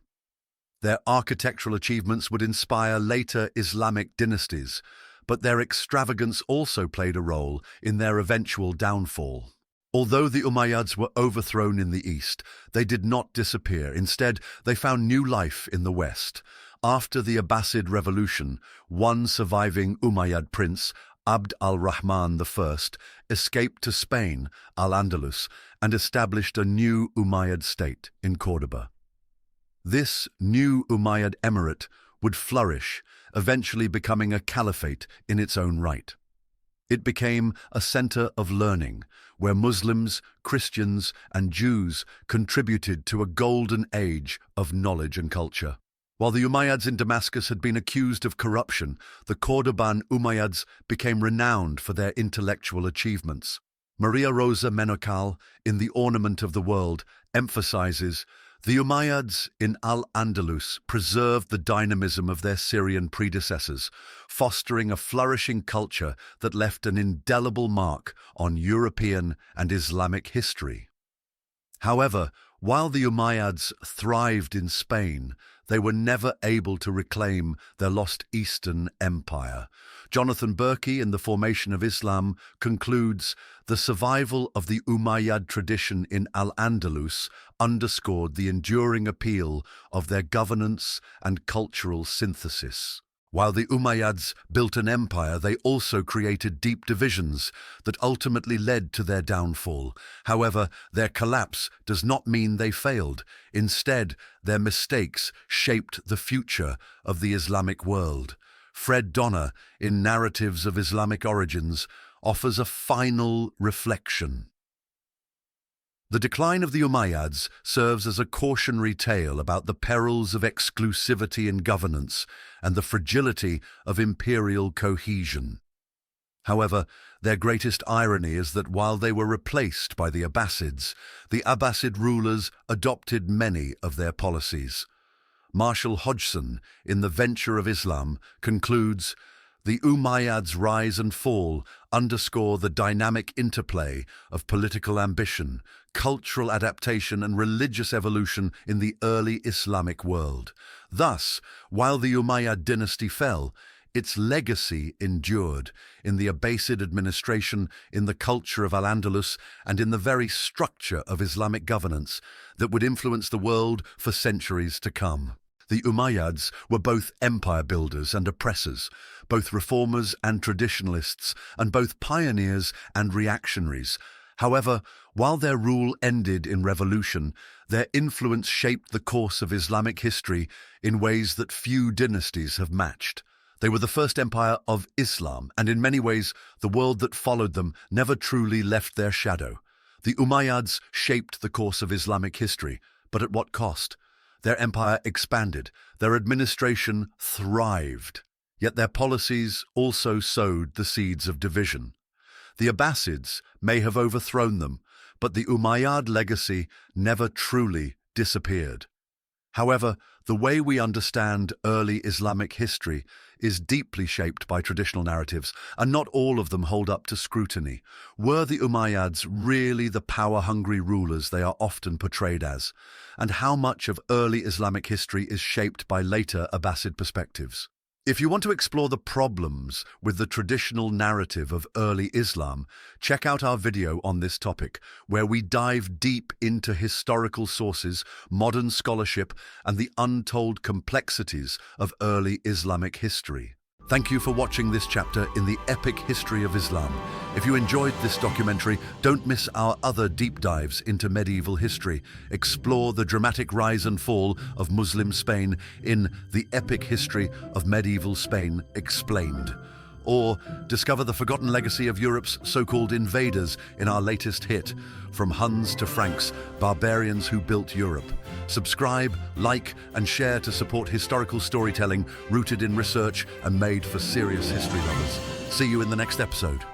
Their architectural achievements would inspire later Islamic dynasties, but their extravagance also played a role in their eventual downfall. Although the Umayyads were overthrown in the east, they did not disappear. Instead, they found new life in the west. After the Abbasid revolution, one surviving Umayyad prince, Abd al-Rahman I, escaped to Spain, Al-Andalus, and established a new Umayyad state in Córdoba. This new Umayyad emirate would flourish, eventually becoming a caliphate in its own right. It became a center of learning, where Muslims, Christians, and Jews contributed to a golden age of knowledge and culture. While the Umayyads in Damascus had been accused of corruption, the Cordoban Umayyads became renowned for their intellectual achievements. Maria Rosa Menocal, in The Ornament of the World, emphasizes, "The Umayyads in Al-Andalus preserved the dynamism of their Syrian predecessors, fostering a flourishing culture that left an indelible mark on European and Islamic history." However, while the Umayyads thrived in Spain, they were never able to reclaim their lost Eastern Empire. Jonathan Berkey, in The Formation of Islam, concludes, "The survival of the Umayyad tradition in Al-Andalus underscored the enduring appeal of their governance and cultural synthesis." While the Umayyads built an empire, they also created deep divisions that ultimately led to their downfall. However, their collapse does not mean they failed. Instead, their mistakes shaped the future of the Islamic world. Fred Donner, in Narratives of Islamic Origins, offers a final reflection. The decline of the Umayyads serves as a cautionary tale about the perils of exclusivity in governance and the fragility of imperial cohesion. However, their greatest irony is that while they were replaced by the Abbasids, the Abbasid rulers adopted many of their policies. Marshall Hodgson, in The Venture of Islam, concludes, "The Umayyads' rise and fall underscore the dynamic interplay of political ambition, cultural adaptation, and religious evolution in the early Islamic world. Thus, while the Umayyad dynasty fell, its legacy endured in the Abbasid administration, in the culture of Al-Andalus, and in the very structure of Islamic governance that would influence the world for centuries to come." The Umayyads were both empire builders and oppressors, both reformers and traditionalists, and both pioneers and reactionaries. However, while their rule ended in revolution, their influence shaped the course of Islamic history in ways that few dynasties have matched. They were the first empire of Islam, and in many ways, the world that followed them never truly left their shadow. The Umayyads shaped the course of Islamic history, but at what cost? Their empire expanded, their administration thrived, yet their policies also sowed the seeds of division. The Abbasids may have overthrown them, but the Umayyad legacy never truly disappeared. However, the way we understand early Islamic history is deeply shaped by traditional narratives, and not all of them hold up to scrutiny. Were the Umayyads really the power-hungry rulers they are often portrayed as? And how much of early Islamic history is shaped by later Abbasid perspectives? If you want to explore the problems with the traditional narrative of early Islam, check out our video on this topic, where we dive deep into historical sources, modern scholarship, and the untold complexities of early Islamic history. Thank you for watching this chapter in the epic history of Islam. If you enjoyed this documentary, don't miss our other deep dives into medieval history. Explore the dramatic rise and fall of Muslim Spain in The Epic History of Medieval Spain Explained. Or discover the forgotten legacy of Europe's so-called invaders in our latest hit, From Huns to Franks, Barbarians Who Built Europe. Subscribe, like, and share to support historical storytelling rooted in research and made for serious history lovers. See you in the next episode.